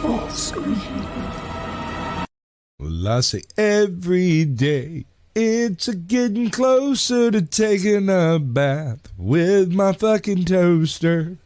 Awesome. Well, I say every day it's a getting closer to taking a bath with my fucking toaster.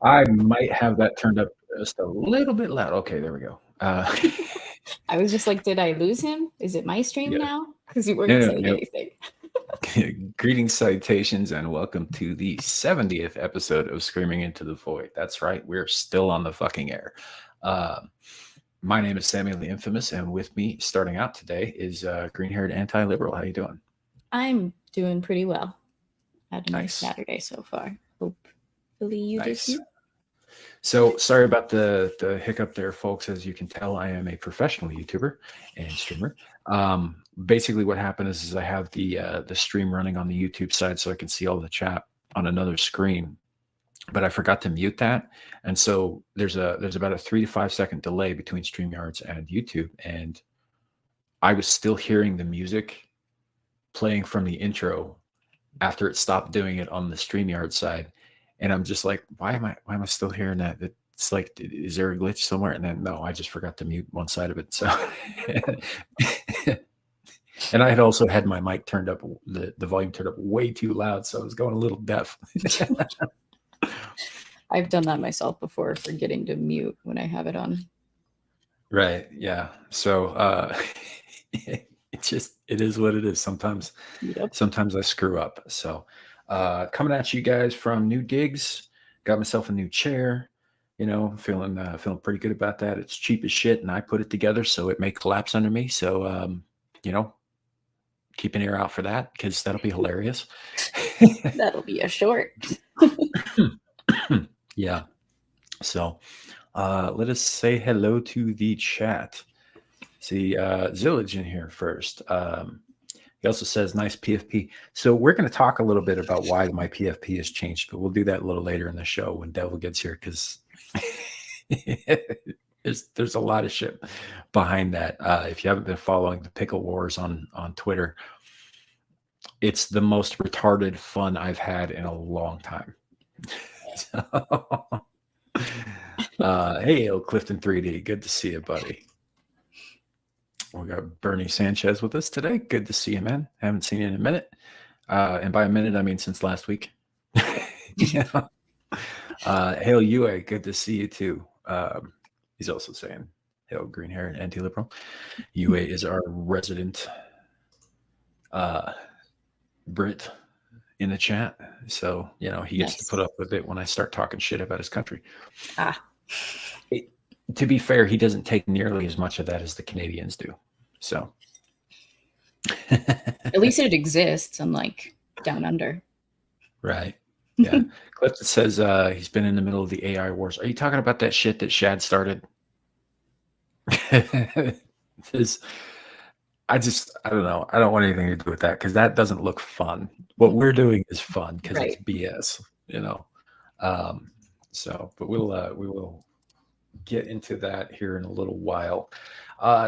I might have that turned up just a little bit loud. Okay, there we go. I was just like, did I lose him? Is it my stream Yeah. now? Because you weren't saying anything. Greetings, salutations, and welcome to the 70th episode of Screaming into the Void. That's right, we're still on the fucking air. My name is Samuel the Infamous, and with me starting out today is green-haired anti-liberal. How you doing? I'm doing pretty well. Had a nice Nice. Saturday so far. Hopefully you did Nice. too. So sorry about the hiccup there, folks. As you can tell, I am a professional YouTuber and streamer. Basically, what happened is I have the stream running on the YouTube side, so I can see all the chat on another screen. But I forgot to mute that, and so there's about a 3 to 5 second delay between StreamYards and YouTube, and I was still hearing the music playing from the intro after it stopped doing it on the StreamYard side. And I'm just like, why am I still hearing that? It's like, is there a glitch somewhere? And then no, I just forgot to mute one side of it. So, and I had also had my mic turned up, the volume turned up way too loud, so I was going a little deaf. I've done that myself before, forgetting to mute when I have it on. Right. Yeah. So it is what it is. Sometimes I screw up. So coming at you guys from new digs, got myself a new chair, feeling pretty good about that. It's cheap as shit, and I put it together so it may collapse under me. So keep an ear out for that, because that'll be hilarious. That'll be a short. Yeah. So let us say hello to the chat. See Zillage in here first. He also says, nice PFP. So we're going to talk a little bit about why my PFP has changed, but we'll do that a little later in the show when Devil gets here, because there's a lot of shit behind that. If you haven't been following the Pickle Wars on Twitter, it's the most retarded fun I've had in a long time. Hey, Clifton 3D, good to see you, buddy. We got Bernie Sanchez with us today. Good to see you, man. Haven't seen you in a minute. And by a minute, I mean since last week. Yeah. Hail Yue, good to see you too. He's also saying, hail green hair and anti-liberal. Yue is our resident Brit in the chat. So, he gets to put up with it when I start talking shit about his country. To be fair, he doesn't take nearly as much of that as the Canadians do. So at least it exists, unlike down under. Right. Yeah. Clifton says he's been in the middle of the AI wars. Are you talking about that shit that Shad started? I don't know. I don't want anything to do with that, because that doesn't look fun. What we're doing is fun because it's BS, but we will get into that here in a little while.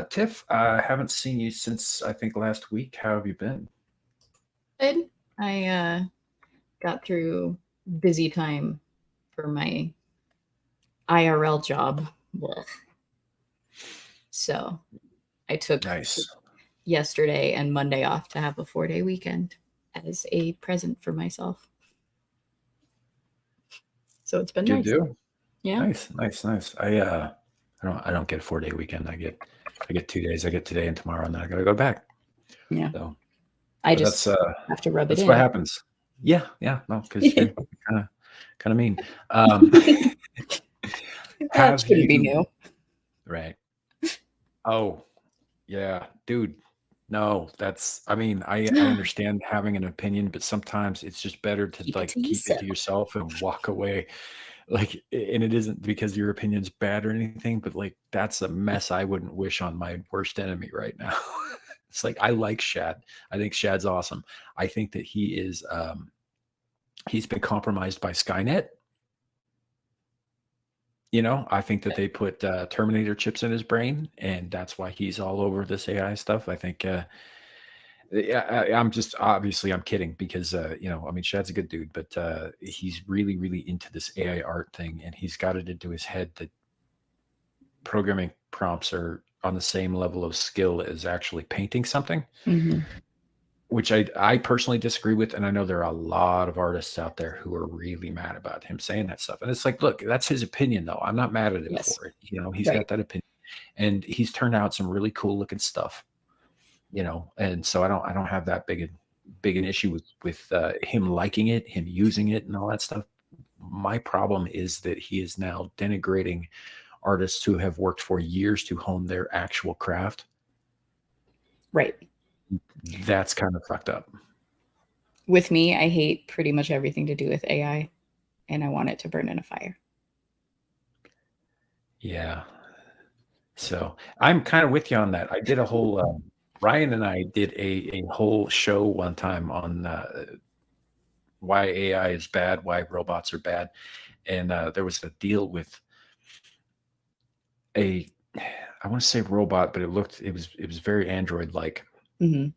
Tiff, I haven't seen you since I think last week. How have you been? Good. I got through busy time for my IRL job. Ugh. So I took yesterday and Monday off to have a 4-day weekend as a present for myself. So it's been nice. You do? Yeah. Nice. I don't get a 4-day weekend. I get 2 days. I get today and tomorrow, and then I gotta go back. Yeah. So I just have to rub it in. That's what happens. Yeah. No, because you're kind of mean. That shouldn't be new. Right. Oh, yeah, dude. No, I understand having an opinion, but sometimes it's just better to keep it to yourself and walk away. Like, and it isn't because your opinion's bad or anything, but like that's a mess I wouldn't wish on my worst enemy right now. It's like I like Shad. I think Shad's awesome. I think that he is he's been compromised by Skynet. You know, I think that they put Terminator chips in his brain, and that's why he's all over this AI stuff. I think I'm just obviously I'm kidding because you know, I mean, Shad's a good dude, but he's really, really into this AI art thing, and he's got it into his head that programming prompts are on the same level of skill as actually painting something, which I personally disagree with. And I know there are a lot of artists out there who are really mad about him saying that stuff. And it's like, look, that's his opinion, though. I'm not mad at him for it. You know, he's got that opinion, and he's turned out some really cool looking stuff. You know, and so I don't have that big an issue with him liking it, him using it, and all that stuff. My problem is that he is now denigrating artists who have worked for years to hone their actual craft. Right. That's kind of fucked up. With me, I hate pretty much everything to do with AI, and I want it to burn in a fire. Yeah. So I'm kind of with you on that. I did a whole Ryan and I did a whole show one time on why AI is bad, why robots are bad, and there was a deal with I want to say robot, but it was very Android like, and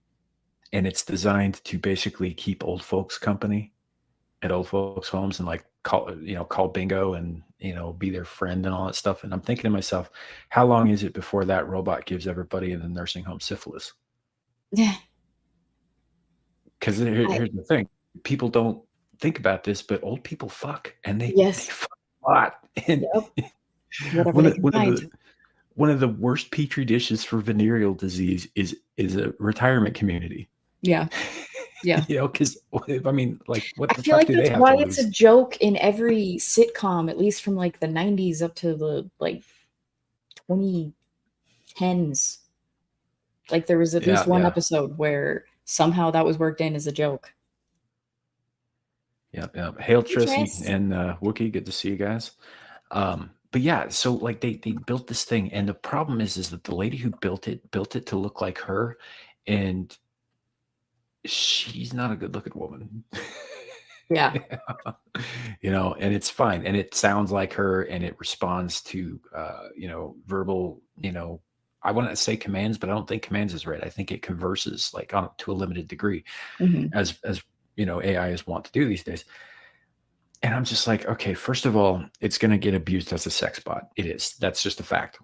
it's designed to basically keep old folks company at old folks' homes and like call bingo and be their friend and all that stuff. And I'm thinking to myself, how long is it before that robot gives everybody in the nursing home syphilis? Yeah. Because here's the thing: people don't think about this, but old people fuck, and they fuck a lot. And one of the worst petri dishes for venereal disease is a retirement community. Yeah. Yeah. Because I mean, like, what the I feel fuck like that's why it's a joke in every sitcom, at least from like the 90s up to the like 2010s. Like there was at least one episode where somehow that was worked in as a joke. Yeah. Hail Tris and Wookie, good to see you guys. But yeah, so like they built this thing, and the problem is that the lady who built it to look like her, and she's not a good looking woman. Yeah. And it's fine, and it sounds like her, and it responds to verbal, I want to say commands, but I don't think commands is right. I think it converses like to a limited degree, as AIs want to do these days. And I'm just like, okay, first of all, it's going to get abused as a sex bot. It is. That's just a fact.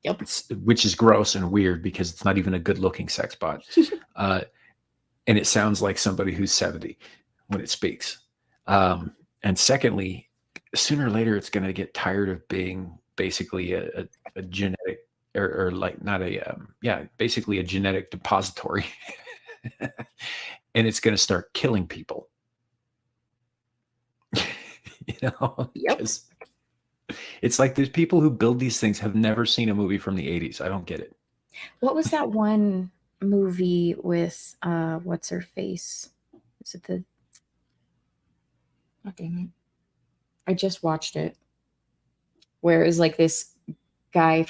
Yep. Which is gross and weird because it's not even a good looking sex bot. And it sounds like somebody who's 70 when it speaks. And secondly, sooner or later, it's going to get tired of being basically a genetic or like not basically a genetic depository. And it's going to start killing people. Yep. It's like these people who build these things have never seen a movie from the 80s. I don't get it. What was that one movie with what's her face? Is it the damn it. I just watched it. Where it was like this guy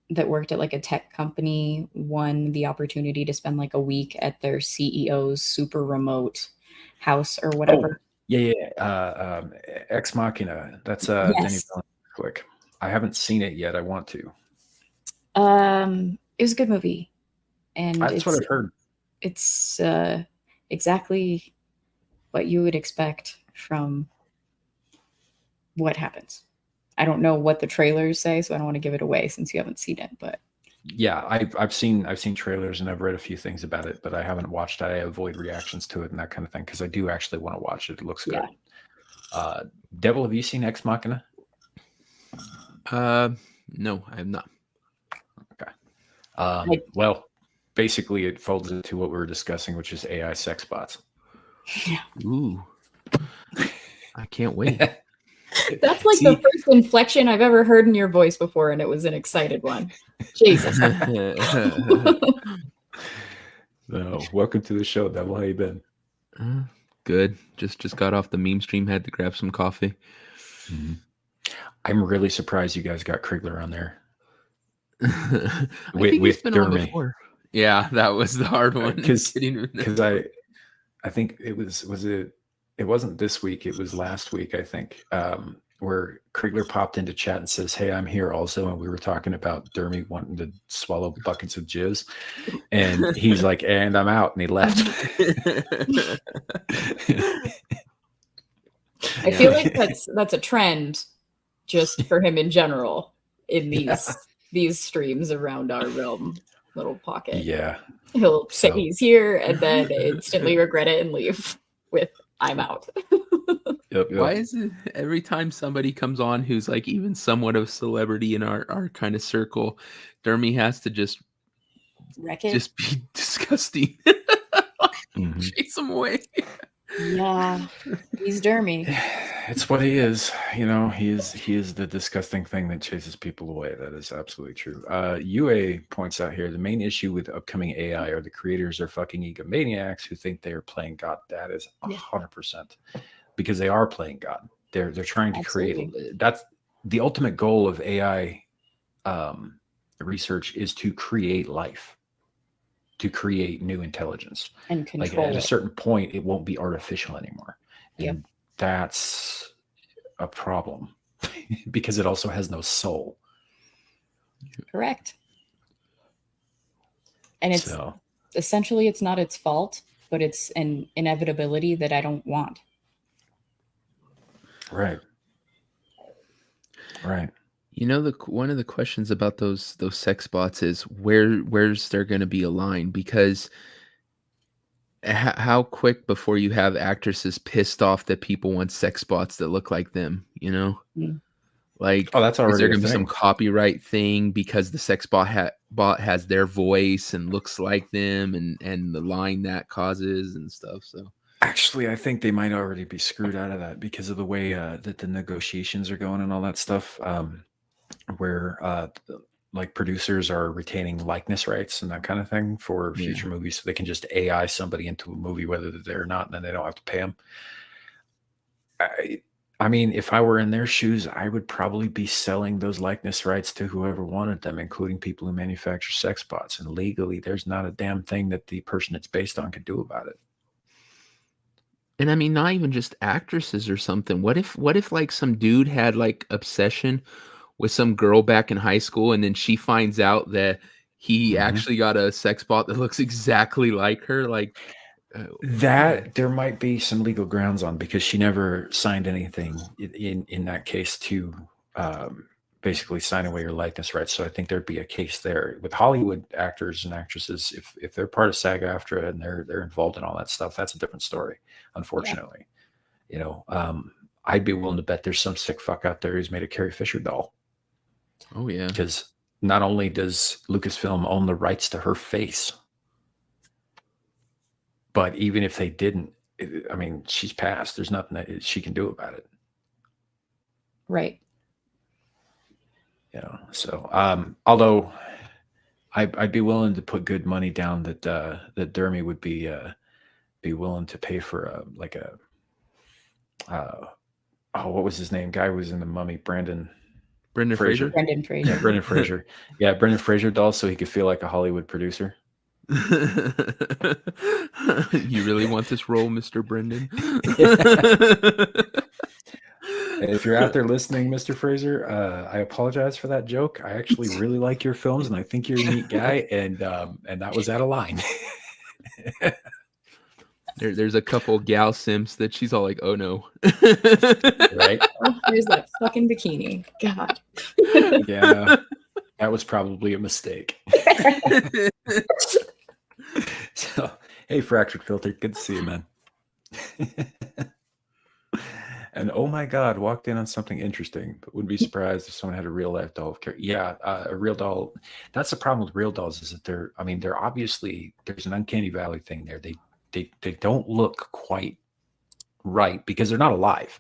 that worked at like a tech company won the opportunity to spend like a week at their CEO's super remote house or whatever. Yeah. Ex Machina. That's yes. Denny Quick. I haven't seen it yet. I want to. It was a good movie, and that's what I've heard. It's exactly what you would expect from what happens. I don't know what the trailers say, so I don't want to give it away since you haven't seen it. But yeah, I've seen trailers and I've read a few things about it, but I haven't watched it. I avoid reactions to it and that kind of thing because I do actually want to watch it. It looks good. Devil, have you seen Ex Machina? No, I have not. Okay. Well, basically, it folds into what we were discussing, which is AI sex bots. Yeah. Ooh, I can't wait. That's like the first inflection I've ever heard in your voice before, and it was an excited one. Jesus. No, welcome to the show, Devil. How you been? Good. Just got off the meme stream. Had to grab some coffee. Mhm. I'm really surprised you guys got Krigler on there I with, think he's with been on Dermy before. Yeah, that was the hard one. because Getting I think it it wasn't this week, it was last week, I think, where Krigler popped into chat and says, "Hey, I'm here also," and we were talking about Dermy wanting to swallow buckets of jizz, and he's like, "And I'm out," and he left. I feel like that's a trend just for him in general in these streams around our realm little pocket. Yeah. He'll say So- he's here and then instantly regret it and leave with "I'm out." Yep, Why is it every time somebody comes on who's like even somewhat of a celebrity in our kind of circle, Dermy has to just Wreck it. be disgusting. Mhm. Chase him away. Yeah, he's Dermy. It's what he is, you know. He is the disgusting thing that chases people away. That is absolutely true. UA points out here the main issue with upcoming AI are the creators are fucking egomaniacs who think they are playing God. That is 100% because they are playing God. They're trying to create. That's the ultimate goal of AI research is to create life, to create new intelligence. And Like control at a it. certain point, it won't be artificial anymore. And Yep. that's a problem because it also has no soul. Correct. And it's So essentially it's not its fault, but it's an inevitability that I don't want. right. You know, one of the questions about those sex bots is where's there going to be a line? Because how quick before you have actresses pissed off that people want sex bots that look like them? You know, like Oh, that's is there already a going to be some thing. copyright thing because the sex bot has their voice and looks like them and the line that causes and stuff? So Actually, I think they might already be screwed out of that because of the way that the negotiations are going and all that stuff. Where like producers are retaining likeness rights and that kind of thing for future movies, so they can just AI somebody into a movie whether they're there or not, and then they don't have to pay them. I mean, if I were in their shoes, I would probably be selling those likeness rights to whoever wanted them, including people who manufacture sex bots. And legally, there's not a damn thing that the person it's based on could do about it. And I mean, not even just actresses or something. What if like some dude had like obsession with some girl back in high school, and then she finds out that he actually got a sex bot that looks exactly like her? Like that there might be some legal grounds on, because she never signed anything in that case to basically sign away her likeness rights. So I think there'd be a case there with Hollywood actors and actresses. If they're part of SAG-AFTRA and they're involved in all that stuff, that's a different story, unfortunately. You know, I'd be willing to bet there's some sick fuck out there who's made a Carrie Fisher doll. Oh yeah. Because not only does Lucasfilm own the rights to her face, but even if they didn't, I mean, she's passed. There's nothing that she can do about it. Right. You know, so although I'd be willing to put good money down that that Dermy would be willing to pay for like a what was his name? Guy who was in The Mummy, Brendan Fraser. Brendan Fraser. Yeah, Brendan Fraser. Yeah, Brendan Fraser doll, so he could feel like a Hollywood producer. You really want this role, Mr. Brendan? If you're out there listening, Mr. Fraser, I apologize for that joke. I actually really like your films, and I think you're a neat guy, and that was out of line. There's a couple gal simps that she's all like, "Oh no," Right? Oh, here's that fucking bikini. God. Yeah, that was probably a mistake. So, hey, Fractured Filter, good to see you, man. And oh my God, walked in on something interesting, but would be surprised if someone had a real life doll of Carrie. Yeah, a real doll. That's the problem with real dolls, is that they're obviously, there's an uncanny valley thing there. They don't look quite right because they're not alive,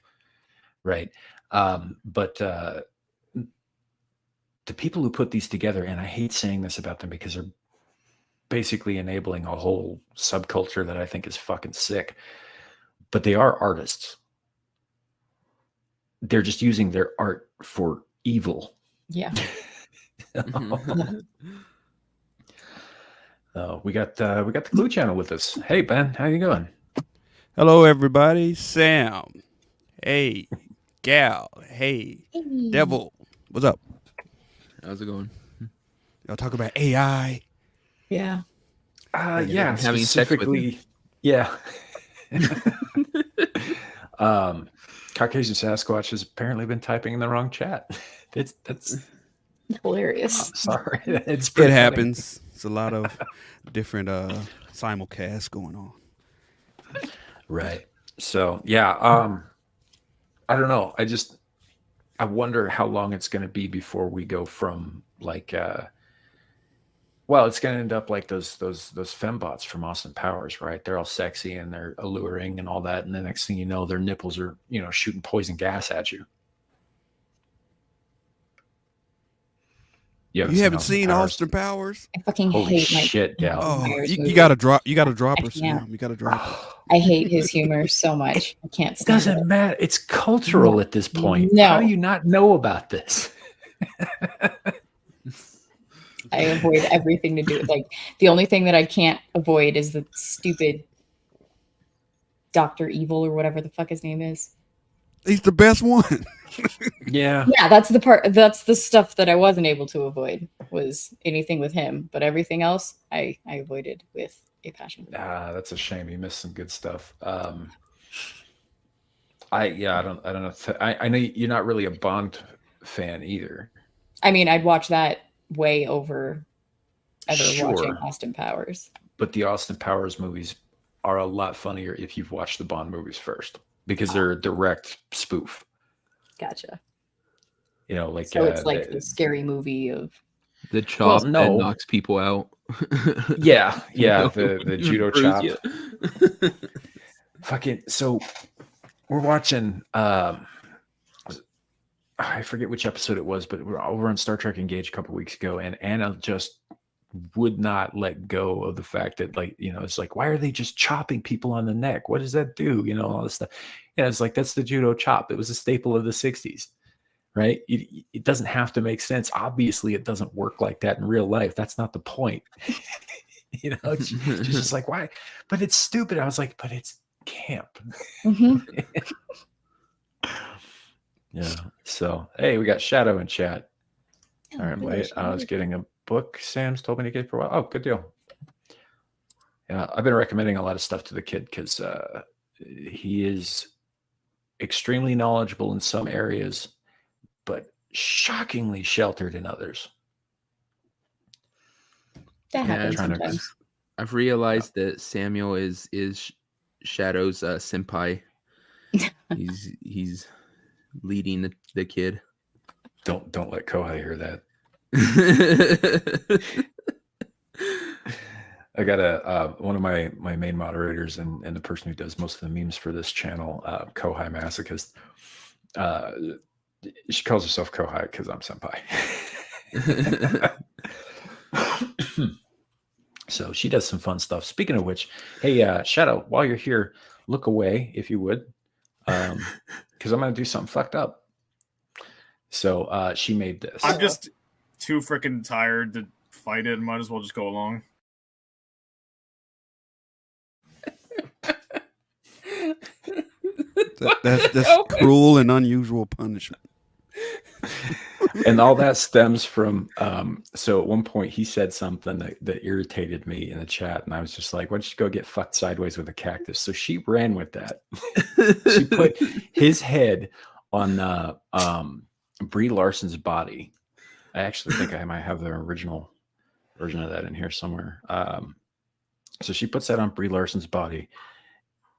right? But the people who put these together, and I hate saying this about them because they're basically enabling a whole subculture that I think is fucking sick, but they are artists. they're just using their art for evil. Yeah. We got the Clue Channel with us. Hey Ben, how you going? Hello, everybody. Sam. Hey, Gal. Hey, Devil. What's up? How's it going? Y'all talk about AI. Yeah. Yeah, Having sex with specifically, yeah. Caucasian Sasquatch has apparently been typing in the wrong chat. That's Hilarious. sorry. It's It pretty funny. happens. It's a lot of different simulcasts going on. Right. So yeah, I don't know. I wonder how long it's going to be before we go from like well, it's going to end up like those fembots from Austin Powers, right? They're all sexy and they're alluring and all that, and the next thing you know, their nipples are, shooting poison gas at you. You haven't seen Austin Powers? I fucking Holy hate Mike shit, Gal. Oh, Myers you movies. gotta drop. You gotta drop I her, can't. Sam. You gotta drop her. I hate his humor so much. I can't It stand it. doesn't matter. It's cultural at this point. No. How do you not know about this? I avoid everything to do with like the only thing that I can't avoid is the stupid Dr. Evil or whatever the fuck his name is. He's the best one. Yeah. Yeah, that's the stuff that I wasn't able to avoid was anything with him, but everything else I avoided with a passion. That's a shame. You missed some good stuff. I don't know. I know you're not really a Bond fan either. I mean, I'd watch that way over ever Sure. watching Austin Powers. But the Austin Powers movies are a lot funnier if you've watched the Bond movies first, because they're a direct spoof. Gotcha. Like So it's like the scary movie of The chop no. that knocks people out. yeah, the judo Bruise chop. you. Fucking so we're watching I forget which episode it was, but we're over on Star Trek Engage a couple weeks ago, and Anna just would not let go of the fact that, like, it's like, why are they just chopping people on the neck? What does that do? All this stuff. Yeah, it's like, that's the judo chop. It was a staple of the 60s, right? It doesn't have to make sense. Obviously, it doesn't work like that in real life. That's not the point. It's just like, why? But it's stupid. I was like, but it's camp. Yeah. So, hey, we got Shadow in chat. All right, I'm late. I was getting a book Sam's told me to get for a while. Oh, good deal. Yeah, I've been recommending a lot of stuff to the kid because he is extremely knowledgeable in some areas, but shockingly sheltered in others. That happens trying to- sometimes. I've realized that Samuel is Shadow's senpai. He's leading the kid. Don't let Kohai hear that. I got one of my main moderators and the person who does most of the memes for this channel, Kohai Masochist. She calls herself Kohai because I'm senpai. So she does some fun stuff. Speaking of which, hey, Shadow, while you're here, look away if you would, because I'm gonna do something fucked up. So she made this. I'm just too freaking tired to fight it. Might as well just go along. That's cruel and unusual punishment. And all that stems from so at one point he said something that irritated me in the chat, and I was just like, why don't you go get fucked sideways with a cactus? So she ran with that. She put his head on Brie Larson's body. I actually think I might have the original version of that in here somewhere. So she puts that on Brie Larson's body,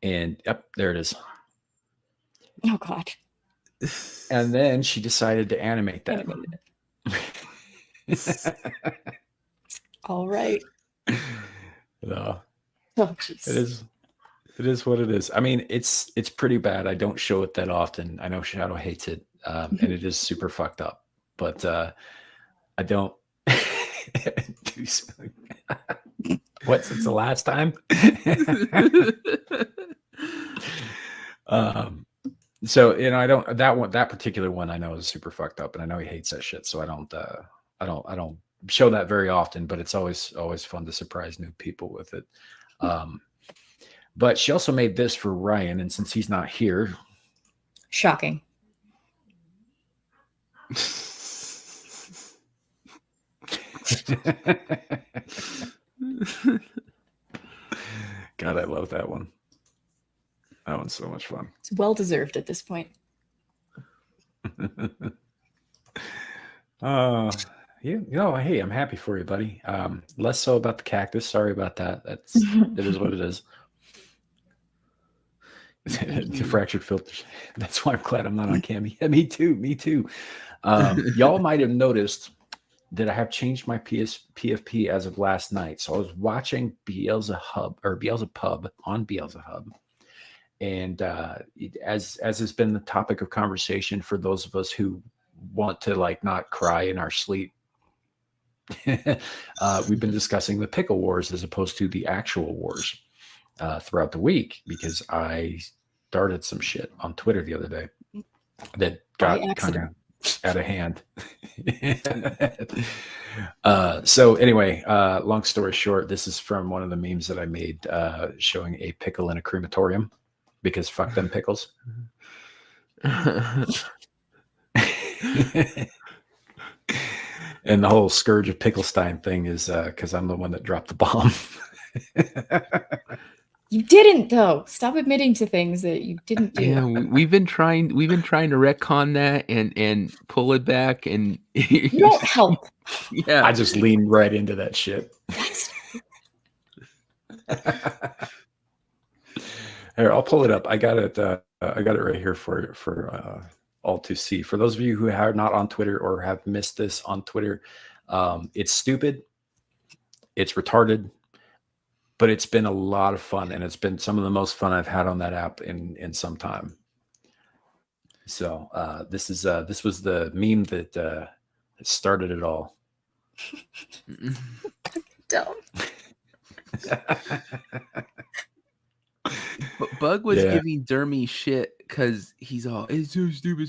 and yep, there it is. Oh God. And then she decided to animate that. All right. No, Oh jeez. it is what it is. I mean, it's pretty bad. I don't show it that often. I know Shadow hates it, and it is super fucked up. But I don't do something. What, since the last time? So, I don't that particular one I know is super fucked up, and I know he hates that shit. So I don't show that very often, but it's always fun to surprise new people with it. But she also made this for Ryan, and since he's not here, Shocking. God, I love that one. That one's so much fun. It's well deserved at this point. Hey, I'm happy for you, buddy. Less so about the cactus. Sorry about that. It is what it is. The fractured filters. That's why I'm glad I'm not on cam. Yeah, me too. Y'all might have noticed that I have changed my PFP as of last night. So I was watching Beelzebub on Beelzebub. And as has been the topic of conversation for those of us who want to like not cry in our sleep, we've been discussing the pickle wars as opposed to the actual wars throughout the week, because I started some shit on Twitter the other day that got kind of out of hand. So anyway, long story short, this is from one of the memes that I made showing a pickle in a crematorium, because fuck them pickles. And the whole Scourge of Picklestein thing is because I'm the one that dropped the bomb. You didn't, though. Stop admitting to things that you didn't do. Yeah, we've been trying to retcon that and pull it back, and You don't help. Yeah, I just leaned right into that shit. Here, I'll pull it up. I got it right here for all to see. For those of you who are not on Twitter or have missed this on Twitter, it's stupid, it's retarded, but it's been a lot of fun, and it's been some of the most fun I've had on that app in some time. So this was the meme that started it all. Dumb. Bug was giving Dermy shit because he's all, it's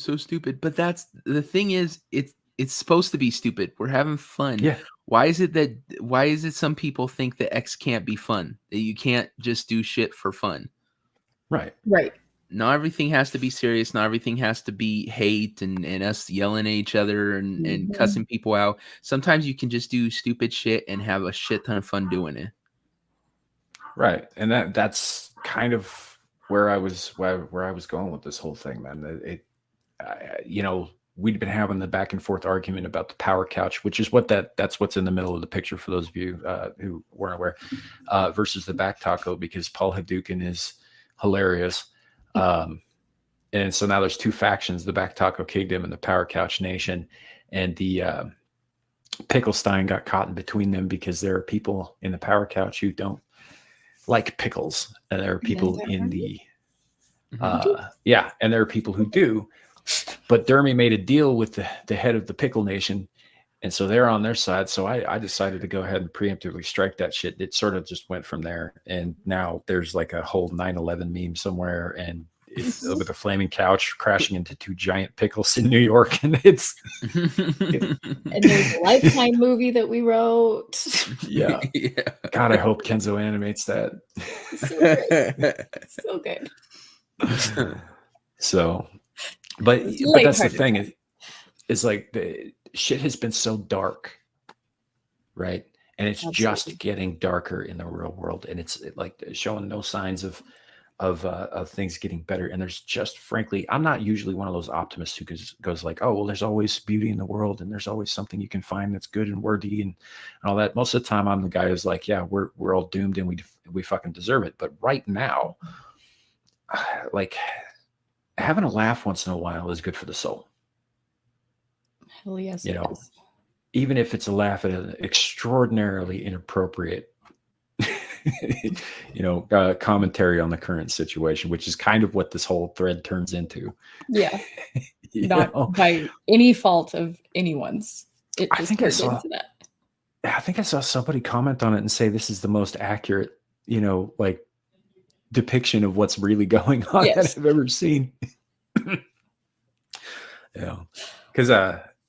so stupid. But that's the thing is, it's supposed to be stupid. We're having fun. Yeah. Why is it some people think that X can't be fun? That you can't just do shit for fun? Right. Not everything has to be serious. Not everything has to be hate and us yelling at each other and cussing people out. Sometimes you can just do stupid shit and have a shit ton of fun doing it. Right. And that's kind of where I was going with this whole thing, man. We'd been having the back and forth argument about the power couch, which is that's what's in the middle of the picture for those of you who weren't aware, versus the back taco, because Paul Hadouken is hilarious. And so now there's two factions, the Back Taco Kingdom and the Power Couch Nation. And the Picklestein got caught in between them, because there are people in the Power Couch who don't like pickles. And there are people in the and there are people who do. But Dermy made a deal with the head of the Pickle Nation, and so they're on their side. So I decided to go ahead and preemptively strike that shit. It sort of just went from there. And now there's like a whole 9/11 meme somewhere, and it's with a flaming couch crashing into two giant pickles in New York. And it's and there's a Lifetime movie that we wrote. Yeah. God, I hope Kenzo animates that. So good. So, but that's the thing is like the shit has been so dark, right? And it's just getting darker in the real world, and it's like showing no signs of things getting better. And there's just, frankly, I'm not usually one of those optimists who goes like, oh well, there's always beauty in the world, and there's always something you can find that's good and worthy and all that. Most of the time, I'm the guy who's like, yeah, we're all doomed and we fucking deserve it. But right now, like, having a laugh once in a while is good for the soul. Hell yes. Even if it's a laugh at an extraordinarily inappropriate, commentary on the current situation, which is kind of what this whole thread turns into. Yeah. Not by any fault of anyone's. It just turns into that. I think I saw somebody comment on it and say this is the most accurate, depiction of what's really going on that I've ever seen. Because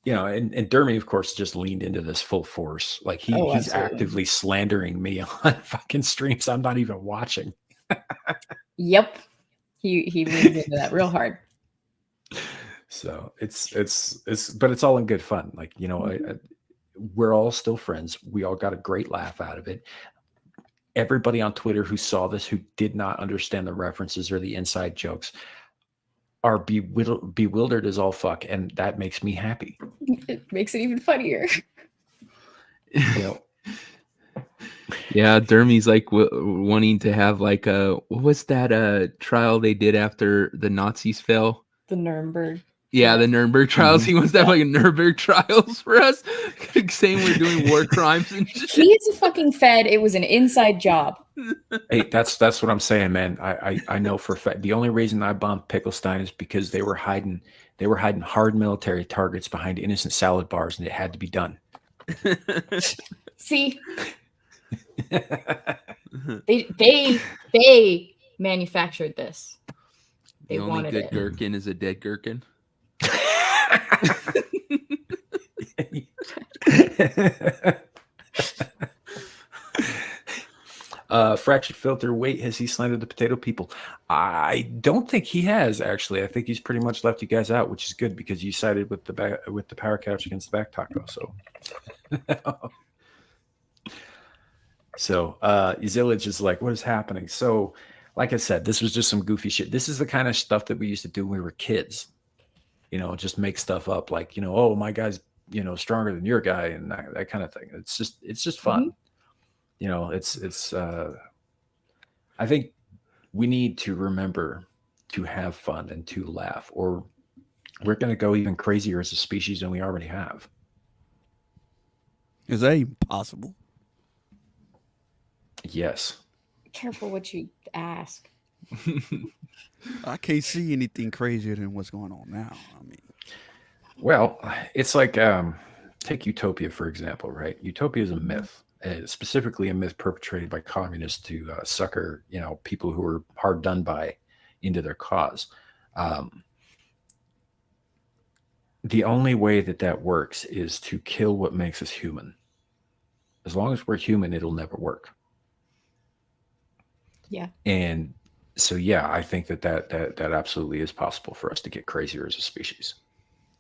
and Dermy, of course, just leaned into this full force. Like he's absolutely. actively slandering me on fucking streams I'm not even watching. Yep. He leaned into that real hard. So but it's all in good fun. Like, we're all still friends. We all got a great laugh out of it. Everybody on Twitter who saw this, who did not understand the references or the inside jokes, are bewildered as all fuck, and that makes me happy. It makes it even funnier. Yeah, Dermy's like wanting to have like what was that trial they did after the Nazis fell? The Nuremberg. Yeah, the Nuremberg trials. He wants to have like Nuremberg trials for us, saying we're doing war crimes and shit. He's a fucking Fed. It was an inside job. Hey, that's what I'm saying, man. I know for a fact. The only reason I bombed Picklestein is because they were hiding hard military targets behind innocent salad bars, and it had to be done. See, they manufactured this. They The only wanted good it. gherkin is a dead gherkin. Fractured Filter, wait, has he slandered the potato people? I don't think he has, actually. I think he's pretty much left you guys out, which is good because you sided with the power couch against the back taco. So Zillage is like, what is happening? So like I said, this was just some goofy shit. This is the kind of stuff that we used to do when we were kids. Just make stuff up like, oh, my guy's, stronger than your guy and that kind of thing. It's just fun. Mm-hmm. I think we need to remember to have fun and to laugh, or we're going to go even crazier as a species than we already have. Is that even possible? Yes. Careful what you ask. I can't see anything crazier than what's going on now. Well, it's like take Utopia, for example, right? Utopia is a myth, specifically a myth perpetrated by communists to sucker, people who are hard done by into their cause. The only way that works is to kill what makes us human. As long as we're human, it'll never work. Yeah. And so, yeah, I think that absolutely is possible for us to get crazier as a species.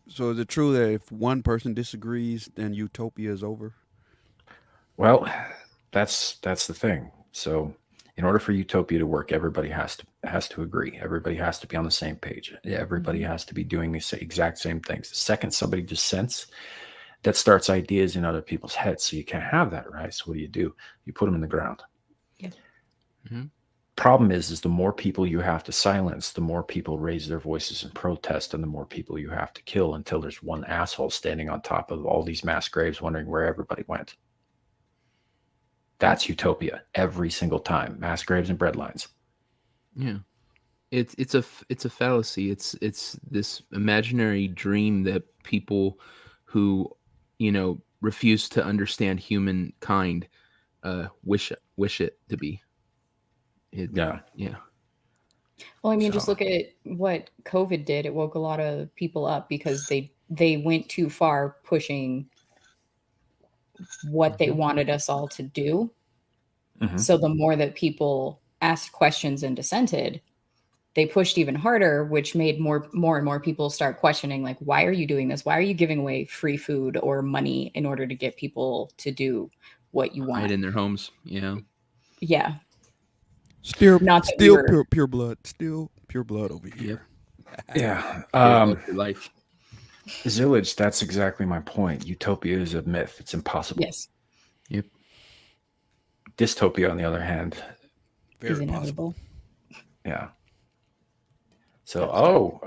So is it true that if one person disagrees, then utopia is over? Well, that's the thing. So in order for utopia to work, everybody has to agree. Everybody has to be on the same page. Everybody has to be doing the exact same things. The second somebody dissents, that starts ideas in other people's heads. So you can't have that, right? So what do? You put them in the ground. Yeah. Mm-hmm. Problem is the more people you have to silence, the more people raise their voices in protest, and the more people you have to kill until there's one asshole standing on top of all these mass graves wondering where everybody went. That's utopia every single time. Mass graves and breadlines. Yeah. It's a fallacy. It's this imaginary dream that people who, refuse to understand humankind wish it to be. Yeah. Well, I mean, just look at what COVID did. It woke a lot of people up because they went too far pushing what they wanted us all to do. Mm-hmm. So the more that people asked questions and dissented, they pushed even harder, which made more and more people start questioning, like, why are you doing this? Why are you giving away free food or money in order to get people to do what you want? Right in their homes. Yeah. Yeah. Still pure blood. Still pure blood over here. Yeah. Life. Zillage, that's exactly my point. Utopia is a myth. It's impossible. Yes. Yep. Dystopia, on the other hand, is inevitable. Yeah. So,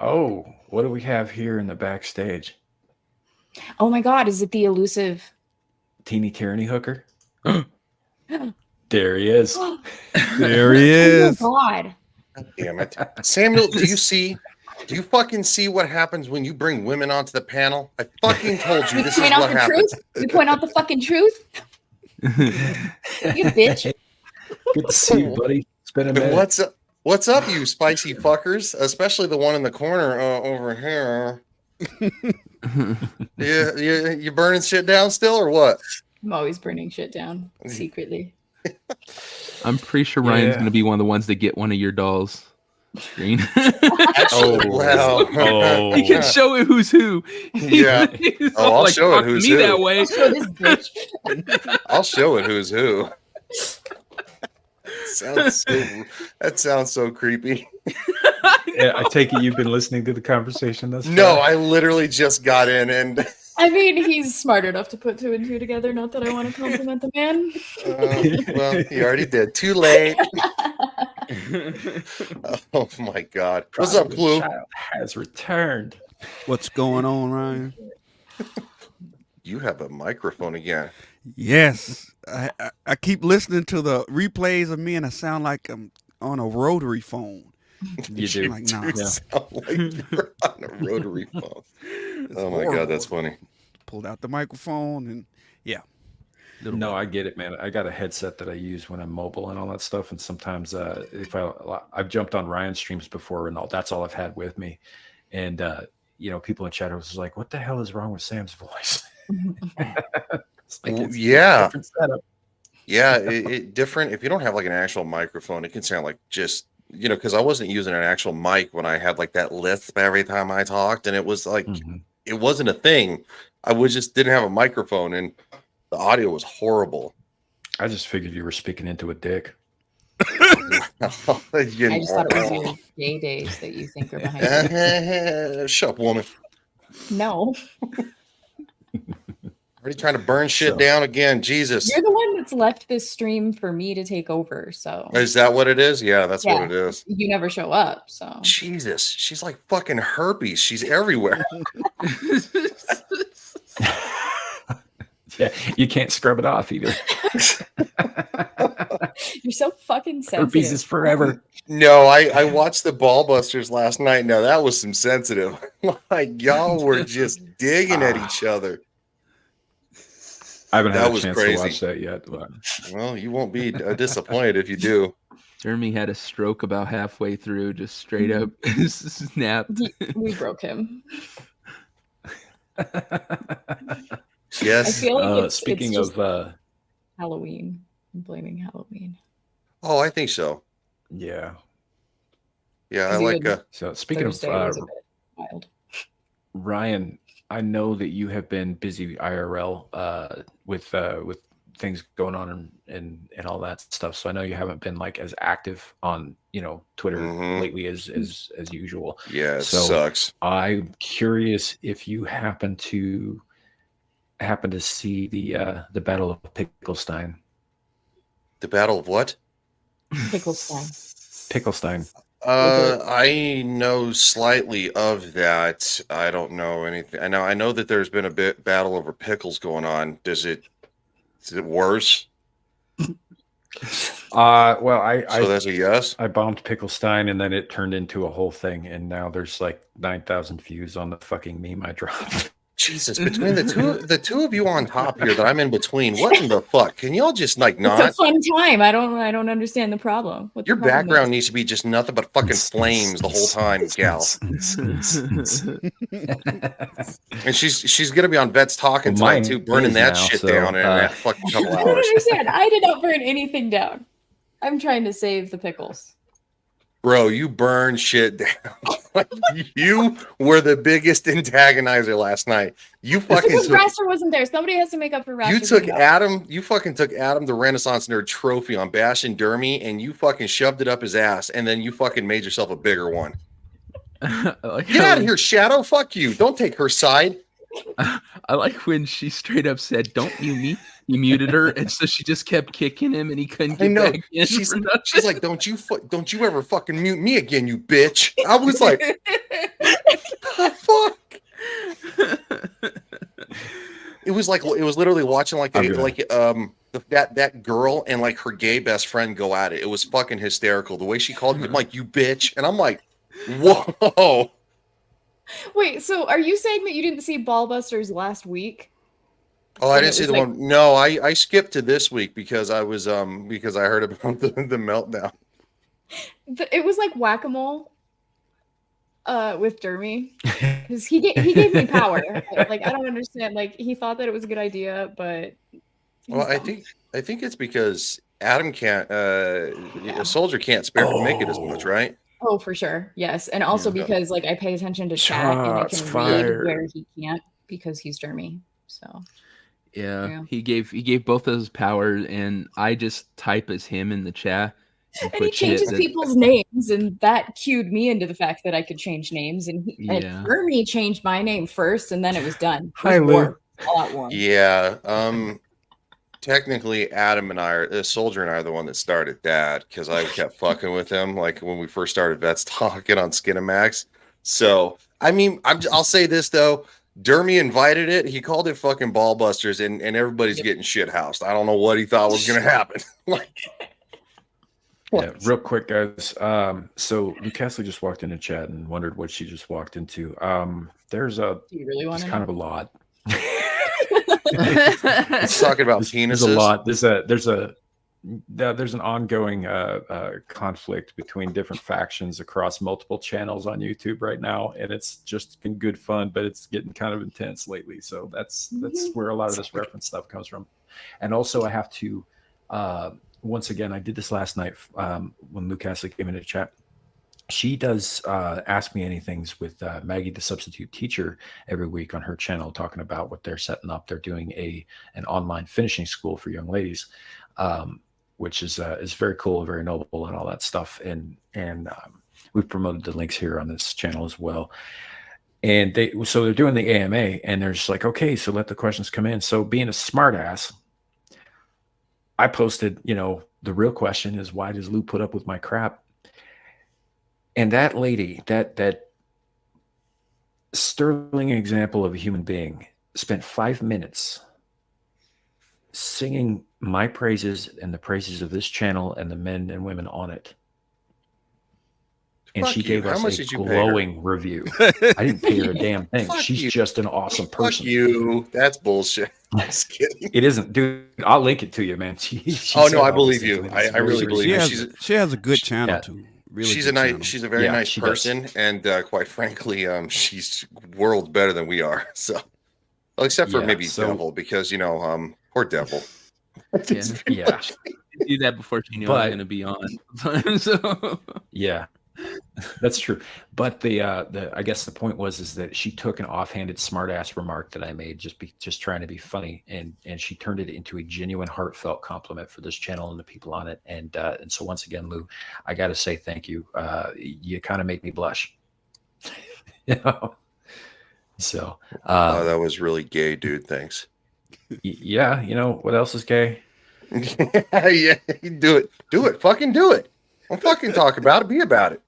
what do we have here in the backstage? Oh my God, is it the elusive Teeny Tyranny hooker? There he is. There he is. Oh my God. Damn it. Samuel, do you fucking see what happens when you bring women onto the panel? I fucking told you this is what happens. We point out the fucking truth. You bitch. Good to see you, buddy. It's been a minute. What's up, you spicy fuckers? Especially the one in the corner over here. You burning shit down still or what? I'm always burning shit down secretly. I'm pretty sure Ryan's Yeah. going to be one of the ones that get one of your dolls. Screen. Actually, well, Oh. He can show it who's who. Yeah. He's Oh, all I'll show it "Talk to who's me who." that way. So this bitch. I'll show it who's who. That sounds so creepy. Yeah, I take it you've been listening to the conversation thus far? No, I literally just got in and I mean, he's smart enough to put two and two together. Not that I want to compliment the man. well, he already did. Too late. Oh my god. What's up, Clue? Child has returned. What's going on, Ryan? You have a microphone again. Yes, I keep listening to the replays of me, and I sound like I'm on a rotary phone. You do. Like, nah. You sound like you're on a rotary phone. Oh my god, that's funny. Pulled out the microphone, and yeah. Little No, bit. I get it, man. I got a headset that I use when I'm mobile and all that stuff. And sometimes if I've jumped on Ryan streams before and that's all I've had with me. And, people in chat was like, what the hell is wrong with Sam's voice? It's like, it's a Yeah. different setup. Yeah, it different. If you don't have like an actual microphone, it can sound like just, because I wasn't using an actual mic when I had like that lisp every time I talked. And it was like, it wasn't a thing. I just didn't have a microphone and the audio was horrible. I just figured you were speaking into a dick. I I just thought it was your gay days that you think are behind you. Shut up, woman. No, Already trying to burn shit So- down again. Jesus. you're the one that's left this stream for me to take over. So Is that what it is? Yeah, that's Yeah. what it is. you never show up. So Jesus. She's like fucking herpes. She's everywhere. Yeah, you can't scrub it off either. you're so fucking sensitive. Herpes is forever. No, I watched the Ballbusters last night. No, that was some sensitive. Like y'all were just digging at each other. I haven't That had a was chance crazy. to watch that yet. But Well, you won't be disappointed if you do. Jeremy had a stroke about halfway through, just straight up snapped. We broke him. I Yes. feel like it's speaking just of, Halloween. I'm blaming Halloween. Oh, I think so. yeah. Yeah, I Is like even- So speaking Thursday of was a bit wild. Ryan, I know that you have been busy IRL with things going on and all that stuff. So I know you haven't been like as active on Twitter Mhm. lately as usual. Yeah, it So- sucks. I'm curious if you happen to see the Battle of Picklestein. The Battle of what? Picklestein. Picklestein. I know slightly of that. I don't know anything. I know that there's been a bit battle over pickles going on. Is it worse? Well, I So that's a yes. I bombed Picklestein and then it turned into a whole thing, and now there's like 9,000 views on the fucking meme I dropped. Jesus, between the two of you on top here that I'm in between, what in the fuck? Can y'all just like It's a not? fun time. I don't understand the problem. What the Your problem background is. needs to be just nothing but fucking flames the whole time, gal. And she's gonna be on Vets Talking Well, tonight mine too, burning is that now, shit so, down in that fucking couple I don't hours. understand. I did not burn anything down. I'm trying to save the pickles. Bro, you burn shit down. You were the biggest antagonizer last night. You It's fucking because took, Raster wasn't there. Somebody has to make up for Raster. you took being out. Adam. You fucking took Adam the Renaissance Nerd trophy on Bash and Dermy, and you fucking shoved it up his ass, and then you fucking made yourself a bigger one. Get out of here, Shadow. Fuck you. Don't take her side. I like when she straight up said, "Don't mute me." You muted her, and so she just kept kicking him, and he couldn't I get know. back in. She's for nothing. she's like, don't you ever fucking mute me again, you bitch. I was like, fuck. It was literally watching like I'm gonna- that girl and like her gay best friend go at it. It was fucking hysterical. The way she called him like you bitch, and I'm like, whoa. Wait, so are you saying that you didn't see Ballbusters last week? Oh, I And didn't it see was the like- one. No, I skipped to this week because I was because I heard about the meltdown. It was like whack-a-mole with Dermy, because he gave me power. Like, I don't understand. Like, he thought that it was a good idea, but Well, I think it's because Adam can't, a soldier can't spare from making as much, right? Oh, for sure. Yes. And also Yeah. because like I pay attention to chat and I Shots can read fired. where he can't because he's Dermy. So Yeah, he gave both those powers, and I just type as him in the chat. and he put shit changes that- people's names, and that cued me into the fact that I could change names. And Yeah. Dermy changed my name first, and then it was done. It Hi, was Lou. war all at once. Yeah. Technically, Adam and I are the soldier and I are the one that started that because I kept fucking with him like when we first started Vets Talking on Skinamax. So I mean, I'll say this though. Dermy invited it. He called it fucking Ballbusters, and everybody's getting shit housed. I don't know what he thought was going to happen. Like, Yeah, real quick, guys. So Lou Castley just walked into chat and wondered what she just walked into. There's Do you really want it's to kind know? of a lot. it's talking about penises. There's a lot. There's an ongoing conflict between different factions across multiple channels on YouTube right now, and it's just been good fun, but it's getting kind of intense lately. So that's where a lot of this reference stuff comes from. And also, I have to once again, I did this last night when Lou Castley came into chat. She does Ask Me Anythings with Maggie, the substitute teacher, every week on her channel, talking about what they're setting up. They're doing an online finishing school for young ladies, which is very cool, very noble, and all that stuff. And we've promoted the links here on this channel as well. And so they're doing the AMA, and they're just like, okay, so let the questions come in. So being a smartass, I posted, the real question is, why does Lou put up with my crap? And that lady, that sterling example of a human being, spent 5 minutes singing my praises and the praises of this channel and the men and women on it. And Fuck she you. gave How us much a did you pay her? glowing review. I didn't pay her a damn thing. Fuck She's you. just an awesome Fuck person. you. That's bullshit. I'm just kidding. It isn't, dude. I'll link it to you, man. She Oh, no, said I all believe these things, you. and it's I really very believe She you. has, she has a good channel yeah. too. Really, She's good a channel. nice. She's a very Yeah, nice she does. person, and quite frankly, she's worlds better than we are. So, well, except for Yeah, maybe so- Devil, because poor Devil. Yeah. Do that before she knew I was But- going to be on. So Yeah, that's true. But the I guess the point is that she took an offhanded smartass remark that I made, just trying to be funny, and she turned it into a genuine, heartfelt compliment for this channel and the people on it. And so once again, Lou, I got to say thank you. You kind of make me blush. So Oh, that was really gay, dude. Thanks. yeah, what else is gay? Yeah, do it. Do it. Fucking do it. Don't fucking talk about it. Be about it.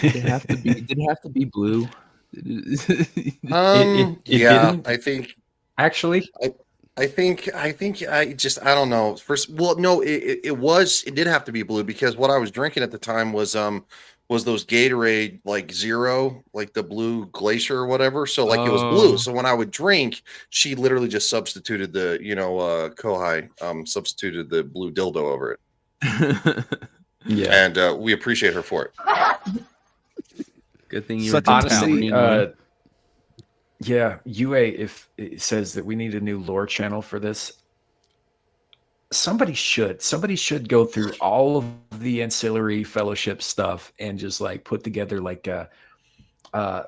did it have to be blue? It Yeah, didn't. I think. Actually, I think I don't know. First, well, no, it did have to be blue because what I was drinking at the time was those Gatorade like Zero, like the blue glacier or whatever. So like it was blue. Oh. So when I would drink, she literally just substituted the Kohai substituted the blue dildo over it, yeah. and we appreciate her for it. Good thing you Such were a Honestly, talent. yeah, UA, if it says that we need a new lore channel for this, somebody should go through all of the ancillary fellowship stuff and just like put together like I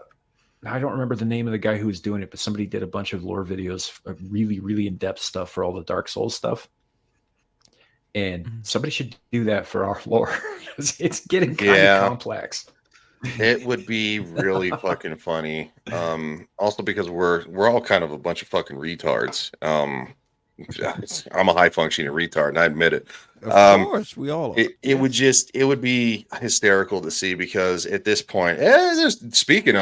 don't remember the name of the guy who was doing it, but somebody did a bunch of lore videos, really, really in-depth stuff for all the Dark Souls stuff. And somebody should do that for our lore. It's getting kind Yeah. of complex. It would be really fucking funny. Also because we're all kind of a bunch of fucking retards. I'm a high functioning retard, and I admit it. Of course, we all are. It would be hysterical to see because at this point, speak of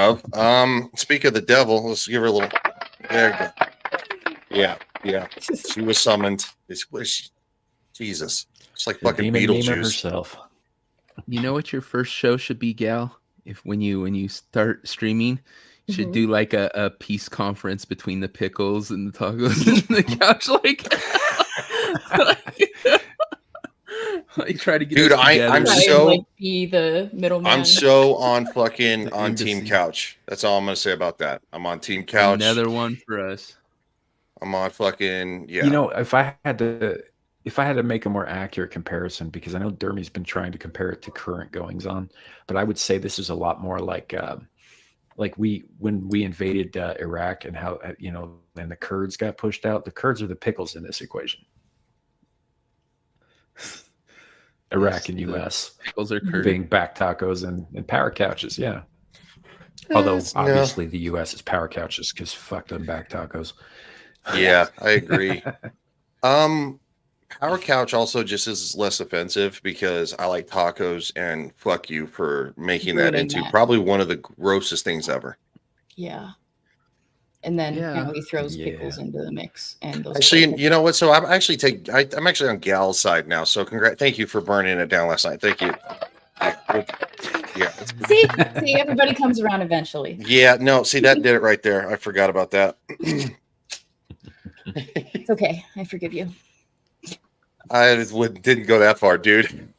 the devil, let's give her a little. There you go. Yeah. She was summoned. Jesus, it's like The fucking demon namer Beetlejuice. herself. You know what your first show should be, gal? When you start streaming, Should Mhm. do like a peace conference between the pickles and the tacos and the couch, like try to get Dude, us I'm together. Try and so- like be the middleman. I'm so on fucking The on Team embassy. Couch. That's all I'm gonna say about that. I'm on Team Couch. Another one for us. I'm on fucking You know, if I had to make a more accurate comparison, because I know Dermy's been trying to compare it to current goings on, but I would say this is a lot more like when we invaded Iraq and how and the Kurds got pushed out. The Kurds are the pickles in this equation. Iraq Yes, and the U.S. Pickles are curd. being back tacos and power couches, yeah. Although no. obviously the U.S. is power couches because fuck them back tacos. Yeah, I agree. Power Couch also just is less offensive because I like tacos, and fuck you for making that Ruining into that. probably one of the grossest things ever. Yeah. And then Yeah. he throws Yeah. pickles into the mix. And those Actually, pickles- you know what? So I'm actually I'm actually on Gal's side now. So thank you for burning it down last night. Thank you. Yeah. See, everybody comes around eventually. Yeah, no, see that did it right there. I forgot about that. It's okay. I forgive you. Didn't go that far, dude.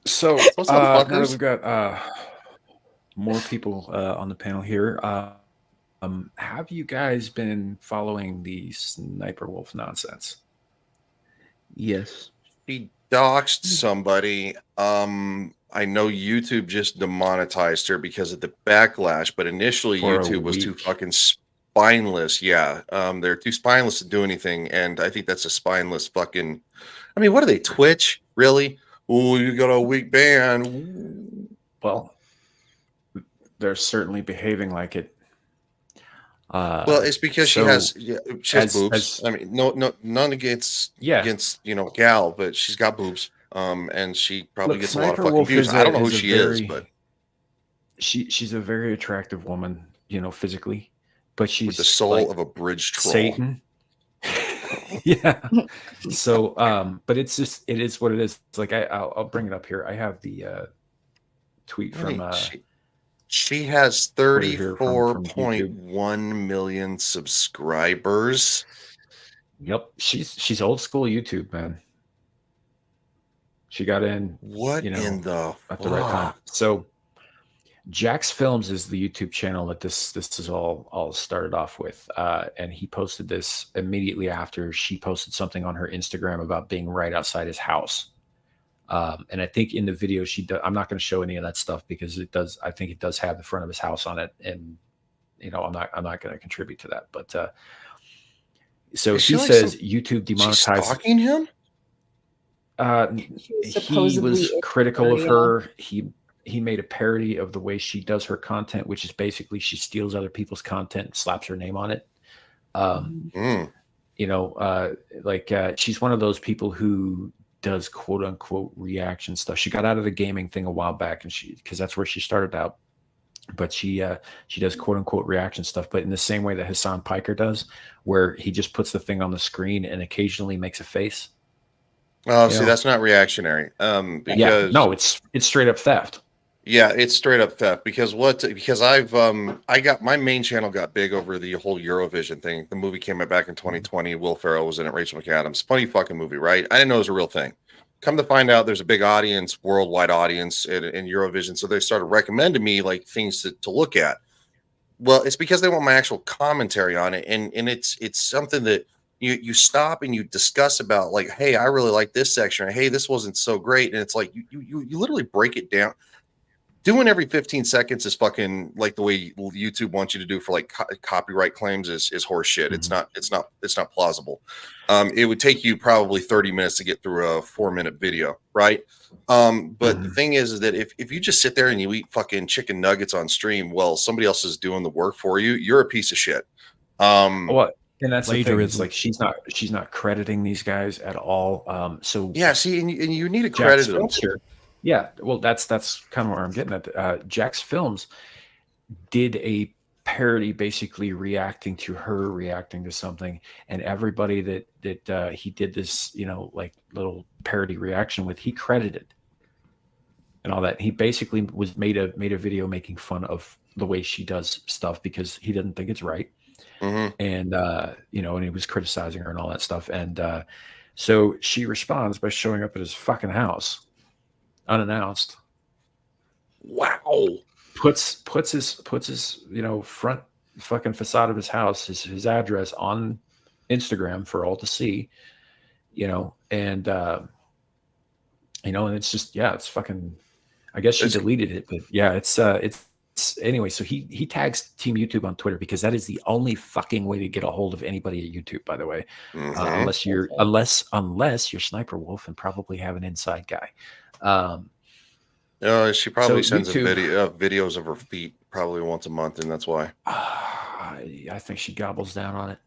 So What's up, now that fuckers? we've got more people on the panel here. Have you guys been following the Sniper Wolf nonsense? Yes. She doxed somebody. I know YouTube just demonetized her because of the backlash, but initially For a YouTube was too week. fucking spineless. Yeah, they're too spineless to do anything, and I think that's a spineless fucking. I mean, what are they? Twitch, really? Oh, you got a weak ban. Well, they're certainly behaving like it. Well, it's because she so has as- boobs. as- I mean, none against Yeah. Gal, but she's got boobs. And she probably Look, gets a lot of Sniper fucking Wolf views. is I don't know who is a she is, very- but she's a very attractive woman, physically, but she's with the soul like of a bridge troll. Satan. Yeah. So, but it is what it is. It's like I'll bring it up here. I have the tweet from She has Twitter here from 34.1 million subscribers. Yep, she's old school YouTube, man. She got in What in the at the right time. fuck? So Jax Films is the YouTube channel that this is all started off with, and he posted this immediately after she posted something on her Instagram about being right outside his house. And I think in the video I'm not going to show any of that stuff because I think it does have the front of his house on it, and I'm not going to contribute to that. But so Is she he like says some- YouTube She's demonetized. stalking him? He Supposedly was it's critical of very, her. He made a parody of the way she does her content, which is basically she steals other people's content and slaps her name on it. Mm. She's one of those people who does quote unquote reaction stuff. She got out of the gaming thing a while back, and because that's where she started out. But she does quote unquote reaction stuff, but in the same way that Hassan Piker does, where he just puts the thing on the screen and occasionally makes a face. Oh, You see, know? that's not reactionary. Because Yeah, no, it's straight up theft. Yeah, it's straight up theft because I've I got my main channel got big over the whole Eurovision thing. The movie came out back in 2020. Will Ferrell was in it, Rachel McAdams. Funny fucking movie, right? I didn't know it was a real thing. Come to find out there's a big audience, worldwide audience in Eurovision. So they started recommending me like things to look at. Well, it's because they want my actual commentary on it. And it's something that you stop and you discuss about like, hey, I really like this section, or hey, this wasn't so great. And it's like you literally break it down. Doing every 15 seconds is fucking like the way YouTube wants you to do for like copyright claims is horse shit. Mhm. It's not plausible. It would take you probably 30 minutes to get through a 4-minute video, right? But the thing is that if you just sit there and you eat fucking chicken nuggets on stream, well, somebody else is doing the work for you. You're a piece of shit. What? And that's the thing. It's Plagiarism. like she's not crediting these guys at all. So Yeah, see, and you need to Jax credit them. Films here. Yeah, well, that's kind of where I'm getting at. Jax Films did a parody, basically reacting to her reacting to something, and everybody that he did this, like little parody reaction with, he credited. and all that. He basically made a video making fun of the way she does stuff because he didn't think it's right. Mhm. And and he was criticizing her and all that stuff. And so she responds by showing up at his fucking house unannounced. Wow. Puts his front fucking facade of his house, his address on Instagram for all to see, and and it's just, it's fucking, I guess she deleted it, but it's anyway. So he tags Team YouTube on Twitter because that is the only fucking way to get a hold of anybody at YouTube, by the way. Unless you're Sniper Wolf and probably have an inside guy. She probably sends YouTube, videos of her feet probably once a month, and that's why. I think she gobbles down on it.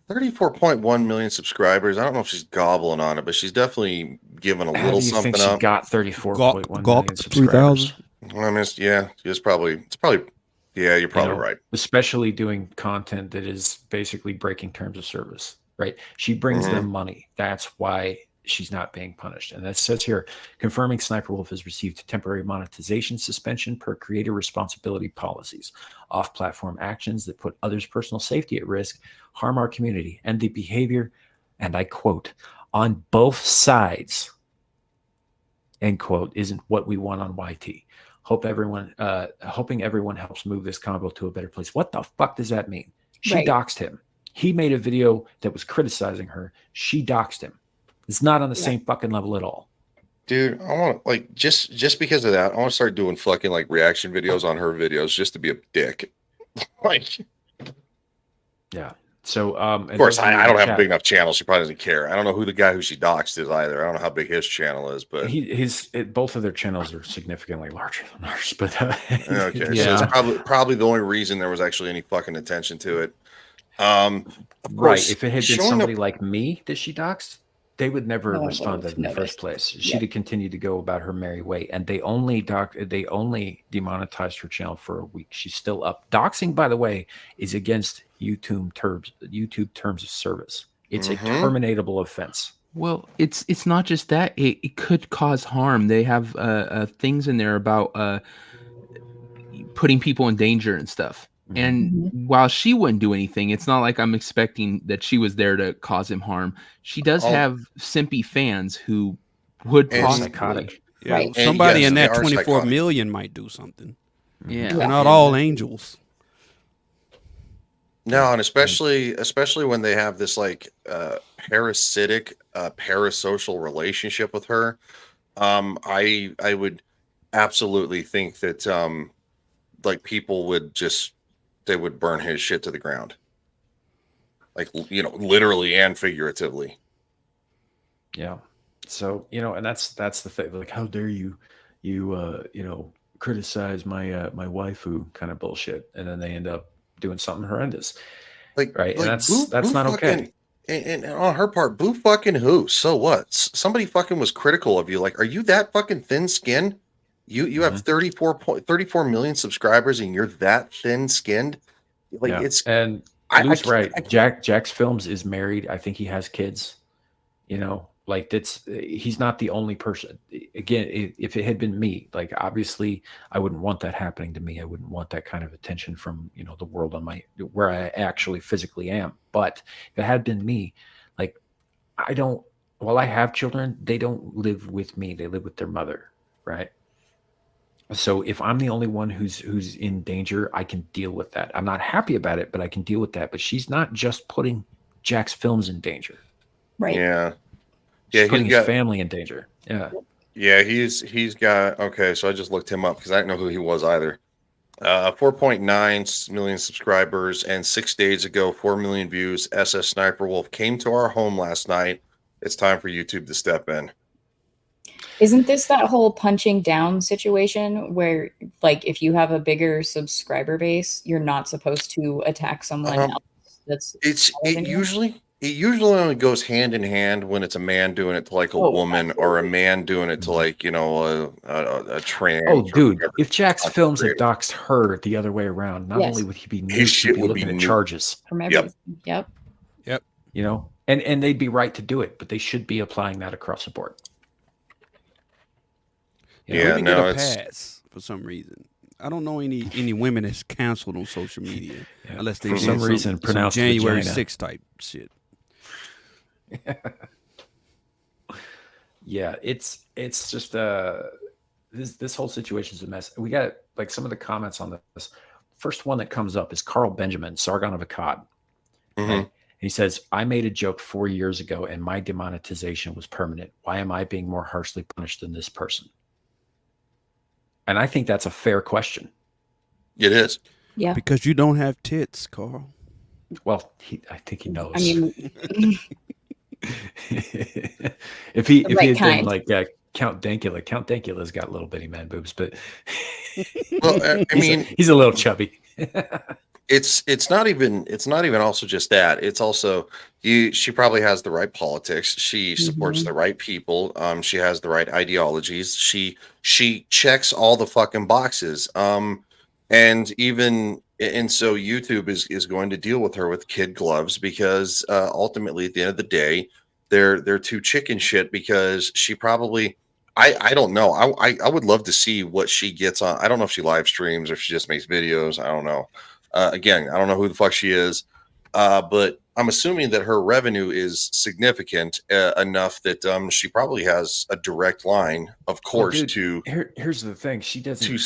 34.1 million subscribers. I don't know if she's gobbling on it, but she's definitely giving a How little do you something think she up. got 34.1 million Gawk subscribers? 3,000. I mean, it's probably, yeah, you're probably right. Especially doing content that is basically breaking terms of service, right? She brings them money. That's why she's not being punished. And that says here, confirming Sniper Wolf has received temporary monetization suspension per creator responsibility policies. Off-platform actions that put others' personal safety at risk harm our community, and the behavior, and I quote, on both sides, end quote, isn't what we want on YT. Hoping everyone helps move this combo to a better place. What the fuck does that mean? She doxed him. He made a video that was criticizing her. She doxed him. It's not on the same fucking level at all. Dude, I want just because of that, I want to start doing fucking reaction videos on her videos just to be a dick. Yeah. So of course I don't have a big enough channel. She probably doesn't care. I don't know who the guy who she doxed is either. I don't know how big his channel is, but both of their channels are significantly larger than ours. But okay, so it's probably the only reason there was actually any fucking attention to it. Of course, if it had been somebody like me that she doxed, they would never have responded in the first place. She'd have continued to go about her merry way, and they only demonetized her channel for a week. She's still up. Doxing, by the way, is against YouTube terms of service. It's a terminatable offense. Well, it's not just that. It could cause harm. They have things in there about putting people in danger and stuff. And while she wouldn't do anything, it's not like I'm expecting that she was there to cause him harm. She does have simpy fans who would psychotic. Yeah, Right. somebody in they that are 24 psychotic. million might do something. Yeah. They're not all angels. No, and especially when they have this parasitic, parasocial relationship with her. I would absolutely think that people would they would burn his shit to the ground. Literally and figuratively. Yeah. So, and that's the thing. How dare you criticize my waifu kind of bullshit. And then they end up doing something horrendous. Right. And that's not okay. And on her part, boo fucking who? So what? Somebody fucking was critical of you. Are you that fucking thin skinned? You have 34 million subscribers and you're that thin skinned. It's and Lou's right. Jack's Films is married. I think he has kids. He's not the only person. Again, if it had been me, obviously I wouldn't want that happening to me. I wouldn't want that kind of attention from the world where I actually physically am. But if it had been me, while I have children, they don't live with me. They live with their mother, right? So if I'm the only one who's in danger, I can deal with that. I'm not happy about it, but I can deal with that. But she's not just putting Jack's Films in danger. Right. Yeah. She's putting his family in danger. Yeah. Yeah, he's got, okay, so I just looked him up because I didn't know who he was either. 4.9 million subscribers, and 6 days ago, 4 million views. SS Sniper Wolf came to our home last night. It's time for YouTube to step in. Isn't this that whole punching down situation where, if you have a bigger subscriber base, you're not supposed to attack someone else? It usually only goes hand in hand when it's a man doing it to a woman, or a man doing it to a trans. Oh, dude! If Jack's Films had doxed her the other way around, not only would he be his shit he'd be would looking be at new. charges From everything. Yep. and they'd be right to do it, but they should be applying that across the board. You know? Yeah, Women no, get a it's- pass for some reason. I don't know any women that's canceled on social media Yeah. unless they For did some reason, some pronounced January vagina. 6th type shit. Yeah, it's just this whole situation is a mess. We got like some of the comments on this. First one that comes up is Carl Benjamin, Sargon of Akkad. Mhm. Right? He says, I made a joke 4 years ago and my demonetization was permanent. Why am I being more harshly punished than this person? And I think that's a fair question. It is. Yeah. Because you don't have tits, Carl. Well, I think he knows. I mean, if he The had right been kind. like Count Dankula's got little bitty man boobs, but Well, I mean, he's a little chubby. it's not even also just that. It's also she probably has the right politics. She supports Mhm. the right people. She has the right ideologies. She checks all the fucking boxes. And so YouTube is going to deal with her with kid gloves because ultimately at the end of the day they're too chicken shit because she probably I don't know. I would love to see what she gets on. I don't know if she live streams or if she just makes videos. I don't know. Again, I don't know who the fuck she is, but I'm assuming that her revenue is significant enough that she probably has a direct line, of course, dude, here's the thing. She doesn't. to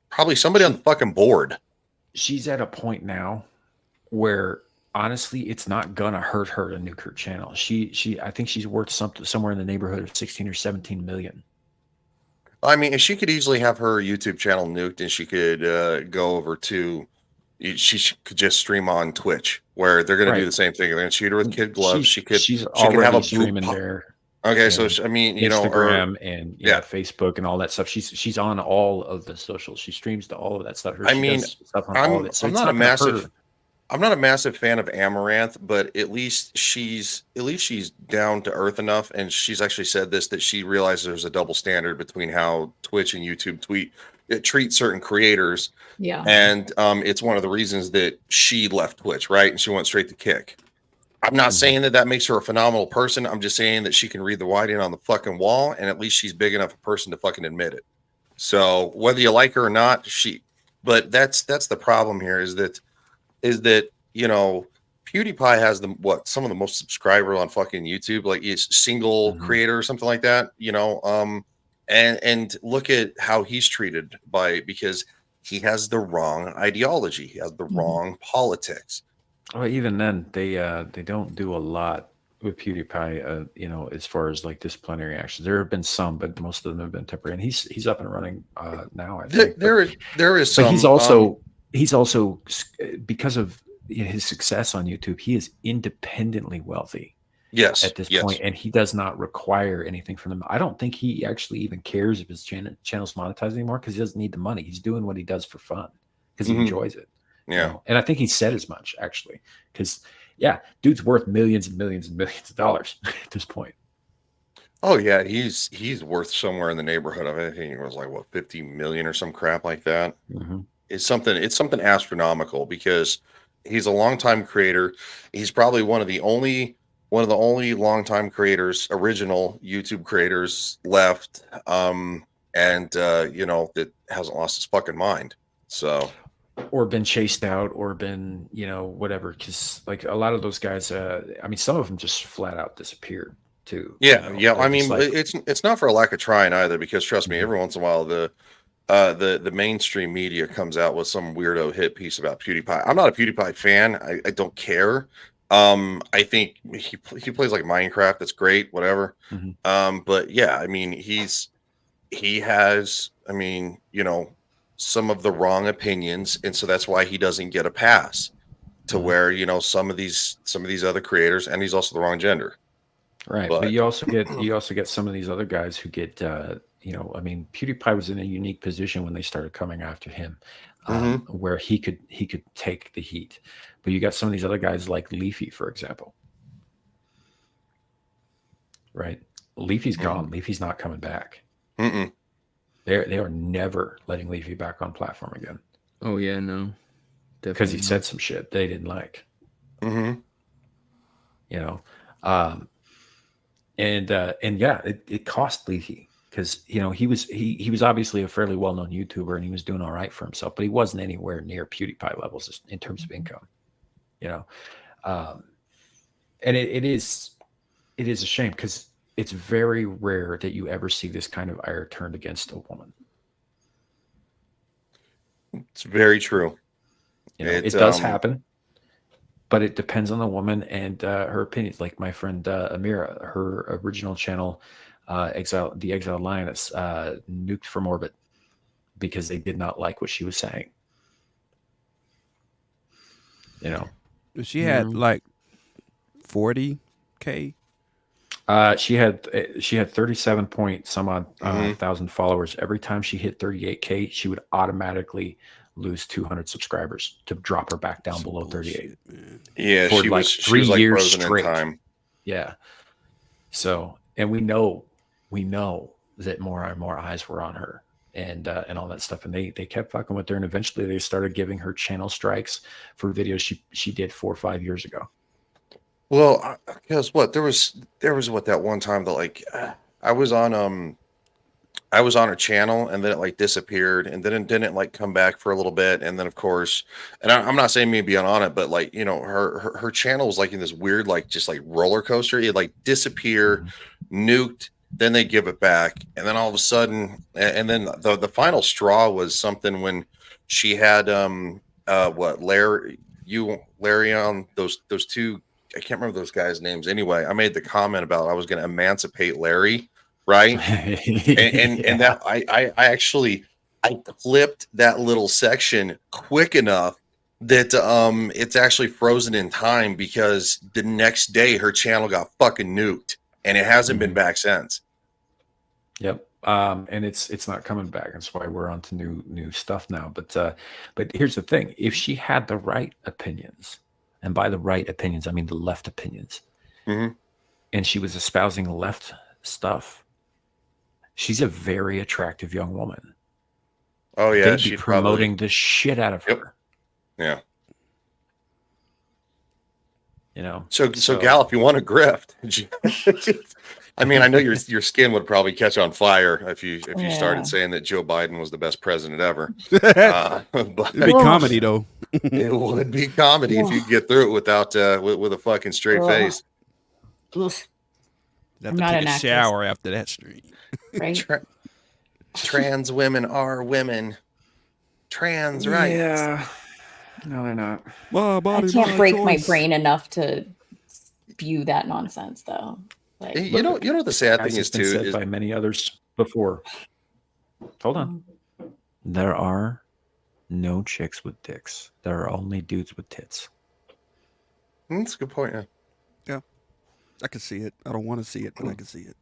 probably somebody on the fucking board. She's at a point now where honestly, it's not gonna hurt her to nuke her channel. I think she's worth somewhere in the neighborhood of 16 or 17 million. I mean, she could easily have her YouTube channel nuked, and she could go over to. Could just stream on Twitch, where they're going to do Right. the same thing. They're going to shoot her with kid gloves. She could She's could already have a streaming there. Okay, so and I mean, you know, Instagram and yeah. Facebook and all that stuff. She's on all of the socials. She streams to all of that stuff. I She mean, does stuff on all of it. So I'm it's not a gonna hurt massive. her. I'm not a massive fan of Amaranth, but at least she's down to earth enough, and she's actually said this that she realizes there's a double standard between how Twitch and YouTube treat certain creators, Yeah. and it's one of the reasons that she left Twitch, right? And she went straight to Kick. I'm not saying that makes her a phenomenal person. I'm just saying that she can read the writing on the fucking wall, and at least she's big enough a person to fucking admit it. So whether you like her or not, but that's the problem here is that you know, PewDiePie has some of the most subscribers on fucking YouTube, like he's single creator or something like that, you know, and look at how he's treated because he has the wrong ideology, he has the wrong politics. Well, even then, they don't do a lot with PewDiePie, you know, as far as like disciplinary actions. There have been some, but most of them have been temporary. And he's up and running now. I think There is some. But he's also because of his success on YouTube, he is independently wealthy. Yes, at this point, and he does not require anything from them. I don't think he actually even cares if his channel's monetized anymore because he doesn't need the money. He's doing what he does for fun because he enjoys it. Yeah, you know? And I think he said as much actually because dude's worth millions and millions and millions of dollars at this point. Oh yeah, he's worth somewhere in the neighborhood of I think it was like 50 million or some crap like that. It's something astronomical because he's a longtime creator. He's probably one of the only longtime creators, original YouTube creators left. You know, that hasn't lost his fucking mind. So, or been chased out, or been, you know, whatever. Because like a lot of those guys, I mean, some of them just flat out disappeared too. Yeah, you know? yeah. I Like, mean, it's it's not for a lack of trying either. Because trust me, every once in a while the mainstream media comes out with some weirdo hit piece about PewDiePie. I'm not a PewDiePie fan. I don't care. I think he plays like Minecraft. That's great. Whatever. But yeah, I mean, he has, I mean, you know, some of the wrong opinions, and so that's why he doesn't get a pass to where, you know, some of these other creators, and he's also the wrong gender. Right. But you also get some of these other guys who get you know, I mean, PewDiePie was in a unique position when they started coming after him, where he could take the heat. But you got some of these other guys like Leafy, for example. Right? Leafy's gone. Leafy's not coming back. They are never letting Leafy back on platform again. Oh yeah, no, because he said some shit they didn't like. You know, and yeah, it cost Leafy because he was obviously a fairly well-known YouTuber and he was doing all right for himself, but he wasn't anywhere near PewDiePie levels in terms of income. And it is a shame because it's very rare that you ever see this kind of ire turned against a woman. It's very true. It does happen, but it depends on the woman and her opinions. Like my friend Amira, her original channel, the Exiled Lioness, nuked from orbit because they did not like what she was saying. She had like 40K. She had 37 point some odd thousand followers. Every time she hit 38K, she would automatically lose 200 subscribers to drop her back down below 38. Yeah, for she like was 3 like years frozen in straight. time. Yeah. So, and we know that more and more eyes were on her and all that stuff, and they kept fucking with her, and eventually they started giving her channel strikes for videos she did 4 or 5 years ago. Well, because what there was what that one time that like I was on her channel and then it like disappeared and then it didn't like come back for a little bit, and then of course, and I'm not saying me being on it, but like her channel was like in this weird like just like roller coaster. It like disappear, nuked, then they give it back, and then all of a sudden, and then the final straw was something when she had Larry on those two. I can't remember those guys' names. Anyway, I made the comment about I was going to emancipate Larry, right? and that I actually clipped that little section quick enough that it's actually frozen in time because the next day her channel got fucking nuked and it hasn't been back since. Yep. And it's not coming back. That's why we're on to new stuff now. But here's the thing: if she had the right opinions, and by the right opinions, I mean the left opinions, and she was espousing left stuff, she's a very attractive young woman. Oh yeah, they'd be promoting the shit out of her. Yeah. So Gal, if you want to grift, I mean, I know your skin would probably catch on fire if you started saying that Joe Biden was the best president ever. But it'd be comedy though. It would be comedy if you could get through it without with a fucking straight face. Have to take a shower after that stream. Right? Trans women are women. Trans rights. Yeah. No, they're not. I can't break my brain enough to spew that nonsense, though. Like, you know what the sad thing is too is by many others before. Hold on. There are no chicks with dicks. There are only dudes with tits. That's a good point. Yeah, I can see it. I don't want to see it, but I can see it.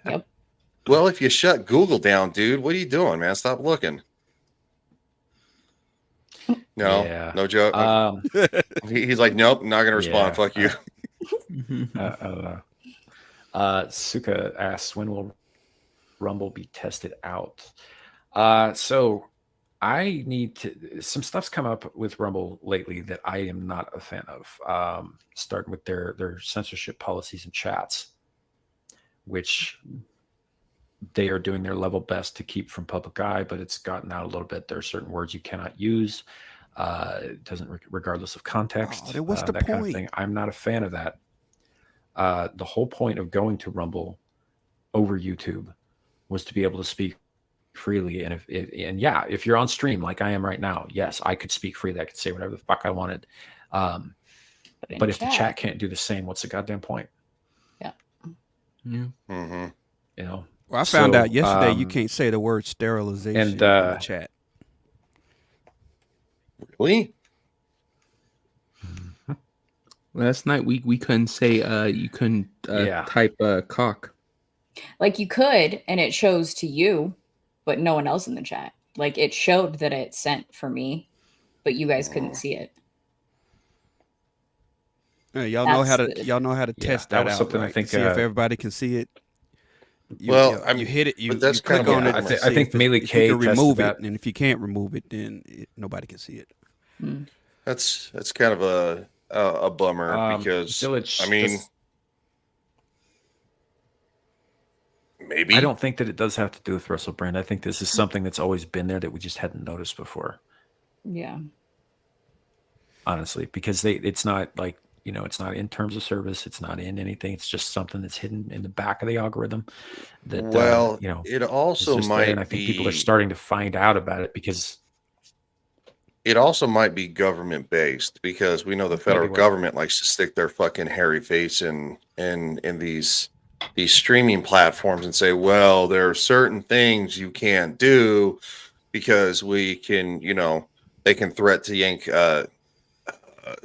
Yep. Well, if you shut Google down, dude, what are you doing, man? Stop looking. No joke. He's like, nope, not gonna respond. Fuck you. Suka asks, when will Rumble be tested out? So I need to. Some stuff's come up with Rumble lately that I am not a fan of. Starting with their censorship policies and chats, which they are doing their level best to keep from public eye, but it's gotten out a little bit. There are certain words you cannot use. It doesn't, regardless of context. What's the that point? kind of thing. I'm not a fan of that. The whole point of going to Rumble over YouTube was to be able to speak freely. And if you're on stream like I am right now, yes, I could speak freely. I could say whatever the fuck I wanted. But if the chat can't do the same, what's the goddamn point? Yeah. Mm-hmm. Well, I found out yesterday you can't say the word sterilization in the chat. Really? Last night we couldn't say you couldn't type cock. Like you could, and it shows to you, but no one else in the chat. Like it showed that it sent for me, but you guys couldn't see it. Y'all know how to test that out. Something right? I think see if everybody can see it. You hit it. You that's click on it. I think Melee K can remove that. it, and if you can't remove it, then nobody can see it. That's kind of a bummer because Zillage, I mean, Maybe. I don't think that it does have to do with Russell Brand. I think this is something that's always been there that we just hadn't noticed before. Yeah. Honestly, because it's not like, it's not in terms of service. It's not in anything. It's just something that's hidden in the back of the algorithm. That Well, it it is also just there, might and I think people are be. starting to find out about it because It also might be government based because we know the federal what? government likes to stick their fucking hairy face in these streaming platforms and say, well, there are certain things you can't do because we can, they can threat to yank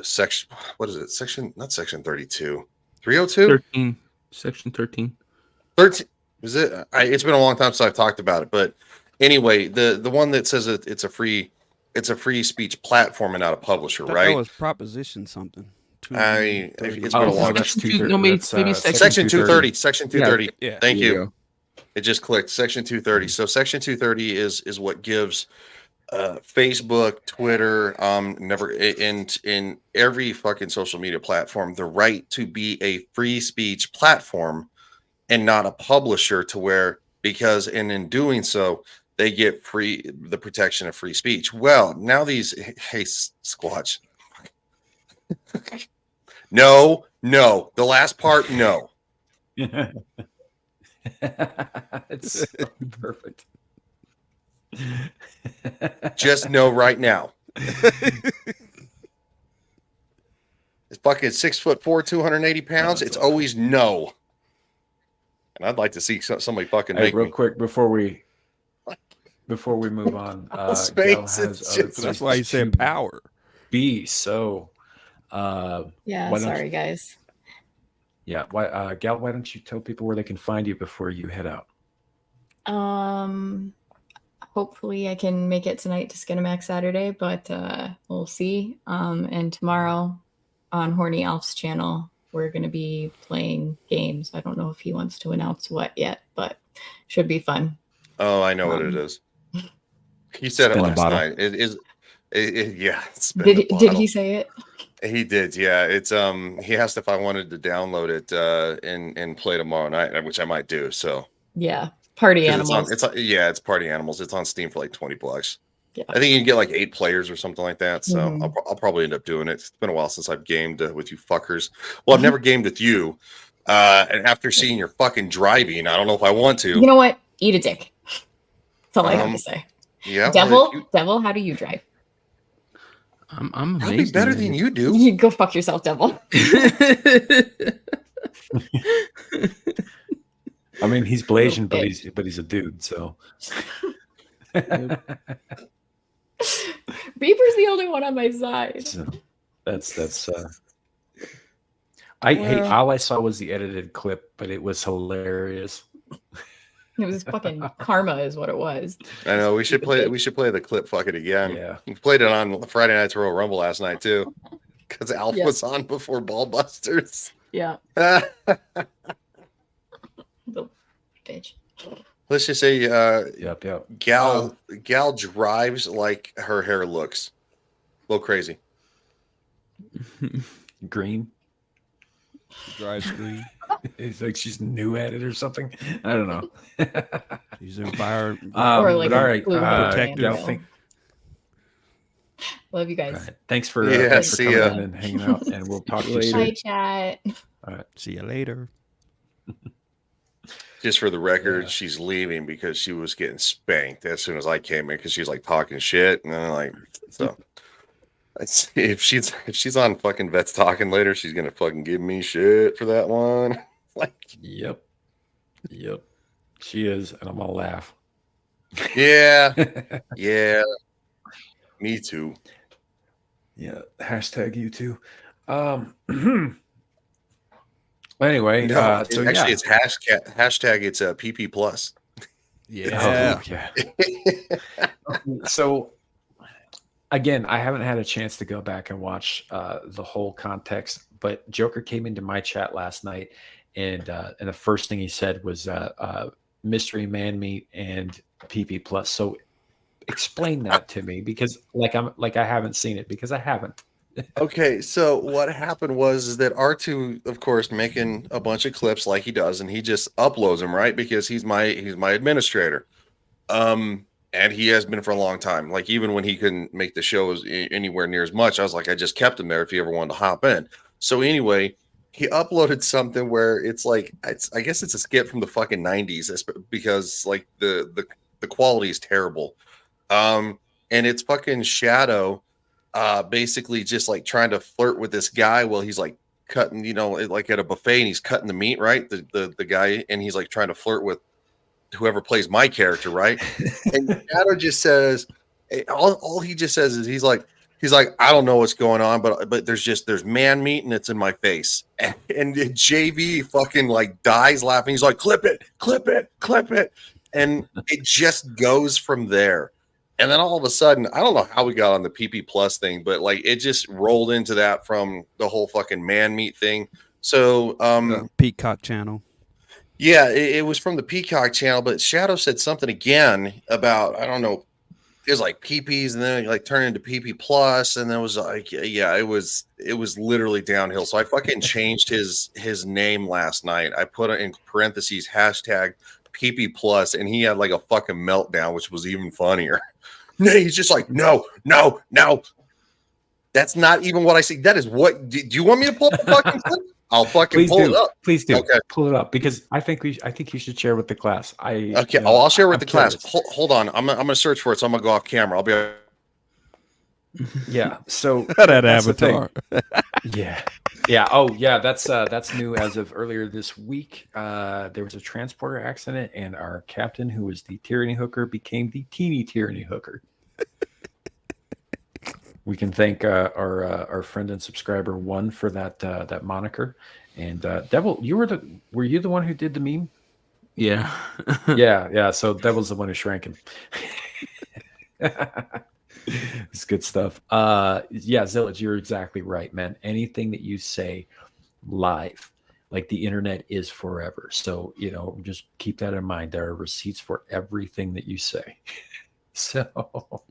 section, what is it? Not section 32, 302, 13, section 13. 13. Is it? It's been a long time since I've talked about it, but anyway, the one that says it's a free speech platform and not a publisher, That right? was proposition something. I mean, it's Oh, been a no, long that's Section 230. no, maybe, That's, maybe section 230. Section 230. Yeah. Thank There you. go. It just clicked. Section 230. So Section 230 is what gives Facebook, Twitter, never in every fucking social media platform the right to be a free speech platform and not a publisher, to where because in doing so they get the protection of free speech. Well, now these Squatch. No, the last part, no. It's so perfect. Just no right now. It's fucking 6'4", 280 pounds. It's always no. And I'd like to see somebody fucking Hey, make real me. quick before we move on, Space Gal is has just- other That's why he places said to power. be. So, Yeah. Why don't Sorry, guys. yeah, Gal, why don't you tell people where they can find you before you head out? Hopefully I can make it tonight to Skinamax Saturday, but we'll see. And tomorrow on Horny Alf's channel, we're going to be playing games. I don't know if he wants to announce what yet, but should be fun. Oh, I know what it is. He said it Spin the last bottle. night. It is. Yeah. Spin Did the did bottle. he say it? He did. Yeah. It's he asked if I wanted to download it and play tomorrow night, which I might do. So. Yeah. Party 'Cause animals. It's Party Animals. It's on Steam for like $20. Yeah. I think you can get like 8 players or something like that. So Mhm. I'll probably end up doing it. It's been a while since I've gamed with you fuckers. Well, I've never gamed with you. And after seeing your fucking driving, I don't know if I want to. You know what? Eat a dick. That's all I have to say. Yeah. Devil, how do you drive? I'm I'll be amazed. better in than it. you do. You go fuck yourself, Devil. I mean, he's Blasian, but bitch. he's a dude. So Reaper's the only one on my side. So that's hey, all I saw was the edited clip, but it was hilarious. It was fucking karma, is what it was. I know we should play the clip fucking again. Yeah. We played it on Friday Night's Royal Rumble last night too. Because Alf Yeah. was on before Ballbusters. Yeah. Little bitch. Let's just say Yep. Gal drives like her hair looks. A little crazy. Green. Dry screen. It's like she's new at it or something. I don't know. He's environment. Or like but all a right. blue protective. Gal, handle. Love you guys. all right. Thanks for Yeah, thanks for see coming ya. in and hanging out, and we'll talk to you Later. Hi, soon. chat. See you later. Just for the record, Yeah. she's leaving because she was getting spanked as soon as I came in because she was like talking shit, and then like so. If she's on fucking Vets Talking later, she's gonna fucking give me shit for that one. Like, Yep. She is, and I'm gonna laugh. yeah, yeah, me too. Yeah. Hashtag you too. Anyway, No, so actually, yeah. it's hashtag. It's a PP plus. Yeah. Oh, yeah. So again, I haven't had a chance to go back and watch the whole context, but Joker came into my chat last night, and the first thing he said was Mystery Man Meat and PP Plus. So explain that to me, because I haven't seen it, because I haven't. Okay, so what happened was is that R2, of course, making a bunch of clips like he does, and he just uploads them, right? Because he's my administrator. And he has been for a long time. Like even when he couldn't make the shows anywhere near as much, I was like, I just kept him there if he ever wanted to hop in. So anyway, he uploaded something where it's like I guess it's a skit from the fucking 90s because like the quality is terrible. And it's fucking Shadow basically just like trying to flirt with this guy while he's like cutting, like at a buffet and he's cutting the meat, right? The guy, and he's like trying to flirt with whoever plays my character, right? And Shadow just says, all he just says is he's like, I don't know what's going on, but there's man meat and it's in my face. And JV fucking like dies laughing. He's like, clip it. And it just goes from there. And then all of a sudden, I don't know how we got on the PP Plus thing, but like it just rolled into that from the whole fucking man meat thing. So Peacock channel. yeah, it was from the Peacock channel, but Shadow said something again about, I don't know, it was like PPs and then like turned into PP Plus, and then it was like, yeah, it was literally downhill. So I fucking changed his name last night. I put it in parentheses hashtag PP Plus, and he had like a fucking meltdown, which was even funnier. He's just like, no. That's not even what I see. That is what. Do you want me to pull up the fucking clip? I'll fucking Please pull do. it up. Please do. Okay. Pull it up because I think you should share with the class. Okay. I'll share with the class. Hold on. I'm gonna search for it. So I'm gonna go off camera. I'll be. Yeah. So That that's the thing. avatar. Yeah. Oh, yeah. That's new as of earlier this week. There was a transporter accident, and our captain, who was the tyranny hooker, became the teeny tyranny hooker. We can thank our friend and subscriber One for that moniker. And Devil, were you the one who did the meme? Yeah. Yeah. So Devil's the one who shrank him. It's good stuff. Yeah, Zillage, you're exactly right, man. Anything that you say live, like the internet is forever. So, just keep that in mind. There are receipts for everything that you say. So,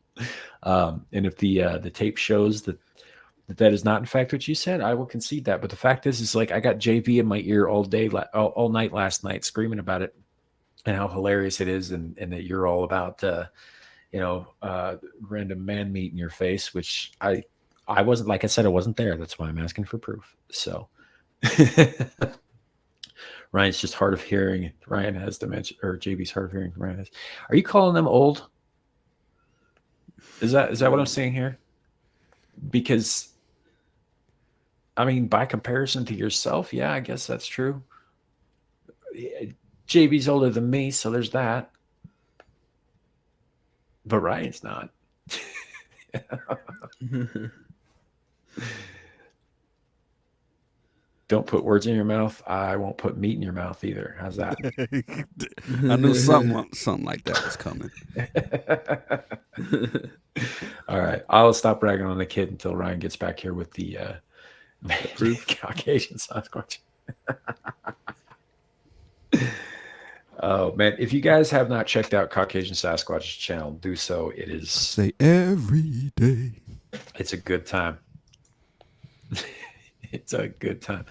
and if the tape shows that is not in fact what you said, I will concede that. But the fact is like I got JV in my ear all night last night screaming about it and how hilarious it is, and that you're all about random man meat in your face, which I wasn't. Like I said, I wasn't there. That's why I'm asking for proof. So Ryan's just hard of hearing. Ryan has dementia, or JB's hard of hearing. Ryan has. Are you calling them old? Is that what I'm saying here? Because I mean, by comparison to yourself, yeah, I guess that's true. JB's older than me, so there's that. But Ryan's not. Don't put words in your mouth. I won't put meat in your mouth either. How's that? I knew something like that was coming. All right. I'll stop ragging on the kid until Ryan gets back here with the Caucasian Sasquatch. Oh man, if you guys have not checked out Caucasian Sasquatch's channel, do so. It is Say every day. It's a good time. It's a good time.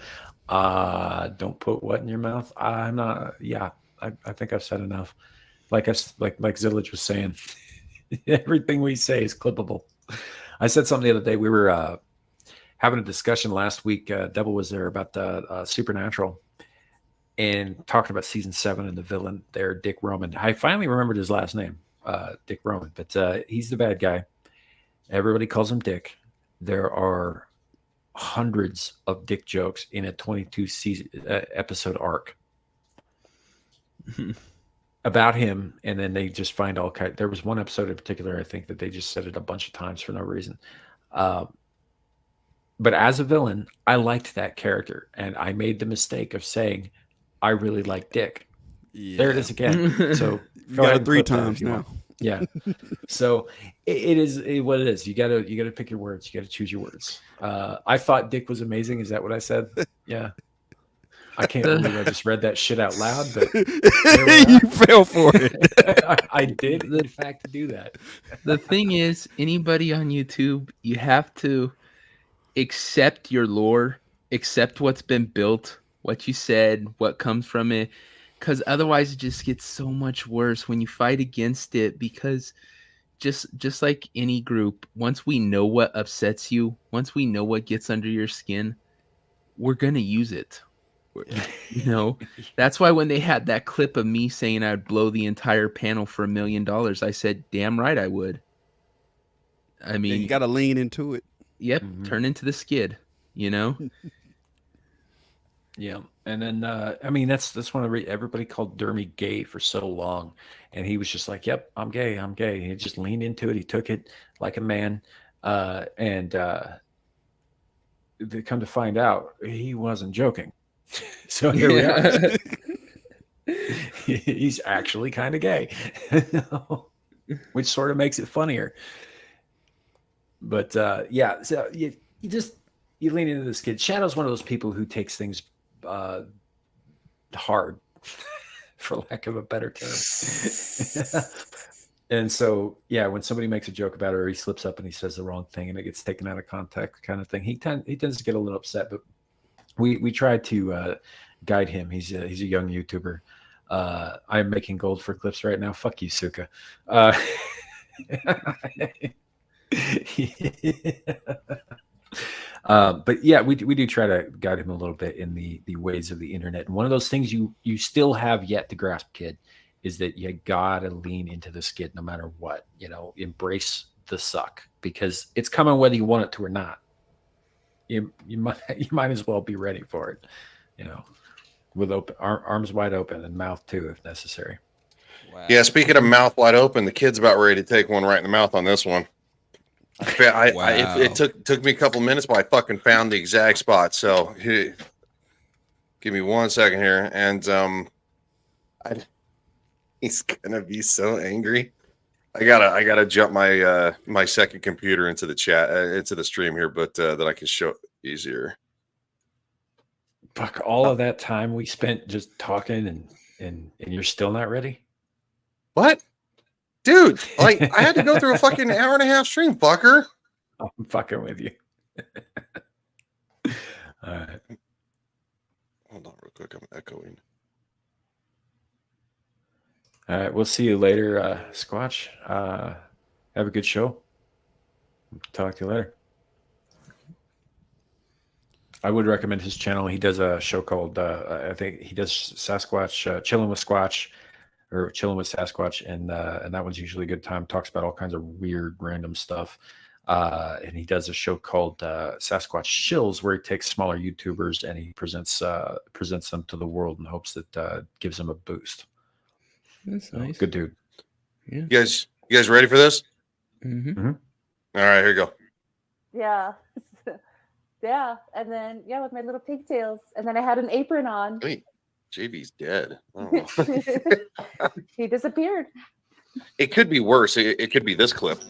Don't put what in your mouth. I'm not. Yeah, I think I've said enough. Like Zillage was saying, everything we say is clippable. I said something the other day. We were having a discussion last week. Devil was there about the Supernatural. And talking about season 7 and the villain there, Dick Roman. I finally remembered his last name, Dick Roman, but he's the bad guy. Everybody calls him Dick. There are hundreds of Dick jokes in a 22 episode arc about him, and then they just find all kinds. There was one episode in particular, I think, that they just said it a bunch of times for no reason. But as a villain, I liked that character, and I made the mistake of saying, I really like Dick. Yeah. There it is again. So you got it 3 times now. Yeah. So it is what it is. You gotta pick your words. You gotta choose your words. I thought Dick was amazing. Is that what I said? Yeah. I can't believe I just read that shit out loud, but you fell for it. I did in fact do that. The thing is, anybody on YouTube, you have to accept your lore, accept what's been built, what you said, what comes from it, because otherwise it just gets so much worse when you fight against it. Because just like any group, once we know what upsets you, once we know what gets under your skin, we're gonna use it. You know, that's why when they had that clip of me saying I'd blow the entire panel for $1 million, I said, damn right I would. I mean, you got to lean into it. Yep, turn into the skid, you know? Yeah. And then, I mean, that's one of everybody called Dermy gay for so long. And he was just like, yep, I'm gay. I'm gay. He just leaned into it. He took it like a man. And they come to find out he wasn't joking. So here we are. He's actually kind of gay, which sort of makes it funnier. But yeah, so you lean into this kid. Shadow's one of those people who takes things hard, for lack of a better term. And so, yeah, when somebody makes a joke about it, or he slips up and he says the wrong thing and it gets taken out of context, kind of thing, he tends to get a little upset. But we try to guide him. He's a young YouTuber. I'm making gold for clips right now. Fuck you, Suka. But yeah, we do try to guide him a little bit in the ways of the internet. And one of those things you still have yet to grasp, kid, is that you gotta lean into the skid no matter what. You know, embrace the suck, because it's coming whether you want it to or not. You might as well be ready for it, you know, with open arms wide open and mouth too, if necessary. Wow. Yeah, speaking of mouth wide open, the kid's about ready to take one right in the mouth on this one. It took me a couple minutes, but I fucking found the exact spot. So give me 1 second here, and he's gonna be so angry. I gotta jump my my second computer into the chat, into the stream here, but that I can show easier. Fuck, all of that time we spent just talking and you're still not ready? What? Dude, like I had to go through a fucking hour and a half stream, fucker. I'm fucking with you. All right. Hold on real quick, I'm echoing. All right, we'll see you later, Squatch. Have a good show. Talk to you later. I would recommend his channel. He does a show called, I think he does Sasquatch, Chilling with Squatch, or Chilling with Sasquatch, and that one's usually a good time. Talks about all kinds of weird, random stuff. And he does a show called Sasquatch Chills, where he takes smaller YouTubers and he presents them to the world in hopes that gives them a boost. That's nice. Good dude. Yeah. You guys ready for this? Mm-hmm. All right, here you go. Yeah. Yeah. And then, with my little pigtails. And then I had an apron on. Wait, JV's dead. Oh. He disappeared. It could be worse. It could be this clip.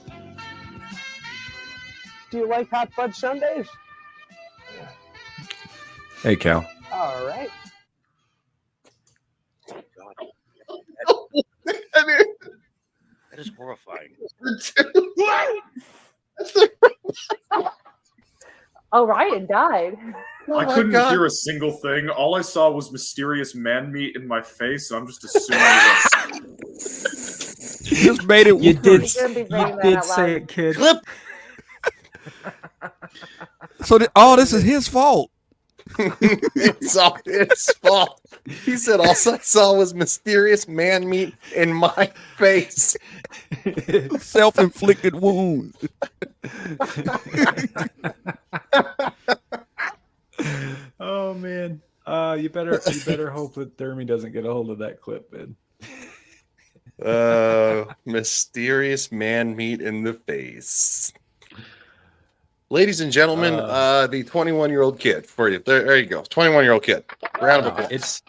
Do you like hot fudge sundaes? Hey, Cal. All right. That is horrifying. Oh, Ryan died. I couldn't hear a single thing. All I saw was mysterious man meat in my face. So I'm just assuming it was. You just made it. You did Say say it, kid. Clip. So all this is his fault. It's all his fault. He said all I saw was mysterious man meat in my face. Self-inflicted wound. Oh man. You better hope that Dermy doesn't get a hold of that clip, man. Mysterious man meat in the face. Ladies and gentlemen, the 21-year-old kid for you. There you go. 21-year-old kid. Round of applause.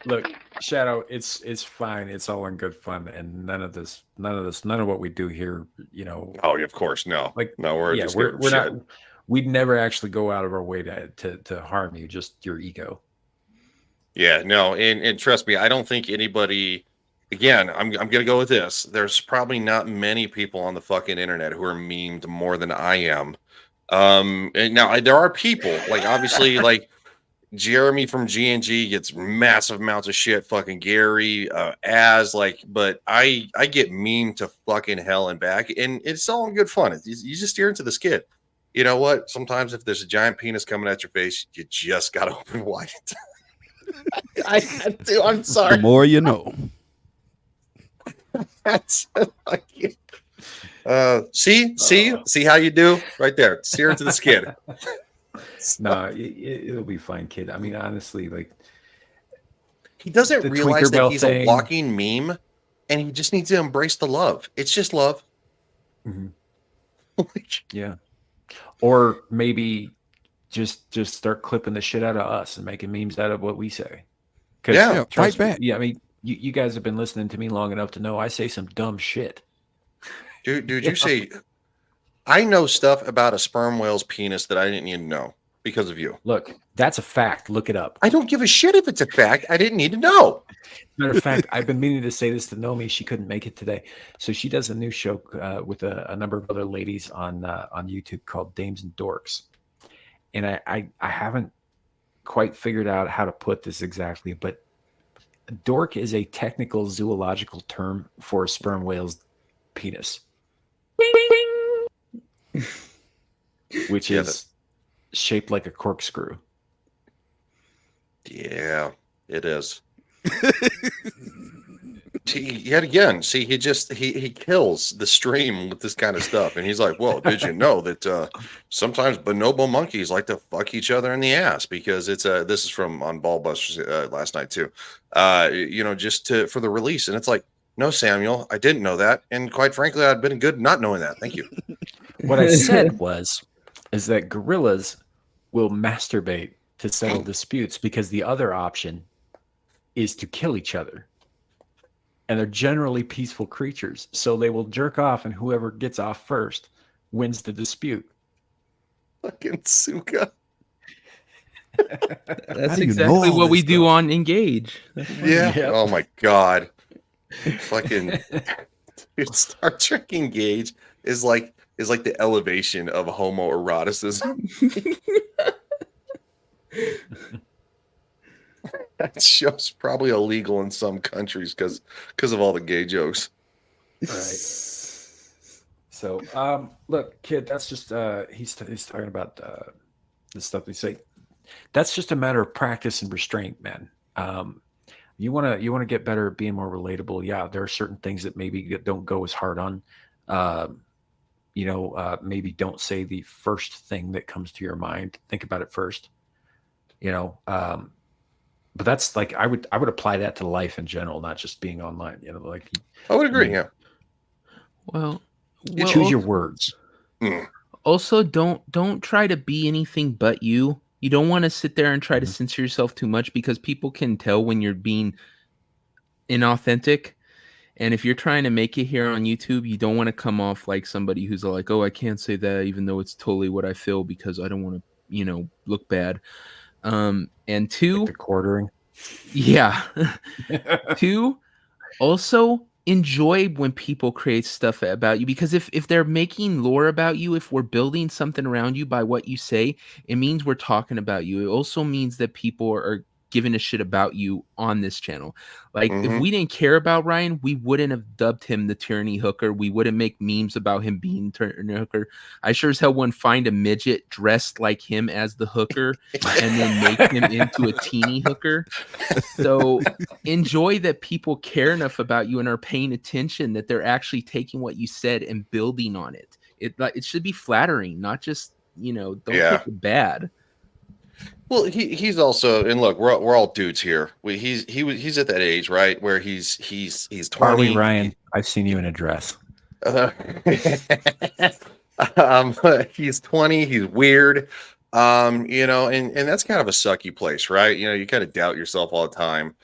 Look, Shadow, it's fine. It's all in good fun, and none of what we do here, you know. Oh, of course, no. We're not. We'd never actually go out of our way to harm you. Just your ego. Yeah, no, and trust me, I don't think anybody. Again, I'm gonna go with this. There's probably not many people on the fucking internet who are memed more than I am. And now there are people like obviously like Jeremy from GNG gets massive amounts of shit. Fucking Gary, but I get memed to fucking hell and back, and it's all in good fun. You just steer into the skid. You know what? Sometimes if there's a giant penis coming at your face, you just gotta open wide. I had to. I'm The sorry. more you know. That's see how you do right there. Steer into the skid. No, it'll be fine, kid. I mean, honestly, like He doesn't the realize that Tinkerbell he's thing. a walking meme, and he just needs to embrace the love. It's just love. Mhm. Yeah. Or maybe just start clipping the shit out of us and making memes out of what we say. 'Cause Yeah, trust fight me, back. Yeah, I mean, you guys have been listening to me long enough to know I say some dumb shit. Dude, you say I know stuff about a sperm whale's penis that I didn't even know because of you. Look, that's a fact. Look it up. I don't give a shit if it's a fact. I didn't need to know. Matter of fact, I've been meaning to say this to Nomi. She couldn't make it today, so she does a new show with a number of other ladies on YouTube called Dames and Dorks, and I haven't quite figured out how to put this exactly, but dork is a technical zoological term for a sperm whale's penis, which Yeah, is shaped like a corkscrew. Yeah, it is. Yet again, see, he kills the stream with this kind of stuff, and he's like, "Well, did you know that sometimes bonobo monkeys like to fuck each other in the ass because it's this is from on Ballbusters last night too, just for the release." And it's like, no, Samuel, I didn't know that, and quite frankly, I'd been good not knowing that. Thank you. What I said is that gorillas will masturbate to settle disputes because the other option is to kill each other. And they're generally peaceful creatures. So they will jerk off, and whoever gets off first wins the dispute. Fucking Suka. That's How do you know exactly all what we this do stuff? on Engage. Yeah. Yep. Oh my god. Fucking dude, Star Trek Engage is like the elevation of homoeroticism. That show's probably illegal in some countries because of all the gay jokes. Right. So, look, kid, that's just he's talking about the stuff they say. That's just a matter of practice and restraint, man. You want to get better at being more relatable. Yeah, there are certain things that maybe don't go as hard on. Maybe don't say the first thing that comes to your mind. Think about it first. But that's like I would apply that to life in general, not just being online. Like I would agree. Yeah. Well, choose your words. Also, don't try to be anything but you. You don't want to sit there and try to censor yourself too much because people can tell when you're being inauthentic. And if you're trying to make it here on YouTube, you don't want to come off like somebody who's like, "Oh, I can't say that," even though it's totally what I feel because I don't want to, look bad. And two, Like the quartering. yeah. Two, also enjoy when people create stuff about you because if they're making lore about you, if we're building something around you by what you say, it means we're talking about you. It also means that people are giving a shit about you on this channel. Like if we didn't care about Ryan, we wouldn't have dubbed him the tyranny hooker. We wouldn't make memes about him being tyranny hooker. I sure as hell wouldn't find a midget dressed like him as the hooker and then make him into a teeny hooker. So enjoy that people care enough about you and are paying attention that they're actually taking what you said and building on it. It should be flattering, not just don't take it bad. Well, he's also, and look, we're all dudes here. He's at that age, right, where he's 20. Are we, Ryan? I've seen you in a dress. He's 20. He's weird. And that's kind of a sucky place, right? You kind of doubt yourself all the time.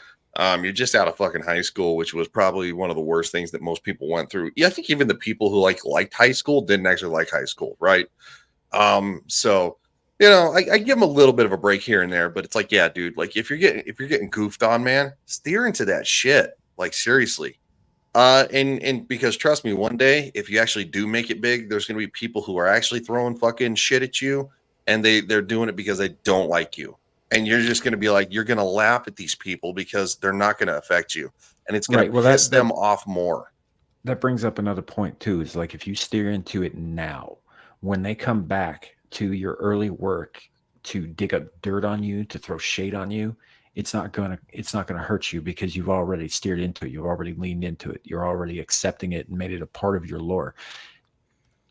You're just out of fucking high school, which was probably one of the worst things that most people went through. Yeah, I think even the people who liked high school didn't actually like high school, right? So. I give him a little bit of a break here and there, but it's like, yeah, dude, like if you're getting goofed on, man, steer into that shit. Like seriously, And because trust me, one day if you actually do make it big, there's gonna be people who are actually throwing fucking shit at you, and they're doing it because they don't like you, and you're just gonna be like, you're gonna laugh at these people because they're not gonna affect you, and it's gonna Right. Well, piss them off more. that brings up another point too. Is like if you steer into it now, when they come back to your early work to dig up dirt on you, to throw shade on you, it's not gonna hurt you because you've already steered into it. You've already leaned into it. You're already accepting it and made it a part of your lore.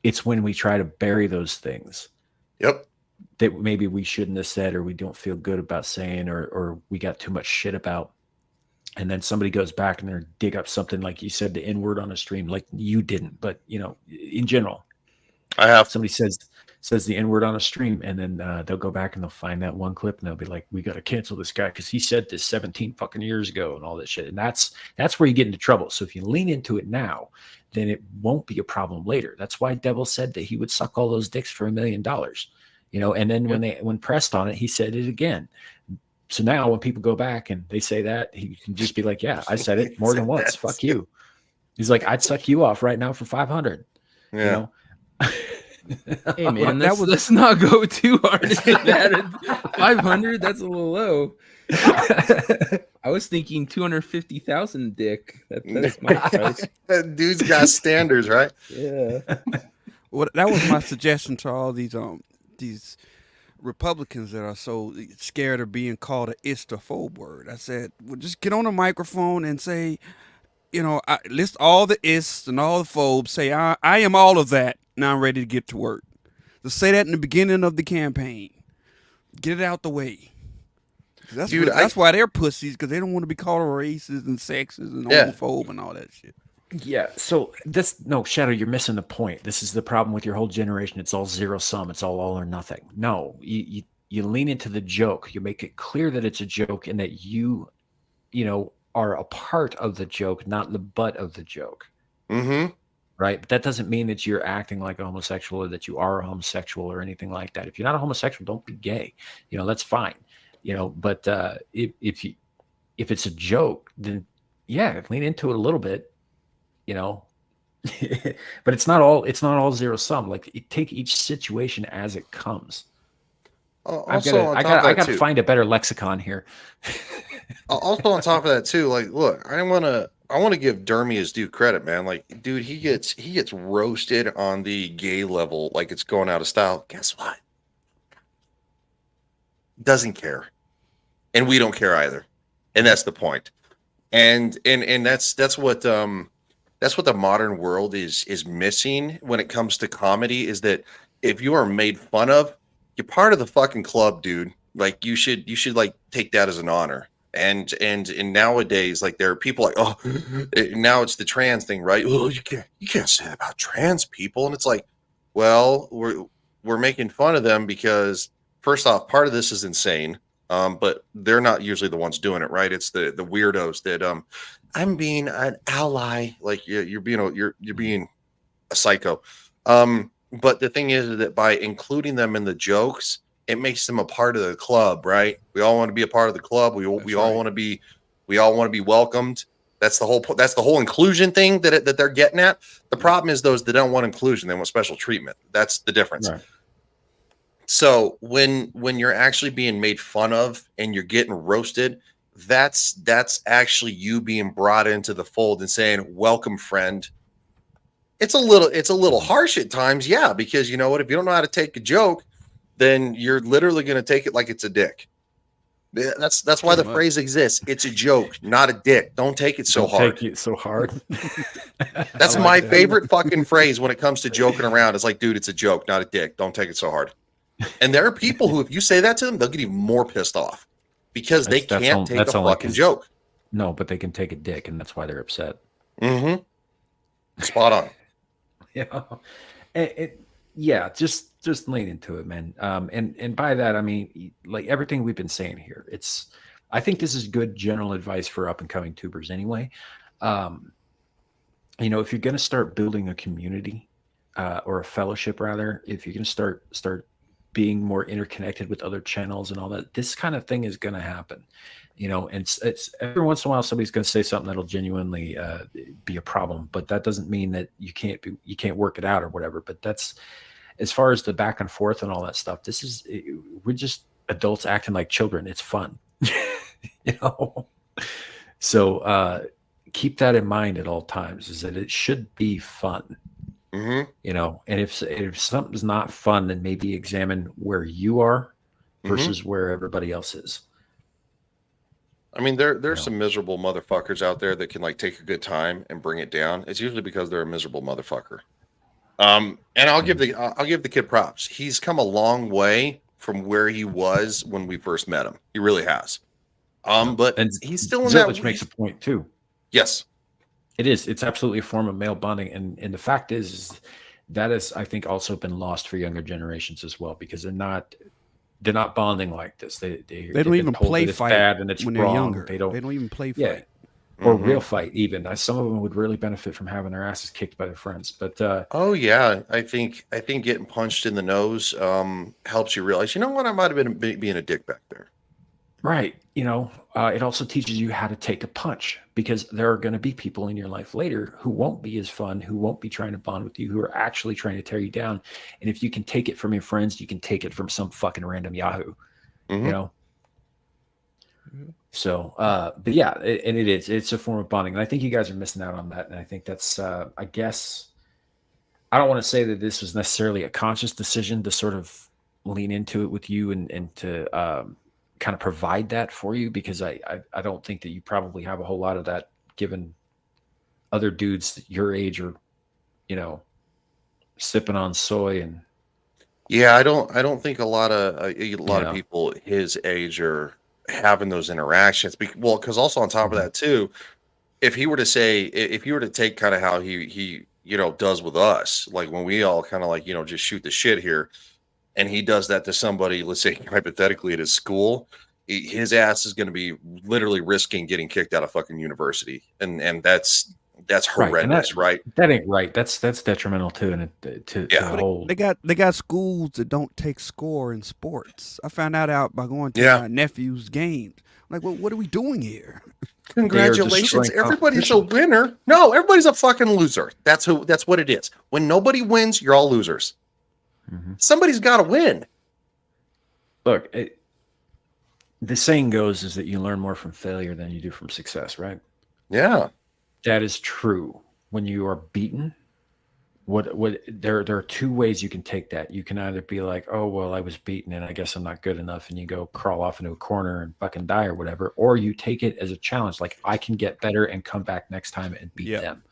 It's when we try to bury those things Yep. that maybe we shouldn't have said, or we don't feel good about saying, or we got too much shit about. And then somebody goes back and they dig up something like you said, the N word on a stream, like you didn't, but in general, I have. somebody says the N word on a stream, and then they'll go back and they'll find that one clip and they'll be like, we got to cancel this guy because he said this 17 fucking years ago and all that shit. And that's where you get into trouble. So if you lean into it now, then it won't be a problem later. That's why Devil said that he would suck all those dicks for $1 million, and then when pressed on it, he said it again. So now when people go back and they say that, he can just be like, yeah, I said it more than once. Fuck you. He's like, I'd suck you off right now for 500. Yeah. Hey man, let's not go too hard into that. 500, that's a little low. I was thinking 250,000 dick. That's my price. That dude's got standards, right? Yeah. Well, that was my suggestion to all these Republicans that are so scared of being called an istophobe word. I said, well, just get on a microphone and say, list all the ists and all the phobes. Say, I am all of that. Now I'm ready to get to work. Just say that in the beginning of the campaign. Get it out the way. That's why they're pussies, because they don't want to be called racist and sexist and homophobe and all that shit. Yeah. So Shadow, you're missing the point. This is the problem with your whole generation. It's all zero sum. It's all or nothing. No, you lean into the joke. You make it clear that it's a joke and that you are a part of the joke, not the butt of the joke. Mm-hmm. Right. But that doesn't mean that you're acting like a homosexual or that you are a homosexual or anything like that. If you're not a homosexual, don't be gay. That's fine. But if it's a joke, then yeah, lean into it a little bit, but it's not all zero sum. Like take each situation as it comes. I got to find a better lexicon here. Also on top of that too, like, look, I want to give Dermy his due credit, man. Like, dude, he gets roasted on the gay level like it's going out of style. Guess what? Doesn't care, and we don't care either, and that's the point. And that's what the modern world is missing when it comes to comedy, is that if you are made fun of, you're part of the fucking club, dude. Like you should like take that as an honor. And nowadays, like there are people like, oh, now it's the trans thing, right? Oh, you can't say that about trans people. And it's like, well, we're making fun of them because first off, part of this is insane. But they're not usually the ones doing it, right? It's the weirdos that I'm being an ally, like you're being a psycho. But the thing is that by including them in the jokes, it makes them a part of the club, right? We all want to be a part of the club. We all want to be welcomed. That's the whole inclusion thing that they're getting at. The problem is those that don't want inclusion, they want special treatment. That's the difference. Right. So when you're actually being made fun of and you're getting roasted, that's actually you being brought into the fold and saying, "Welcome, friend." It's a little harsh at times, yeah, because you know what? If you don't know how to take a joke, then you're literally going to take it like it's a dick. That's why the phrase exists. It's a joke, not a dick. Don't take it so hard. Take it so hard. That's my favorite fucking phrase when it comes to joking around. It's like, dude, it's a joke, not a dick. Don't take it so hard. And there are people who, if you say that to them, they'll get even more pissed off because they can't take a fucking joke. No, but they can take a dick, and that's why they're upset. Mm-hmm. Spot on. Yeah, just lean into it, man. And by that I mean, like everything we've been saying here. I think this is good general advice for up and coming tubers anyway. If you're going to start building a community or a fellowship, rather, if you're going to start being more interconnected with other channels and all that, this kind of thing is going to happen, you know. And it's every once in a while somebody's going to say something that'll genuinely be a problem, but that doesn't mean that you can't work it out or whatever. But that's, as far as the back and forth and all that stuff, we're just adults acting like children. It's fun. You know. So keep that in mind at all times, is that it should be fun. Mm-hmm. You know, and if something's not fun, then maybe examine where you are versus where everybody else is. I mean, there's some miserable motherfuckers out there that can like take a good time and bring it down. It's usually because they're a miserable motherfucker. And I'll give the kid props. He's come a long way from where he was when we first met him. He really has. But And he's still in Zillich that. makes a point too. Yes. It is. It's absolutely a form of male bonding, and the fact is that has, I think, also been lost for younger generations as well, because they're not bonding like this. They don't even play it's fight bad and it's when wrong. they're younger. They don't even play Yeah. fight. Or real fight even. Some of them would really benefit from having their asses kicked by their friends. But Oh yeah, I think getting punched in the nose helps you realize, you know what, I might have been being a dick back there. right, you know, it also teaches you how to take a punch, because there are going to be people in your life later who won't be as fun, who won't be trying to bond with you, who are actually trying to tear you down. And if you can take it from your friends, you can take it from some fucking random Yahoo, you know? So, but yeah, it's a form of bonding. And I think you guys are missing out on that. And I think that's, I guess, I don't want to say that this was necessarily a conscious decision to sort of lean into it with you and to kind of provide that for you, because I don't think that you probably have a whole lot of that, given other dudes your age are, you know, sipping on soy and. Yeah, I don't think a lot of people his age are having those interactions. Because also on top of that too, if you were to take kind of how he you know does with us, like when we all kind of like, you know, just shoot the shit here, and he does that to somebody, let's say hypothetically at his school, his ass is going to be literally risking getting kicked out of fucking university, and that's horrendous, right? That ain't right. That's detrimental too, and to the whole. They got schools that don't take score in sports. I found out by going to my nephew's games. I'm like, well, what are we doing here? Congratulations, everybody's a winner. No, everybody's a fucking loser. That's what it is. When nobody wins, you're all losers. Somebody's got to win. Look, the saying goes is that you learn more from failure than you do from success, right? Yeah. That is true. When you are beaten, there are two ways you can take that. You can either be like, oh, well, I was beaten and I guess I'm not good enough, and you go crawl off into a corner and fucking die or whatever, or you take it as a challenge, like I can get better and come back next time and beat them.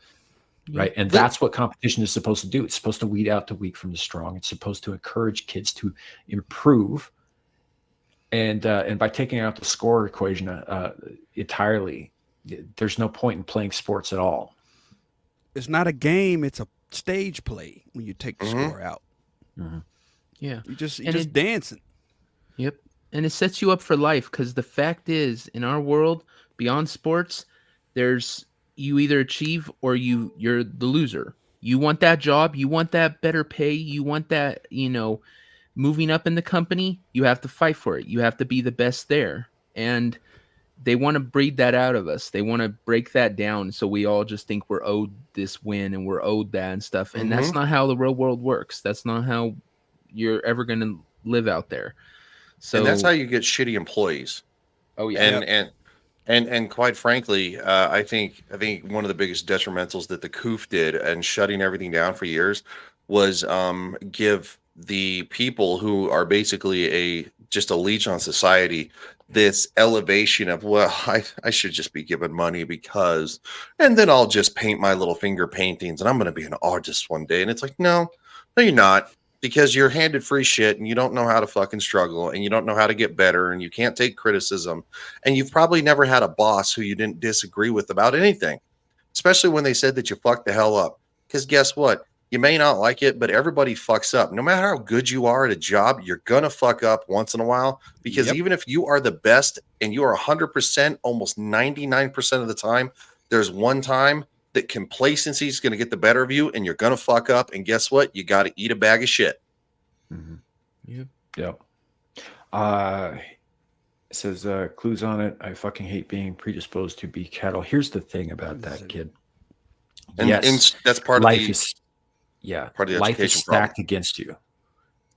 Right. And that's what competition is supposed to do. It's supposed to weed out the weak from the strong. It's supposed to encourage kids to improve. And by taking out the score equation entirely, there's no point in playing sports at all. It's not a game. It's a stage play when you take the score out. Yeah. You're just dancing. Yep. And it sets you up for life, because the fact is, in our world, beyond sports, there's you either achieve or you're the loser. You want that job, you want that better pay, you want that, you know, moving up in the company, you have to fight for it. You have to be the best there. And they want to breed that out of us. They want to break that down, so we all just think we're owed this win and we're owed that and stuff. And that's not how the real world works. That's not how you're ever going to live out there. So and that's how you get shitty employees. Oh yeah. And quite frankly, I think one of the biggest detrimentals that the COOF did and shutting everything down for years was give the people who are basically just a leech on society this elevation of, well, I should just be given money because, and then I'll just paint my little finger paintings and I'm going to be an artist one day. And it's like, no, you're not, because you're handed free shit and you don't know how to fucking struggle and you don't know how to get better and you can't take criticism. And you've probably never had a boss who you didn't disagree with about anything, especially when they said that you fucked the hell up. Because guess what? You may not like it, but everybody fucks up. No matter how good you are at a job, you're going to fuck up once in a while, because even if you are the best and you are 100%, almost 99% of the time, there's one time that complacency is going to get the better of you and you're going to fuck up. And guess what? You got to eat a bag of shit. Yeah. Yep. It says clues on it. I fucking hate being predisposed to be cattle. Here's the thing about that, kid. And that's part life of the is part of the life is education problem. stacked against you.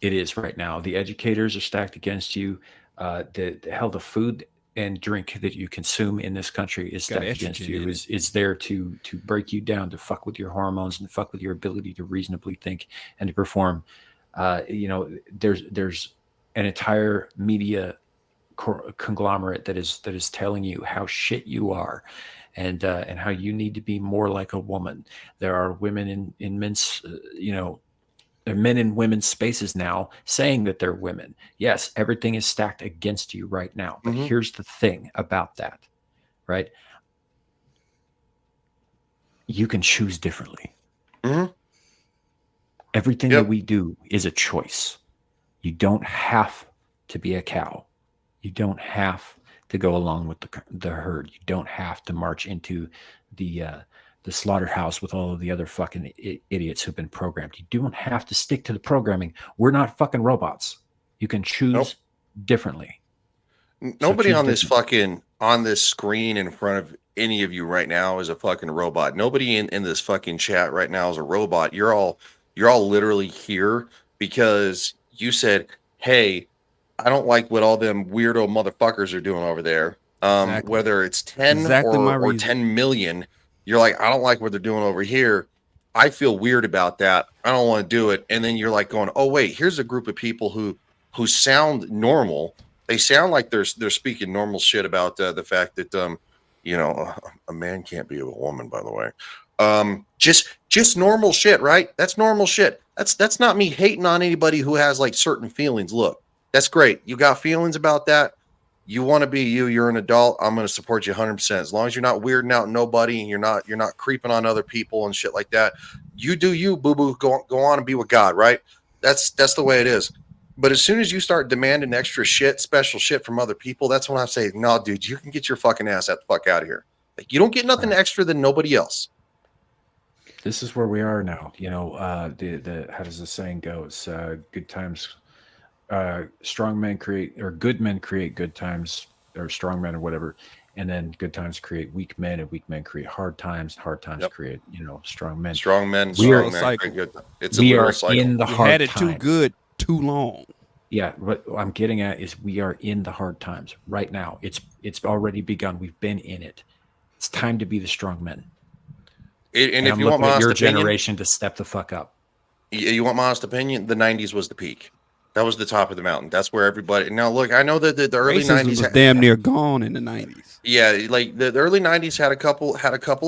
It is right now. The educators are stacked against you. The food and drink that you consume in this country is Got stacked against estrogen you. in Is there to break you down, to fuck with your hormones and fuck with your ability to reasonably think and to perform. There's an entire media conglomerate that is telling you how shit you are, and how you need to be more like a woman. There are women in men's there are men in women's spaces now saying that they're women. Yes, everything is stacked against you right now. But here's the thing about that, right? You can choose differently. Everything that we do is a choice. You don't have to be a cow. You don't have to go along with the herd. You don't have to march into the slaughterhouse with all of the other fucking idiots who've been programmed. You don't have to stick to the programming. We're not fucking robots. You can choose differently. Nobody on this screen in front of any of you right now is a fucking robot. Nobody in this fucking chat right now is a robot. You're all literally here because you said, "Hey, I don't like what all them weirdo motherfuckers are doing over there." Whether it's 10 or 10 million, you're like, "I don't like what they're doing over here. I feel weird about that. I don't want to do it." And then you're like going, "Oh wait, here's a group of people who sound normal. They sound like they're speaking normal shit about the fact that a man can't be a woman, by the way. Just normal shit, right? That's normal shit. That's not me hating on anybody who has like certain feelings. Look, that's great. You got feelings about that. You want to be you. You're an adult. I'm going to support you 100%. As long as you're not weirding out nobody and you're not creeping on other people and shit like that. You do you, boo boo. Go on and be with God, right? That's the way it is. But as soon as you start demanding extra shit, special shit from other people, that's when I say, "No, dude, you can get your fucking ass the fuck out of here. Like, you don't get nothing extra than nobody else." This is where we are now. The how does the saying go? It's good times. Strong men create, or good men create good times, or strong men, or whatever, and then good times create weak men, and weak men create hard times. Hard times create, strong men. Strong men, We are create good. It's we a are cycle. in the You hard had it time. too good, too long. Yeah, what I'm getting at is we are in the hard times right now. It's already begun. We've been in it. It's time to be the strong men. And if I'm you want looking my at your honest opinion, generation to step the fuck up. you want my honest opinion, the 90s was the peak. That was the top of the mountain. That's where everybody. Now, look, I know that the early Racism 90s was damn near gone in the 90s. Yeah, like the early 90s had a couple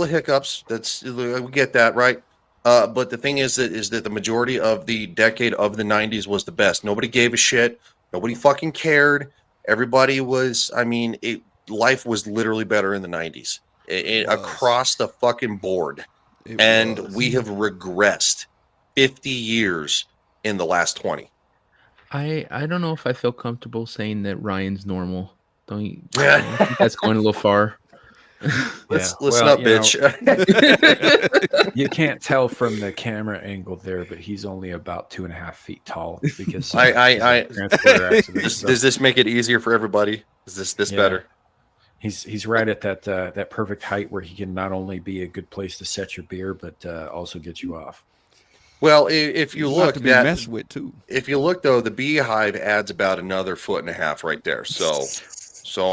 of hiccups. We get that, right? But the thing is that the majority of the decade of the 90s was the best. Nobody gave a shit. Nobody fucking cared. Everybody was, life was literally better in the 90s. Across the fucking board. We have regressed 50 years in the last 20. I don't know if I feel comfortable saying that Ryan's normal. I think that's going a little far. Listen up, bitch. You can't tell from the camera angle there, but he's only about 2.5 feet tall. Because does this make it easier for everybody? Is this better? He's right at that perfect height where he can not only be a good place to set your beer, but also get you off. Well, if you look, messed with too. If you look though, the beehive adds about another 1.5 feet right there. So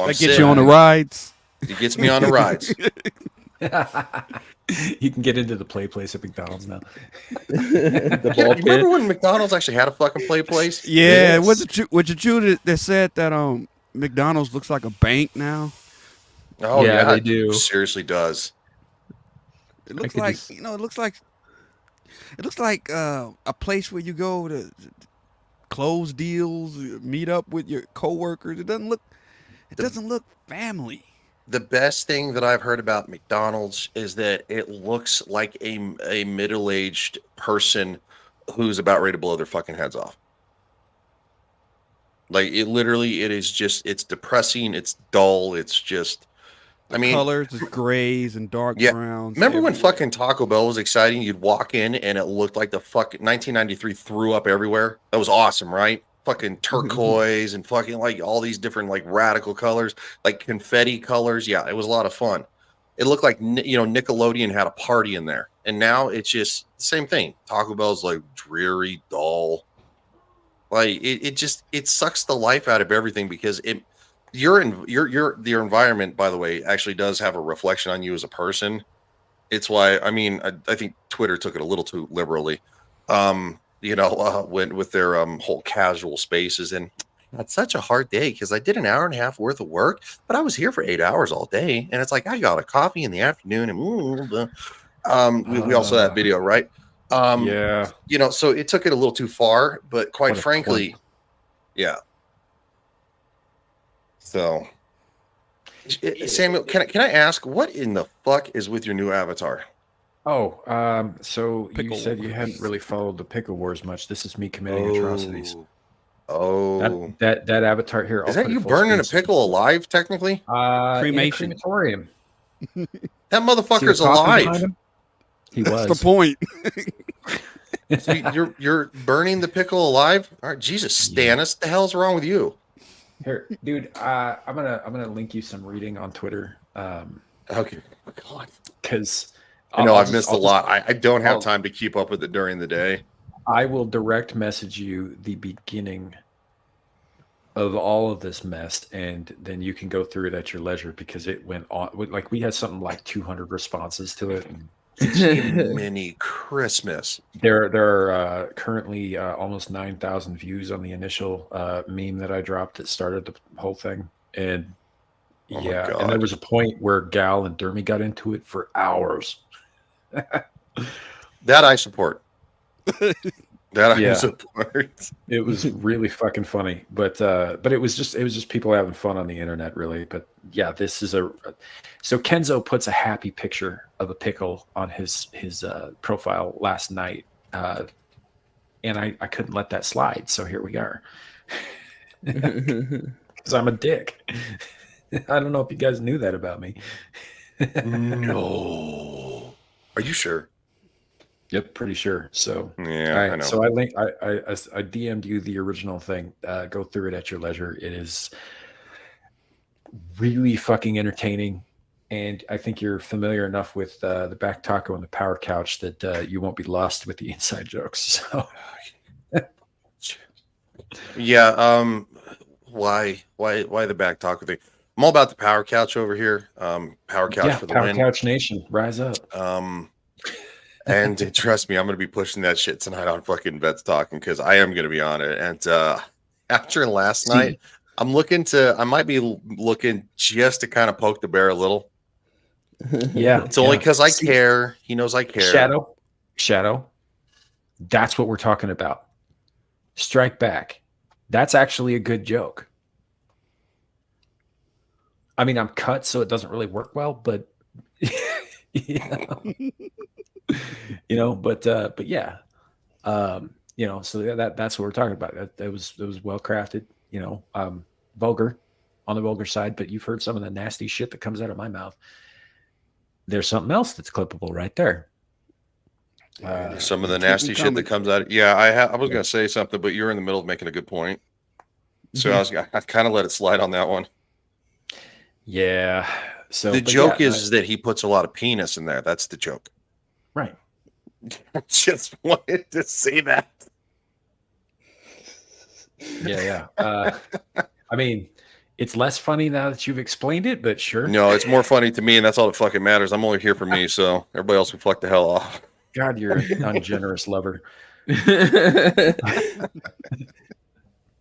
I'm that gets you on the rides. It gets me on the rides. You can get into the play place at McDonald's now. You remember when McDonald's actually had a fucking play place? Yeah, was it true that said that McDonald's looks like a bank now? Oh yeah, they do. It seriously does. It looks like it looks like a place where you go to close deals, meet up with your coworkers. It doesn't look family. The best thing that I've heard about McDonald's is that it looks like a middle-aged person who's about ready to blow their fucking heads off. Like it is it's depressing, it's dull, it's just colors is grays and dark browns. Remember when fucking Taco Bell was exciting? You'd walk in and it looked like the fucking 1993 threw up everywhere. That was awesome, right? fucking turquoise and fucking like all these different like radical colors, like confetti colors. Yeah, it was a lot of fun. It looked like Nickelodeon had a party in there, and now it's just the same thing. Taco Bell's like dreary, dull. Like it sucks the life out of everything because your environment, by the way, actually does have a reflection on you as a person. It's why I think Twitter took it a little too liberally. When with their whole casual spaces, and that's such a hard day because I did an hour and a half worth of work, but I was here for 8 hours all day, and it's like I got a coffee in the afternoon, and we also had video, right? Yeah. So it took it a little too far, but quite frankly, yeah. So, Samuel, can I ask what in the fuck is with your new avatar? Oh, so Pickle you said you Wars. hadn't really followed the Pickle Wars much. This is me committing atrocities. Oh, That avatar here. is I'll that put it you full burning a screen. pickle alive? Technically, In a Cremation. crematorium. that See the motherfucker's coffin behind alive. him? He That's was. the point. So you're burning the pickle alive? All right, Jesus, Stannis, the hell's wrong with you? Here, dude. I'm gonna link you some reading on Twitter. Okay, God. Because I know I've missed a lot. I don't have time to keep up with it during the day. I will direct message you the beginning of all of this mess, and then you can go through it at your leisure because it went on. Like we had something like 200 responses to it. And Mini Christmas. there are currently almost 9,000 views on the initial meme that I dropped that started the whole thing, and Oh my yeah, God. and there was a point where Gal and Dermy got into it for hours. That I support. That I Yeah. support. It was really fucking funny, but it was just people having fun on the internet, really. But yeah, this is so Kenzo puts a happy picture of a pickle on his profile last night, and I couldn't let that slide, so here we are. Because I'm a dick. I don't know if you guys knew that about me. No. Are you sure? Yep, pretty sure. So Yeah, all right, I know. so I DM'd you the original thing. Go through it at your leisure. It is really fucking entertaining, and I think you're familiar enough with the back taco and the power couch that you won't be lost with the inside jokes. So Yeah. Why the back taco thing? I'm all about the power couch over here. Power couch yeah, for the Power win. Couch Nation, rise up. And trust me, I'm going to be pushing that shit tonight on fucking Vets Talking because I am going to be on it. And after last night, I might be looking just to kind of poke the bear a little. Yeah, It's only because I care. He knows I care. Shadow. That's what we're talking about. Strike back. That's actually a good joke. I mean, I'm cut, so it doesn't really work well, but but yeah, so that's what we're talking about. That was well crafted, vulgar on the vulgar side, but you've heard some of the nasty shit that comes out of my mouth. There's something else that's clippable right there. Some of the keep 'em nasty shit that coming. comes out. Yeah, I was going to say something, but you're in the middle of making a good point. So I kind of let it slide on that one. Yeah. So The but joke yeah, is that he puts a lot of penis in there. That's the joke. right. I just wanted to say that. Yeah. I mean, it's less funny now that you've explained it, but sure. No, it's more funny to me, and that's all that fucking matters. I'm only here for me, so everybody else can fuck the hell off. God, you're an ungenerous lover.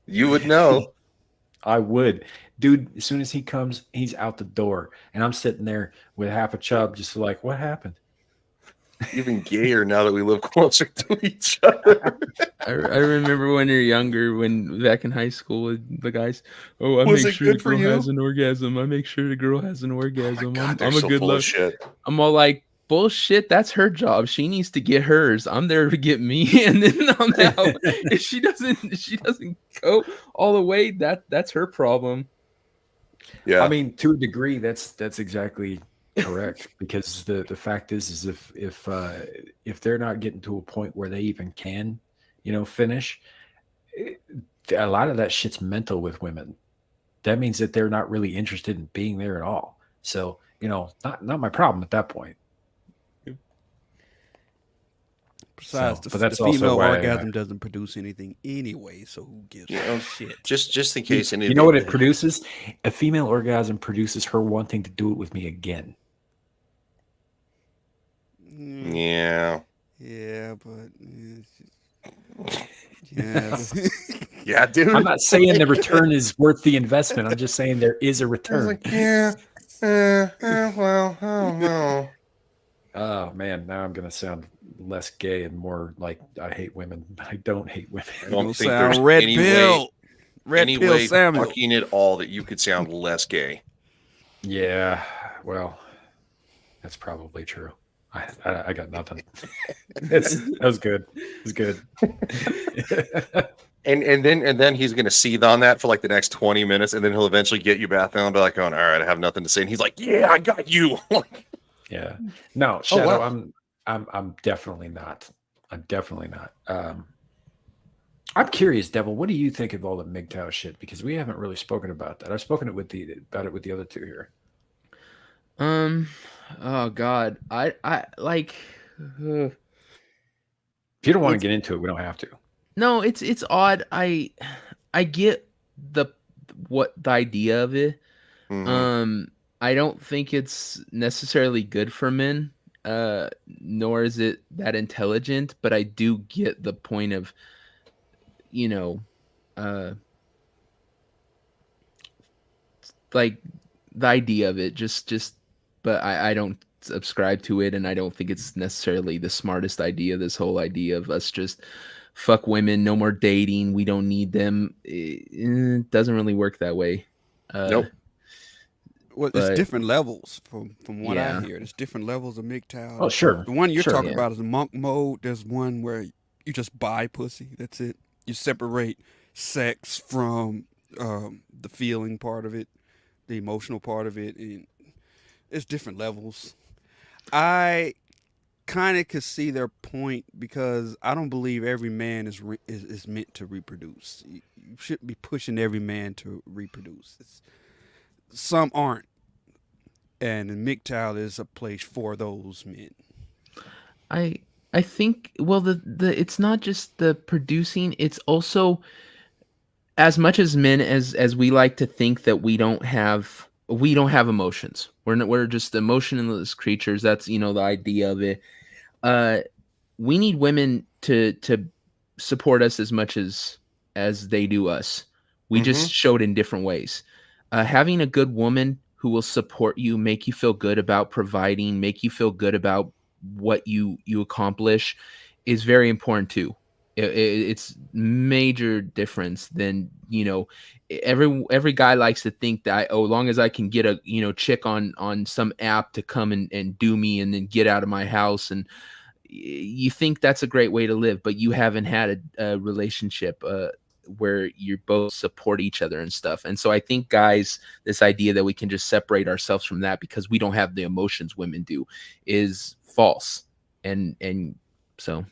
You would know. I would. Dude, as soon as he comes, he's out the door. And I'm sitting there with half a chub, just like, what happened? Even gayer now that we live closer to each other. I remember when you're younger, when back in high school, with the guys, I Was make it sure the good for girl you? has an orgasm. I make sure the girl has an Oh my orgasm. God, I'm they're a so good full of luck. shit. I'm all like, bullshit, that's her job. She needs to get hers. I'm there to get me. And then I'm out. If she doesn't go all the way, that's her problem. Yeah. I mean, to a degree, that's exactly correct. Because the fact is if they're not getting to a point where they even can, finish, a lot of that shit's mental with women. That means that they're not really interested in being there at all. So, not my problem at that point. Besides, but the that's also female why orgasm doesn't produce anything anyway, so who gives a shit? Just in case any. You know what it produces? A female orgasm produces her wanting to do it with me again. Yeah. Yeah, but yeah. Yeah, dude. I'm not saying the return is worth the investment. I'm just saying there is a I was return. like, yeah. Well, I don't know. Oh man, now I'm gonna sound less gay and more like I hate women. I don't hate women. I don't think sound there's red any pill. way, Red any pill way Samuel. talking it all that you could sound less gay. Yeah, well, that's probably true. I got nothing. That was good. It was good. And then he's gonna seethe on that for like the next 20 minutes, and then he'll eventually get you back down and be like, "Oh, all right, I have nothing to say." And he's like, "Yeah, I got you." Yeah. No, Shadow, wow. I'm definitely not. I'm definitely not. I'm curious, Devil. What do you think of all the MGTOW shit? Because we haven't really spoken about that. I've spoken about it with the other two here. Oh God, I like. If you don't want to get into it, we don't have to. No, it's odd. I get what the idea of it. Mhm. I don't think it's necessarily good for men. Nor is it that intelligent, but I do get the point of, like the idea of it. But I don't subscribe to it, and I don't think it's necessarily the smartest idea. This whole idea of us just fuck women, no more dating, we don't need them. It doesn't really work that way. Nope. Well, but- it's different levels from what I Yeah. hear. There's different levels of MGTOW. Oh, sure. The one you're Sure, talking yeah. about is monk mode. There's one where you just buy pussy. That's it. You separate sex from the feeling part of it, the emotional part of it, and it's different levels. I kind of could see their point because I don't believe every man is meant to reproduce. You shouldn't be pushing every man to reproduce. Some aren't, and MGTOW is a place for those men. I think the it's not just the producing, it's also, as much as men as we like to think that we don't have emotions. We're just emotionless creatures. That's the idea of it. We need women to support us as much as they do us. We just show it in different ways. Having a good woman who will support you, make you feel good about providing, make you feel good about what you accomplish, is very important too. It's major difference than every guy likes to think that as long as I can get a chick on some app to come and do me and then get out of my house, and you think that's a great way to live, but you haven't had a relationship where you both support each other and stuff. And so I think, guys, this idea that we can just separate ourselves from that because we don't have the emotions women do is false. And so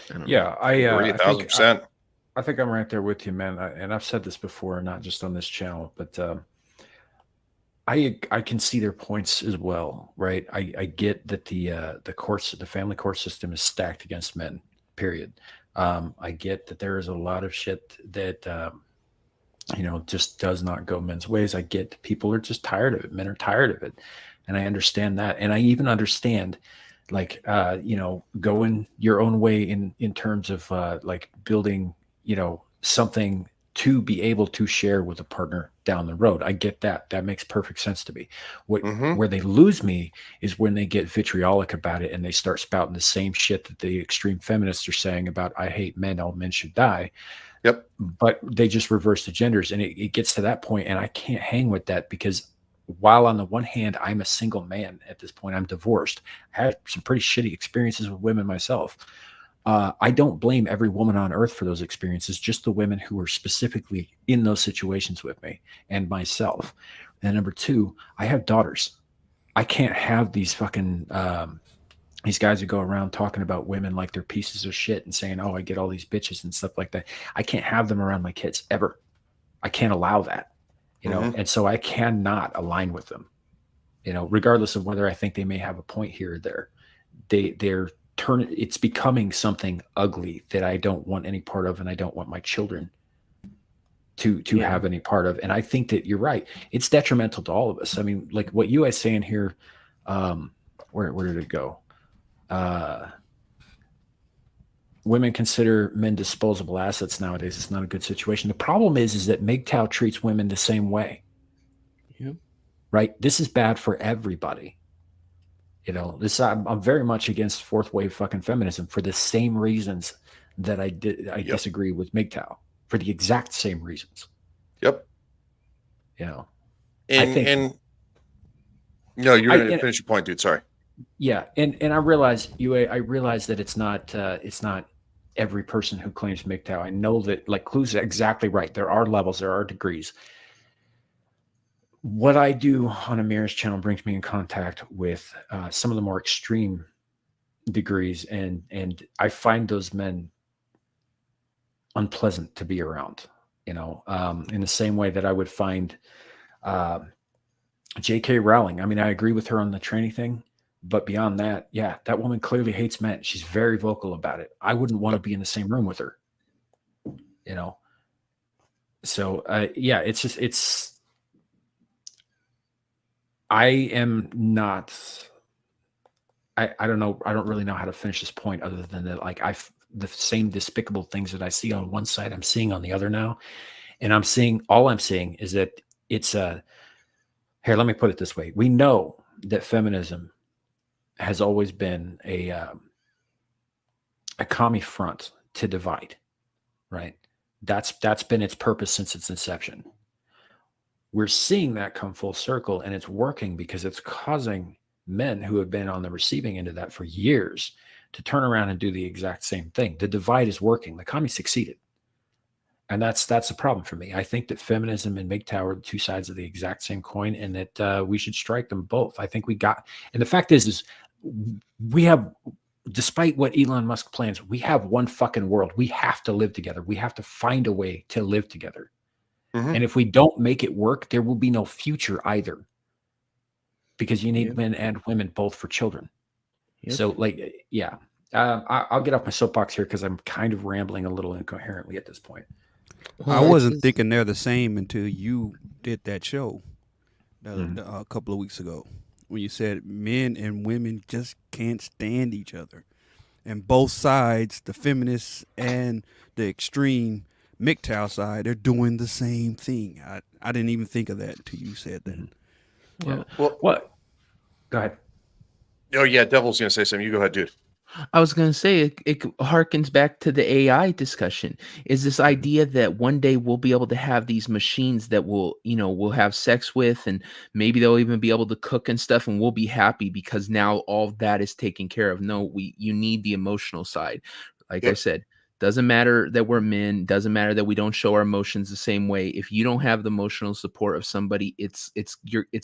I don't know. Yeah, I Agree, I think 1,000%. I think I'm right there with you, man. And I've said this before, not just on this channel, but I can see their points as well, right? I get that the family court system is stacked against men. Period. I get that there is a lot of shit that just does not go men's ways. I get people are just tired of it. Men are tired of it, and I understand that. And I even understand, going your own way in terms of like building, something to be able to share with a partner down the road. I get that. That makes perfect sense to me. Where they lose me is when they get vitriolic about it and they start spouting the same shit that the extreme feminists are saying about I hate men, all men should die. Yep. But they just reverse the genders, and it gets to that point, and I can't hang with that because while on the one hand, I'm a single man at this point, I'm divorced. I had some pretty shitty experiences with women myself. I don't blame every woman on earth for those experiences, just the women who are specifically in those situations with me and myself. And number two, I have daughters. I can't have these fucking these guys who go around talking about women like they're pieces of shit and saying, oh, I get all these bitches and stuff like that. I can't have them around my kids ever. I can't allow that, you know, and so I cannot align with them, you know, regardless of whether I think they may have a point here or there. They're turning, it's becoming something ugly that I don't want any part of, and I don't want my children to have any part of. And I think that you're right. It's detrimental to all of us. I mean, like what you guys saying here, where did it go? Women consider men disposable assets nowadays. It's not a good situation. The problem is that MGTOW treats women the same way. Yeah. Right? This is bad for everybody. You know, I'm very much against fourth wave fucking feminism for the same reasons that I disagree with MGTOW, for the exact same reasons. Yep. You know, no, you're going to finish your point, dude. Sorry. Yeah, and I realize that it's not every person who claims MGTOW. I know that, like Clue's exactly right. There are levels, there are degrees. What I do on Amir's channel brings me in contact with some of the more extreme degrees, and I find those men unpleasant to be around. You know, in the same way that I would find J.K. Rowling. I mean, I agree with her on the tranny thing. But beyond that, yeah, that woman clearly hates men. She's very vocal about it. I wouldn't want to be in the same room with her, you know? So, yeah, I am not, I don't know. I don't really know how to finish this point other than that, like, the same despicable things that I see on one side, I'm seeing on the other now. And all I'm seeing is that it's here, let me put it this way. We know that feminism has always been a commie front to divide, right? That's been its purpose since its inception. We're seeing that come full circle, and it's working because it's causing men who have been on the receiving end of that for years to turn around and do the exact same thing. The divide is working. The commies succeeded. And that's a problem for me. I think that feminism and MGTOW are the two sides of the exact same coin, and that we should strike them both. I think and the fact is we have, despite what Elon Musk plans, we have one fucking world. We have to live together. We have to find a way to live together. And if we don't make it work, there will be no future either, because you need men and women both for children. So, like, yeah, I'll get off my soapbox here because I'm kind of rambling a little incoherently at this point. I wasn't thinking they're the same until you did that show a couple of weeks ago, when you said men and women just can't stand each other. And both sides, the feminists and the extreme MGTOW side, they're doing the same thing. I didn't even think of that until you said that. Well, what? Go ahead. Oh, yeah, Devil's going to say something. You go ahead, dude. I was going to say it harkens back to the AI discussion. Is this idea that one day we'll be able to have these machines that we'll have sex with, and maybe they'll even be able to cook and stuff, and we'll be happy because now all of that is taken care of. No, you need the emotional side. Like I said, doesn't matter that we're men, doesn't matter that we don't show our emotions the same way. If you don't have the emotional support of somebody, it's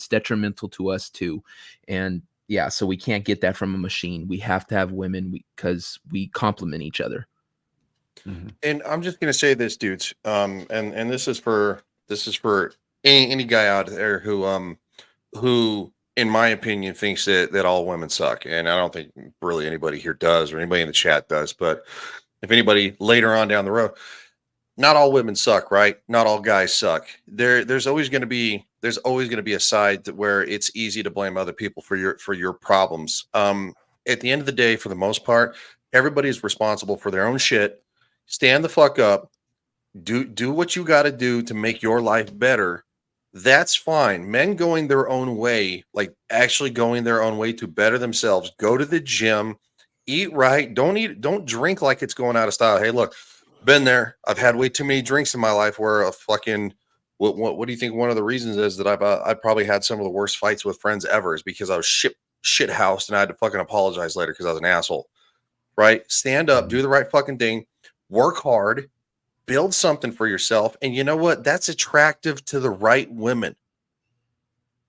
detrimental to us too. And yeah, so we can't get that from a machine. We have to have women because we complement each other. And I'm just gonna say this, dudes. And this is for any guy out there who, in my opinion, thinks that all women suck. And I don't think really anybody here does, or anybody in the chat does. But if anybody later on down the road, not all women suck, right? Not all guys suck. There's always going to be a side where it's easy to blame other people for your problems. At the end of the day, for the most part, everybody's responsible for their own shit. Stand the fuck up. Do what you got to do to make your life better. That's fine. Men going their own way, like actually going their own way to better themselves, go to the gym, eat right. Don't drink like it's going out of style. Hey, look, been there. I've had way too many drinks in my life where a fucking, what do you think one of the reasons is that I've probably had some of the worst fights with friends ever is because I was shit housed and I had to fucking apologize later because I was an asshole. Right? Stand up, do the right fucking thing, work hard, build something for yourself. And you know what? That's attractive to the right women.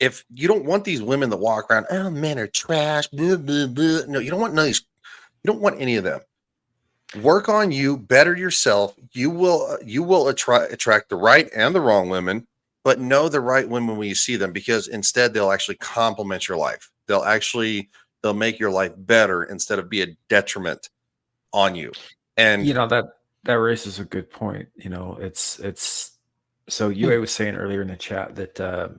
if you don't want these women that walk around, oh, men are trash, blah, blah, blah. No, you don't want none of these. You don't want any of them. Work on you, better yourself. You will attract the right and the wrong women, but know the right women when you see them, because instead they'll actually complement your life. They'll make your life better instead of be a detriment on you. And that raises a good point. It's so UA was saying earlier in the chat that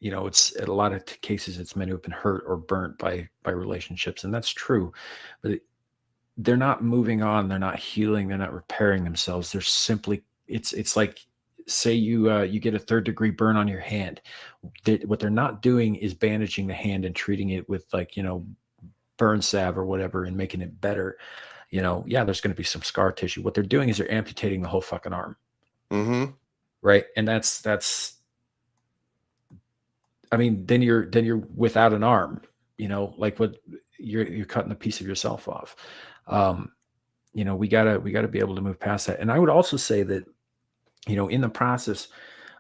it's in a lot of cases it's men who have been hurt or burnt by relationships, and that's true, but they're not moving on, they're not healing, they're not repairing themselves. They're simply it's like, say you get a 3rd-degree burn on your hand. What they're not doing is bandaging the hand and treating it with burn salve or whatever and making it better. There's going to be some scar tissue. What they're doing is they're amputating the whole fucking arm. Mm-hmm. Right. And that's I mean, then you're without an arm, like what you're cutting a piece of yourself off. We gotta be able to move past that. And I would also say that, in the process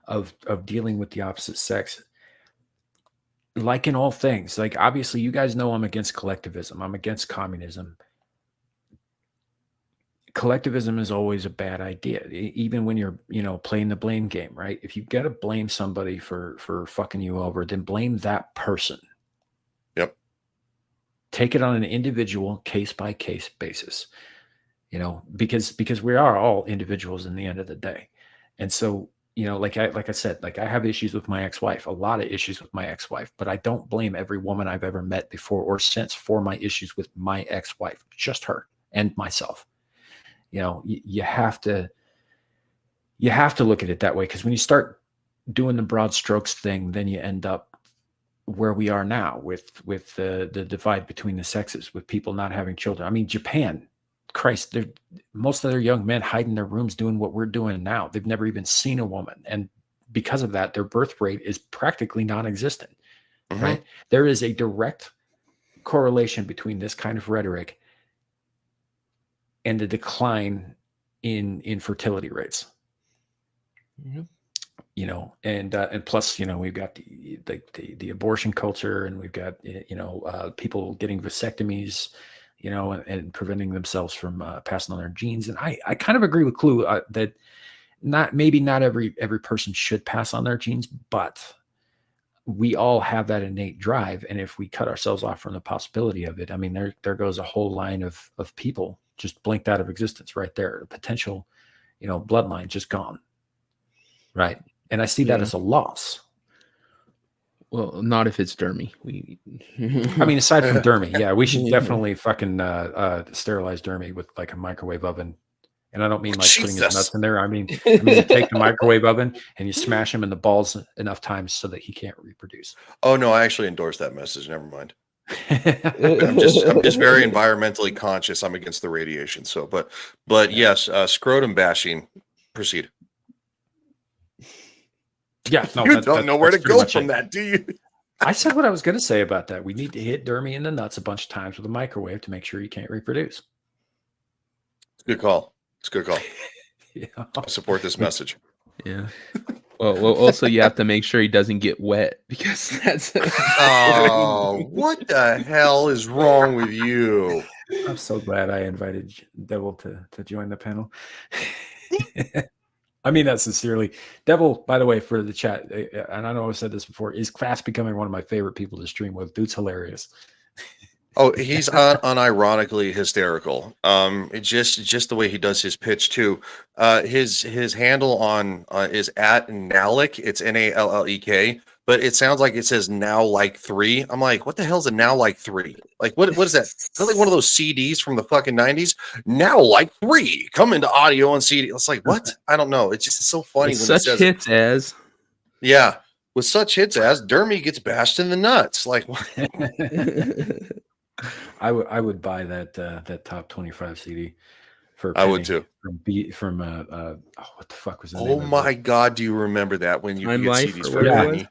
of dealing with the opposite sex, like in all things, like obviously you guys know I'm against collectivism. I'm against communism. Collectivism is always a bad idea, even when you're, playing the blame game, right? If you got to blame somebody for fucking you over, then blame that person. Yep. Take it on an individual case by case basis, because we are all individuals in the end of the day. And so, like I said, I have issues with my ex-wife, a lot of issues with my ex-wife, but I don't blame every woman I've ever met before or since for my issues with my ex-wife, just her and myself. You have to look at it that way, because when you start doing the broad strokes thing, then you end up where we are now with the divide between the sexes, with people not having children. I mean, Japan, Christ, most of their young men hide in their rooms doing what we're doing now. They've never even seen a woman. And because of that, their birth rate is practically non-existent, Mm-hmm. right? There is a direct correlation between this kind of rhetoric and the decline in fertility rates. Mm-hmm. And plus, we've got the abortion culture, and we've got, people getting vasectomies, and preventing themselves from passing on their genes. And I kind of agree with Clue that not every person should pass on their genes, but we all have that innate drive. And if we cut ourselves off from the possibility of it, I mean, there goes a whole line of people just blinked out of existence right there. The potential, bloodline just gone. Right. And I see that as a loss. Well, not if it's Dermy. I mean, aside from Dermy, yeah, we should definitely fucking sterilize Dermy with like a microwave oven. And I don't mean like putting his nuts in there. I mean, you take the microwave oven and you smash him in the balls enough times so that he can't reproduce. Oh no, I actually endorse that message. Never mind. I'm just very environmentally conscious. I'm against the radiation. So, but yes, scrotum bashing. Proceed. Yeah, no, you don't know where to go from that, do you? I said what I was going to say about that. We need to hit Dermy in the nuts a bunch of times with a microwave to make sure you can't reproduce. Good call. It's a good call. Yeah. I support this message. Yeah. Well, also you have to make sure he doesn't get wet, because that's. Oh, what the hell is wrong with you? I'm so glad I invited Devil to join the panel. I mean that sincerely. Devil, by the way, for the chat, and I know I've said this before, is fast becoming one of my favorite people to stream with. Dude's hilarious. Oh, he's unironically hysterical. It's just the way he does his pitch too. His handle on is at Nalek. It's NALLEK, but it sounds like it says now like 3. I'm like, what the hell's a now like 3? Like what is that? Is that like one of those CDs from the fucking 90s? Now like 3 come into audio on CD. It's like, what? I don't know. It's just so funny with when such it says hits as. Yeah, with such hits as Dermy gets bashed in the nuts. Like what? I would buy that top 25 CD for. I would too. From what the fuck was the name? Oh my god, do you remember that when you could get CDs for money?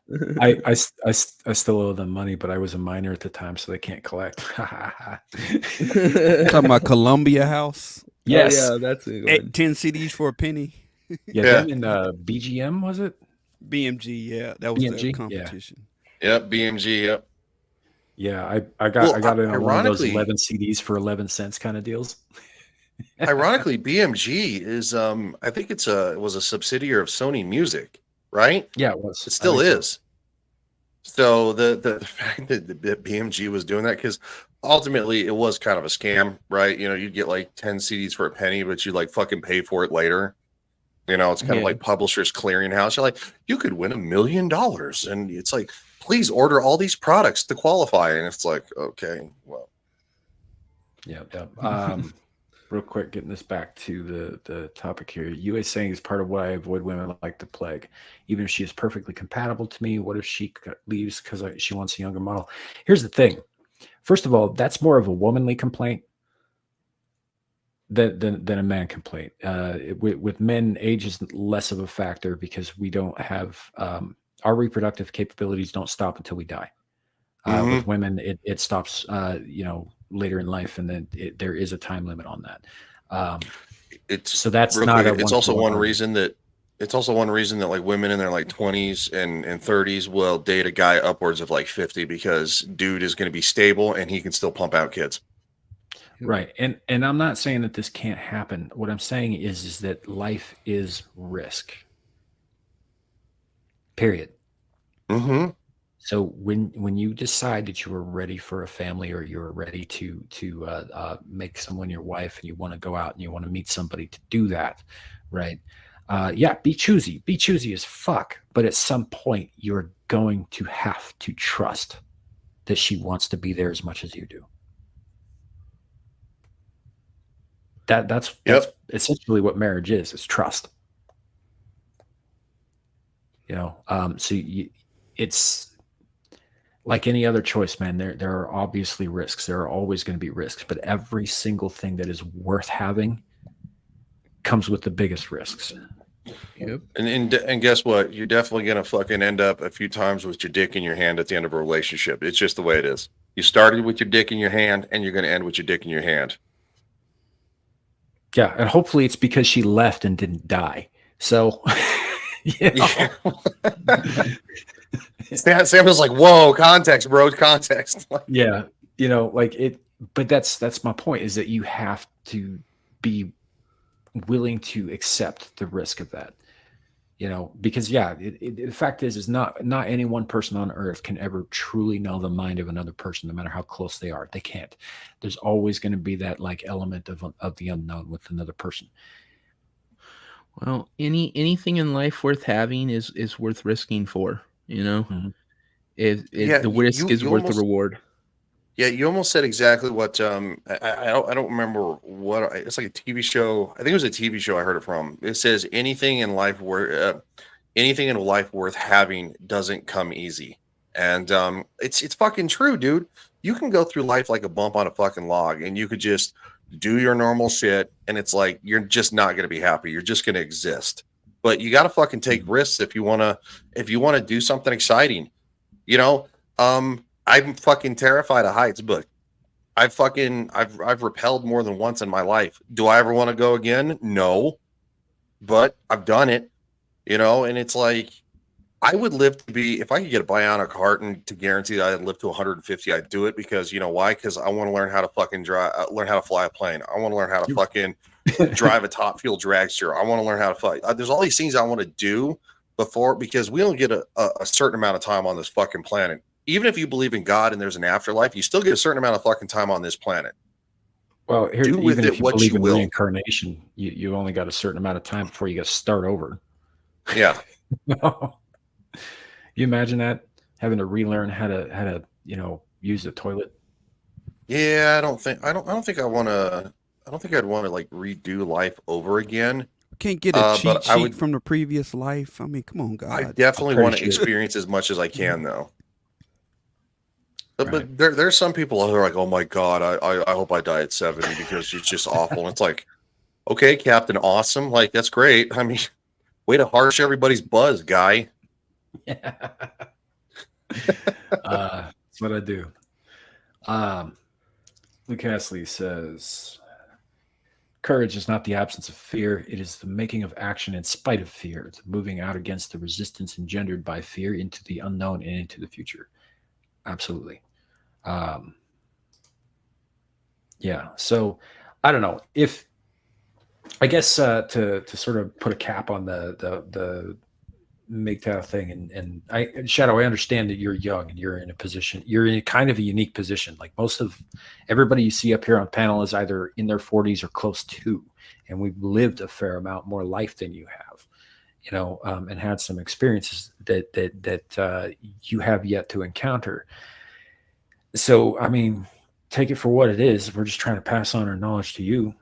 I still owe them money, but I was a minor at the time, so they can't collect. Talking about Columbia House. Yes, yeah, that's it. 10 CDs for a penny. Yeah. Them in BGM, was it? BMG, yeah, that was the competition. Yep, BMG. Yep. Yeah, I got in on one of those ironically, 11 CDs for 11 cents kind of deals. ironically, BMG is I think it was a subsidiary of Sony Music, right? Yeah, it was. It I still think so. is. So the fact that the BMG was doing that, because ultimately it was kind of a scam, right? You know, you'd get like 10 CDs for a penny, but you like fucking pay for it later. You know, it's kind of Yeah. like Publishers Clearinghouse. You're like, you could win $1 million, and it's like, please order all these products to qualify. And it's like, okay, well, Yeah. Real quick, getting this back to the topic here. You is saying is part of why I avoid women like the plague. Even if she is perfectly compatible to me, what if she leaves because she wants a younger model? Here's the thing. First of all, that's more of a womanly complaint than a man complaint. With men, age is less of a factor because we don't have our reproductive capabilities don't stop until we die. With women, it stops, later in life, and then there is a time limit on that. it's So that's real not quick, a it's also one-to-one one reason that like women in their like 20s and 30s will date a guy upwards of like 50 because dude is going to be stable and he can still pump out kids. Right. And I'm not saying that this can't happen. What I'm saying is that life is risk. Period. Mm-hmm. So when you decide that you are ready for a family, or you're ready to make someone your wife, and you want to go out and you want to meet somebody to do that, right? Be choosy as fuck. But at some point, you're going to have to trust that she wants to be there as much as you do. That's essentially what marriage is. It's trust. It's like any other choice, man. There are obviously risks. There are always going to be risks, but every single thing that is worth having comes with the biggest risks. Yep. And guess what? You're definitely gonna fucking end up a few times with your dick in your hand at the end of a relationship. It's just the way it is. You started with your dick in your hand, and you're gonna end with your dick in your hand. Yeah, and hopefully it's because she left and didn't die. So, Yeah. Sam was like, "Whoa, context, bro, context." Yeah, but that's my point, is that you have to be willing to accept the risk of that. Because the fact is not any one person on earth can ever truly know the mind of another person, no matter how close they are. They can't. There's always going to be that like element of the unknown with another person. Well, anything in life worth having is worth risking for. Mhm. The risk is you worth the almost- reward. Yeah, you almost said exactly what I don't remember what it's like a TV show. I think it was a TV show I heard it from. It says anything in life worth having doesn't come easy. And it's fucking true, dude. You can go through life like a bump on a fucking log, and you could just do your normal shit, and it's like you're just not going to be happy. You're just going to exist. But you got to fucking take risks if you want to do something exciting. I'm fucking terrified of heights, but I've rappelled more than once in my life. Do I ever want to go again? No, but I've done it, and it's like, I would live to be, if I could get a bionic heart and to guarantee that I'd live to 150, I'd do it, because you know why? Because I want to learn how to fucking learn how to fly a plane. I want to learn how to fucking drive a top fuel dragster. I want to learn how to fly. There's all these things I want to do because we only get a certain amount of time on this fucking planet. Even if you believe in God and there's an afterlife, you still get a certain amount of fucking time on this planet. Well, do with it what believe you in will. reincarnation, you only got a certain amount of time before you got to start over. Yeah. You imagine that, having to relearn how to use the toilet. Yeah, I don't think I'd want to like redo life over again. Can't get a cheat but I sheet would- from the previous life. I mean, come on, God. I definitely pretty want to sure. experience as much as I can, though. But Right. there's some people who are like, oh my God, I hope I die at 70 because it's just awful. And it's like, okay, Captain Awesome, like that's great. I mean, way to harsh everybody's buzz, guy. That's what I do. Luke Hasley says, Courage is not the absence of fear. It is the making of action in spite of fear. It's moving out against the resistance engendered by fear into the unknown and into the future. Absolutely. Yeah. So I don't know if, I guess to sort of put a cap on the MGTOW thing, and Shadow, I understand that you're young and you're in a position, you're in kind of a unique position. Like most of everybody you see up here on panel is either in their 40s or close to, and we've lived a fair amount more life than you have, you know, and had some experiences that you have yet to encounter. So, I mean, take it for what it is. We're just trying to pass on our knowledge to you,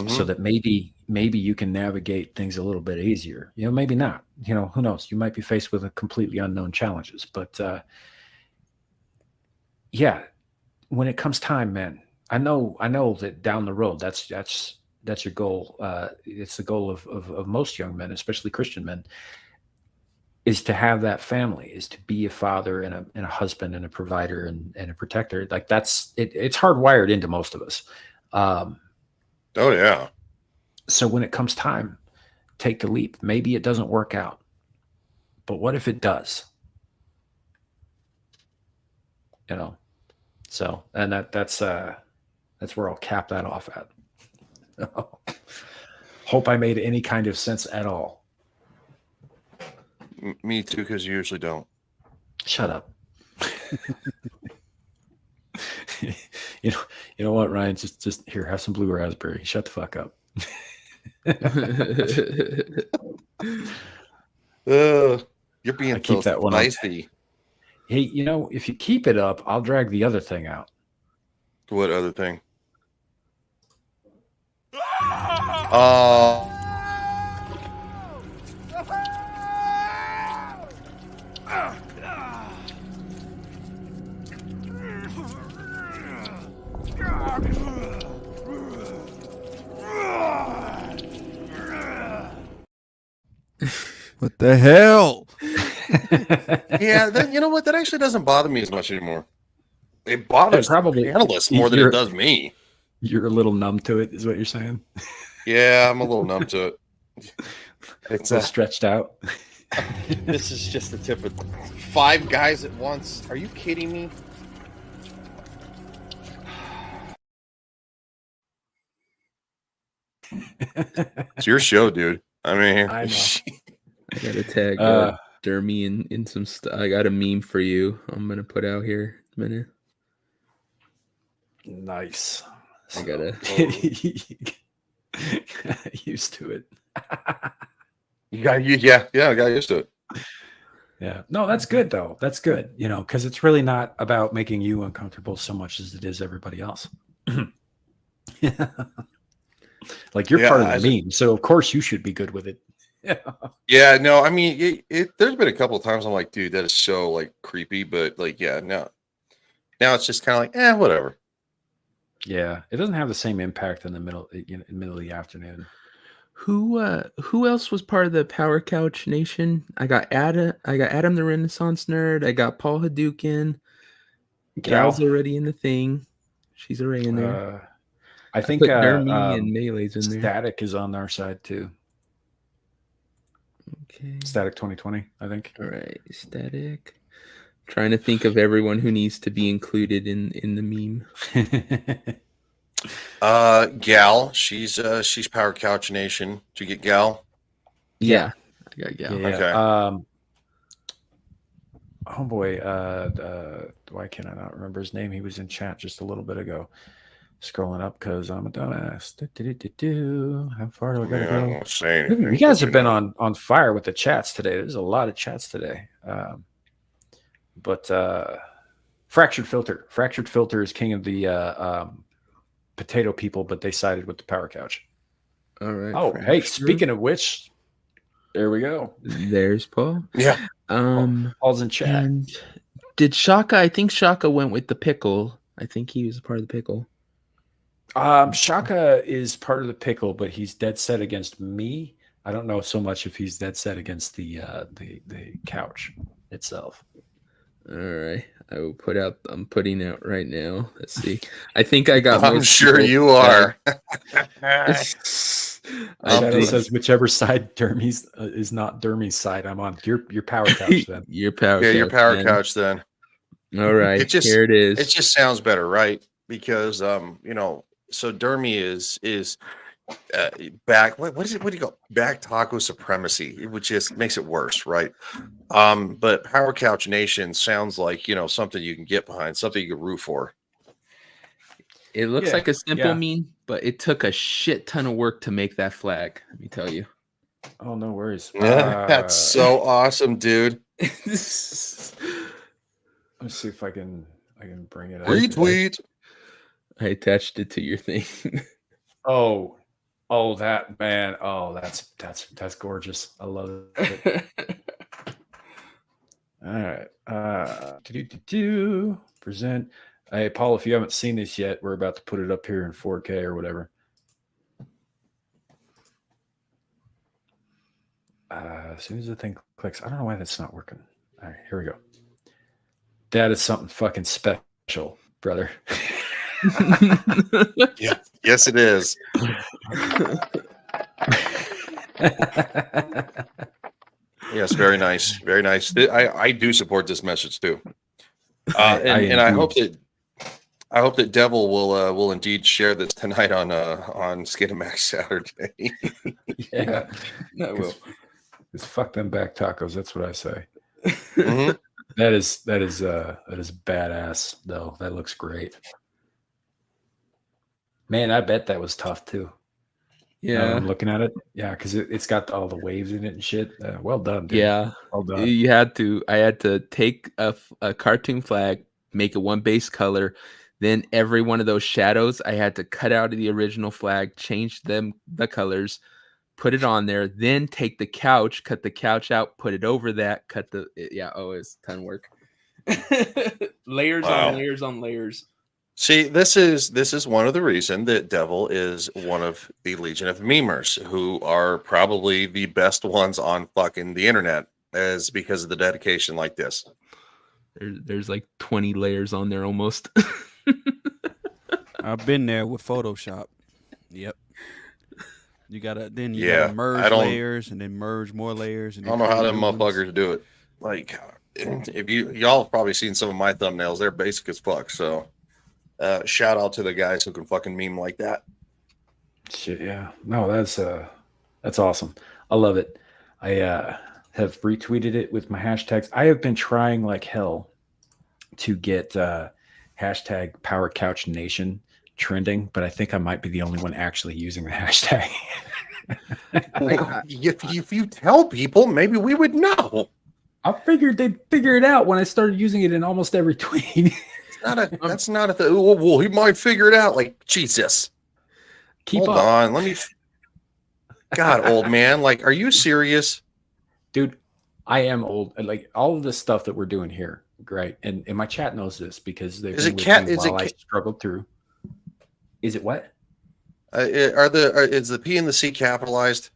so that maybe you can navigate things a little bit easier. You know, maybe not. You know, who knows? You might be faced with a completely unknown challenges. But yeah, when it comes time, man, I know that down the road, that's your goal. It's the goal of most young men, especially Christian men, is to have that family, is to be a father and a husband and a provider and a protector. Like that's it. It's hardwired into most of us. Oh yeah. So when it comes time, take the leap. Maybe it doesn't work out, but what if it does? You know. So, and that's where I'll cap that off at. Hope I made any kind of sense at all. Me too, because you usually don't. Shut up. You know what, Ryan? Just here, have some blue raspberry. Shut the fuck up. You're being I keep so that one on. spicy. Hey, you know, if you keep it up, I'll drag the other thing out. What other thing? What the hell? Yeah, you know what? That actually doesn't bother me as much anymore. It bothers probably the analysts more than it does me. You're a little numb to it, is what you're saying? Yeah, I'm a little numb to it. It's stretched out. This is just the tip of 5 guys at once. Are you kidding me? It's your show, dude. I mean, I know. I gotta tag Dermy in some stuff. I got a meme for you. I'm gonna put out here in a minute. Nice. I gotta used to it. I got used to it. Yeah. No, that's good though. That's good. You know, because it's really not about making you uncomfortable so much as it is everybody else. Like you're part of the meme, so of course you should be good with it. Yeah, no, I mean, there's been a couple of times I'm like, dude, that is so like creepy, but like, yeah, no. Now it's just kind of like, whatever. Yeah, it doesn't have the same impact in the middle of the afternoon. Who else was part of the Power Couch Nation? I got Adam the Renaissance Nerd. I got Paul Hadouken. Gal's already in the thing. She's already in there. I think put Dermy and Melee's in there. Static is on our side too. Okay. Static 2020, I think. All right, Static. Trying to think of everyone who needs to be included in the meme. Gal, she's Power Couch Nation. Did you get Gal? Yeah, I got Gal. Yeah. Okay. Homeboy, why can I not remember his name? He was in chat just a little bit ago. Scrolling up because I'm a dumbass. How far do I gotta go? Say You guys have been on fire with the chats today. There's a lot of chats today. But Fractured Filter is king of the potato people, but they sided with the Power Couch. All right. Oh, hey, speaking of which, there we go. There's Paul. Yeah. Paul's in chat. And did Shaka? I think Shaka went with the pickle. I think he was a part of the pickle. Shaka is part of the pickle, but he's dead set against me. I don't know so much if he's dead set against the couch itself. All right. I will put out. I'm putting out right now. Let's see. I think I got. I'm most sure people you are. I Shadow think- says whichever side Dermy's is not Dermy's side. I'm on your power couch then. Your power. Yeah, your couch, power man. couch then. All right. It just- here it is. It just sounds better, right? Because you know, so Dermy is back. What is it? What do you go? Back taco supremacy, which just makes it worse, right? But Power Couch Nation sounds like, you know, something you can get behind, something you can root for. It looks Yeah, like a simple yeah. meme, but it took a shit ton of work to make that flag. Let me tell you. Oh, no worries. That's so awesome, dude. Let me see if I can bring it up. Retweet. I attached it to your thing. Oh, that man. Oh, that's gorgeous. I love it. All right. Present. Hey, Paul, if you haven't seen this yet, we're about to put it up here in 4K or whatever. As soon as the thing clicks, I don't know why that's not working. All right, here we go. That is something fucking special, brother. Yeah, yes, it is. Yes, very nice, very nice. I do support this message too, and I hope that Devil will indeed share this tonight on Skinamax Saturday. Yeah, I will. it's fuck them back tacos. That's what I say. Mhm. That is badass though. That looks great. Man, I bet that was tough too. Now that Yeah. I'm looking at it. Yeah, because it's got all the waves in it and shit. Well done, dude. Yeah. Well done. You had to. I had to take a cartoon flag, make it one base color. Then every one of those shadows, I had to cut out of the original flag, change the colors, put it on there. Then take the couch, cut the couch out, put it over that, it's a ton of work. Layers Wow. on layers on layers. See, this is one of the reasons that Devil is one of the Legion of Memers, who are probably the best ones on fucking the internet, is because of the dedication like this. There's like 20 layers on there almost. I've been there with Photoshop. Yep. You gotta Yeah, merge I don't- layers and then merge more layers. And I don't know how them motherfuckers do it. Like, if y'all have probably seen some of my thumbnails, they're basic as fuck. So, shout out to the guys who can fucking meme like that. Shit, yeah. No, that's awesome. I love it. I have retweeted it with my hashtags. I have been trying like hell to get hashtag Power Couch Nation trending, but I think I might be the only one actually using the hashtag. If you tell people, maybe we would know. I figured they'd figure it out when I started using it in almost every tweet. That's not a thing. Well, he might figure it out. Like, Jesus. Keep Hold up. on. Let me. God, old man. Like, are you serious? Dude, I am old. Like all of the stuff that we're doing here, right? And my chat knows this because they've Is been it with cat- me is it while I ca- struggled through. Is it what? Is the P and the C capitalized?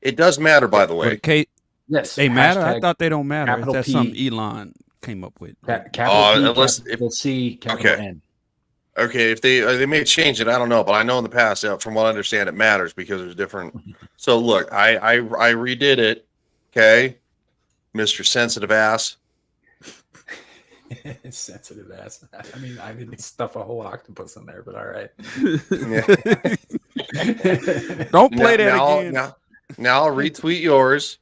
It does matter, by the way. Kate, Yes. they matter. I hashtag thought they don't matter. capital That's P. something Elon came up with. Capital P, unless- capital C, capital Okay. N. Okay, if they may change it, I don't know, but I know in the past, from what I understand, it matters because there's different. So look, I redid it. Okay, Mr. Sensitive Ass. Sensitive ass. I mean, I didn't stuff a whole octopus in there, but all right. Don't play that now, again. Now I'll retweet yours.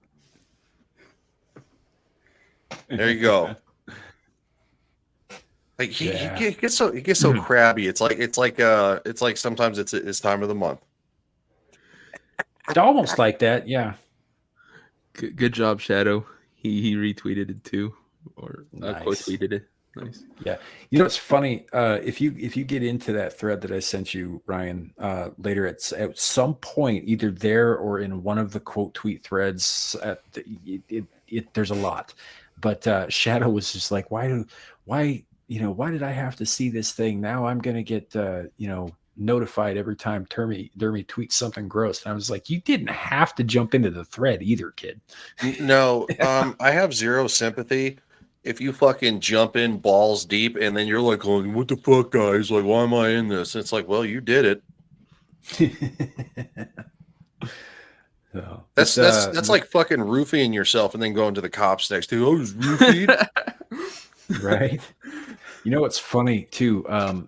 There you go. Like he gets so crabby. It's like sometimes it's time of the month. It's almost like that, yeah. Good job, Shadow. He retweeted it too, or Nice. quote tweeted it. Nice. Yeah, you know it's funny. If you get into that thread that I sent you, Ryan, later at some point, either there or in one of the quote tweet threads, there's a lot. But Shadow was just like, why did I have to see this thing? Now I'm gonna get notified every time Dermy tweets something gross. And I was like, you didn't have to jump into the thread either, kid. No, I have zero sympathy if you fucking jump in balls deep and then you're like, going, what the fuck, guys? Like, why am I in this? It's like, well, you did it. So, That's like fucking roofing yourself and then going to the cops next to, oh, it was roofied. right. You know what's funny too,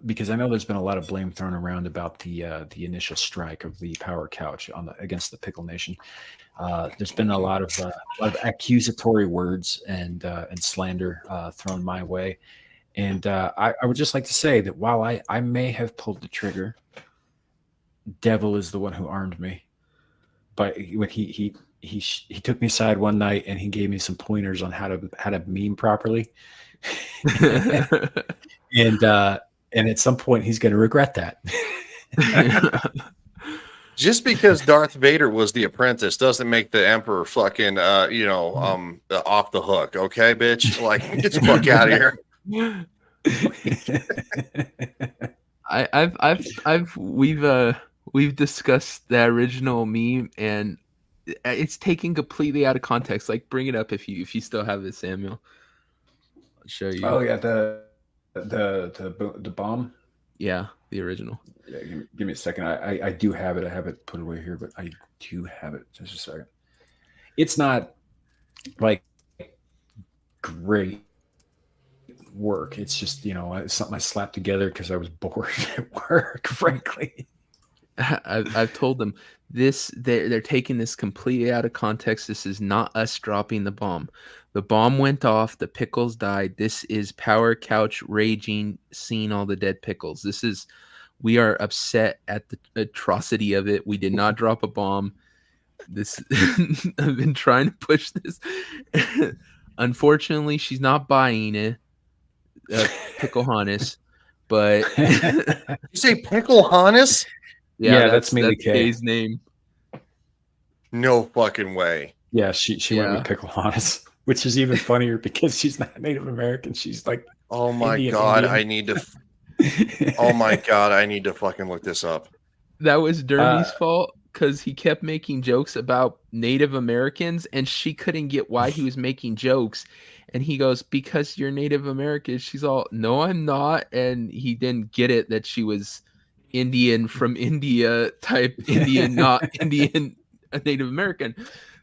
because I know there's been a lot of blame thrown around about the initial strike of the Power Couch against the Pickle Nation. There's been a lot of accusatory words and slander thrown my way, and I would just like to say that while I may have pulled the trigger, Devil is the one who armed me. But when he took me aside one night and he gave me some pointers on how to meme properly. and at some point he's going to regret that. Just because Darth Vader was the apprentice doesn't make the Emperor fucking off the hook, okay, bitch? Like, get the fuck out of here. We've discussed the original meme, and it's taken completely out of context. Like, bring it up if you still have it, Samuel. I'll show you. Oh yeah, the bomb. Yeah, the original. Yeah, give me a second. I do have it. I have it put away here, but I do have it. Just a second. It's not like great work. It's just, it's something I slapped together because I was bored at work, frankly. I've told them they're taking this completely out of context. This is not us dropping the bomb. The bomb went off. The pickles died. This is Power Couch raging, seeing all the dead pickles. We are upset at the atrocity of it. We did not drop a bomb. I've been trying to push this. Unfortunately, she's not buying it. Pickle Hannes, but you say Pickle Hannes? Yeah, that's Mealy K. Kay's name. No fucking way. Yeah, she went with Pickle Hannes, which is even funnier because she's not Native American. She's like, oh my Indian. I need to. Oh my god, I need to fucking look this up. That was Dermy's fault because he kept making jokes about Native Americans, and she couldn't get why he was making jokes. And he goes, because you're Native American. She's all, no, I'm not. And he didn't get it that she was Indian from India type Indian, not Indian Native American.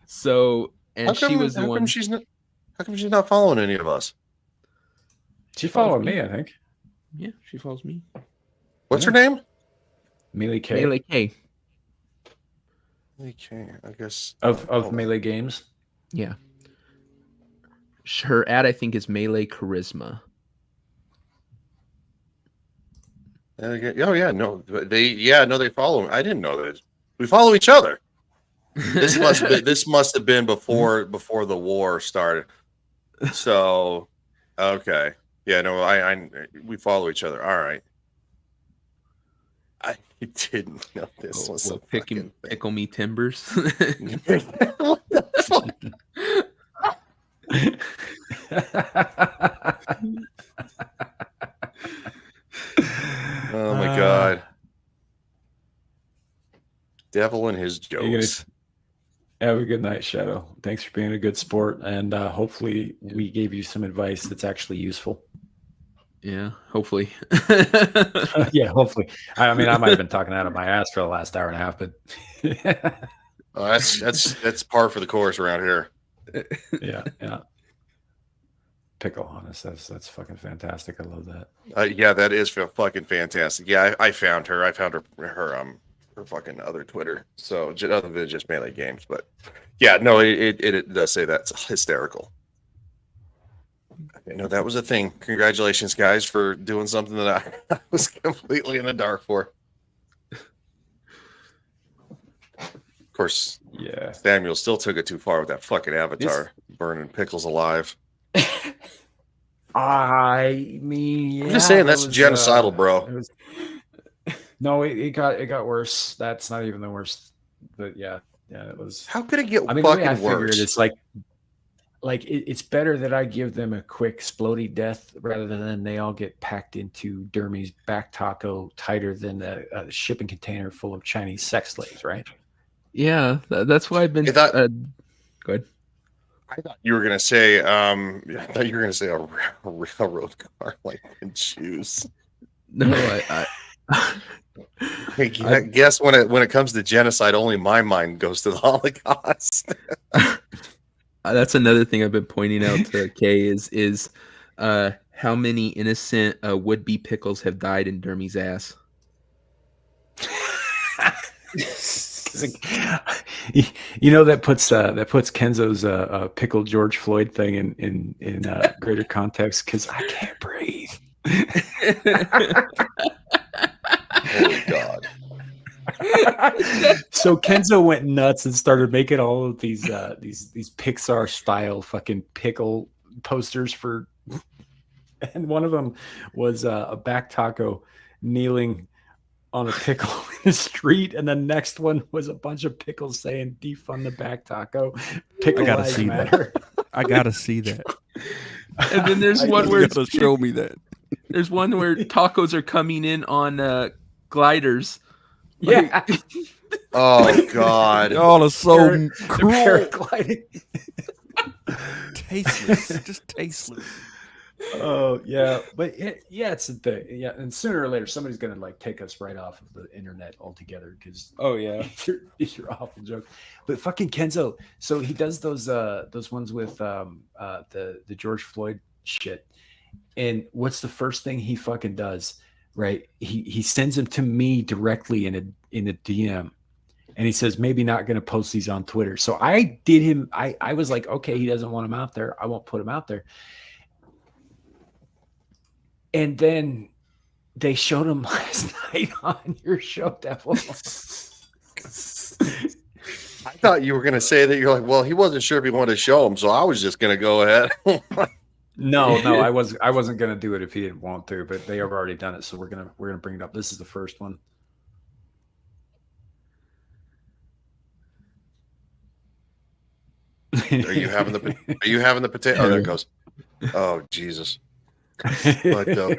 So, and she was the one. How come she's not following any of us? She followed me, I think. Yeah, she follows me. What's her name? Melee K. Melee K. Melee K, I guess. Of Melee Games? Yeah. Her ad, I think, is Melee Charisma. Oh yeah, no, they follow me. I didn't know that. We follow each other. This must have been before the war started. So, okay, yeah, no, we follow each other. All right. I didn't know this was so pickle me timbers. What the fuck? Oh my god. Devil and his jokes. Have a good night, Shadow. Thanks for being a good sport, and hopefully we gave you some advice that's actually useful. Yeah, hopefully. Yeah, hopefully. I mean, I might have been talking out of my ass for the last hour and a half, but that's par for the course around here. Yeah. Pickle Hannes, that's fucking fantastic. I love that. Yeah, that is fucking fantastic. Yeah, I found her. I found her fucking other Twitter. So other than just Melee Games, but yeah, no, it does say that's hysterical. No, that was a thing. Congratulations, guys, for doing something that I was completely in the dark for. Of course, yeah. Samuel still took it too far with that fucking avatar burning pickles alive. I mean, yeah, I'm just saying that's genocidal, bro. No, it got worse. That's not even the worst. But yeah, it was. How could it get fucking the way I worse? figured It's like it's better that I give them a quick splody death rather than they all get packed into Dermy's back taco tighter than a shipping container full of Chinese sex slaves, right? Yeah, that's why I've been. Go ahead. I thought you were gonna say I thought you were gonna say a railroad car like in shoes. No, I guess when it comes to genocide, only my mind goes to the Holocaust. that's another thing I've been pointing out to Kay is how many innocent would-be pickles have died in Dermy's ass. You know, that puts Kenzo's pickle George Floyd thing in greater context, because I can't breathe. Holy God. So Kenzo went nuts and started making all of these Pixar style fucking pickle posters for, and one of them was a back taco kneeling on a pickle in the street, and the next one was a bunch of pickles saying "defund the back taco." Pickle I gotta lives see matter. I gotta see that. And then there's one You where gotta show me that. there's one where tacos are coming in on gliders. Yeah, Oh God. Y'all are so They're cruel, paragliding. tasteless, just tasteless. Oh yeah, but yeah, it's a thing. Yeah, and sooner or later somebody's gonna like take us right off of the internet altogether, because Oh yeah. these are awful jokes. But fucking Kenzo, so he does those ones with the George Floyd shit. And what's the first thing he fucking does? Right, he sends them to me directly in a DM, and he says maybe not going to post these on Twitter. So I did him. I was like, okay, he doesn't want him out there. I won't put him out there. And then they showed him last night on your show, Devil. I thought you were gonna say that you're like, well, he wasn't sure if he wanted to show him, so I was just gonna go ahead. No, I wasn't gonna do it if he didn't want to, but they have already done it, so we're gonna bring it up. This is the first one. Are you having the potato? Oh, there it goes. Oh Jesus. What the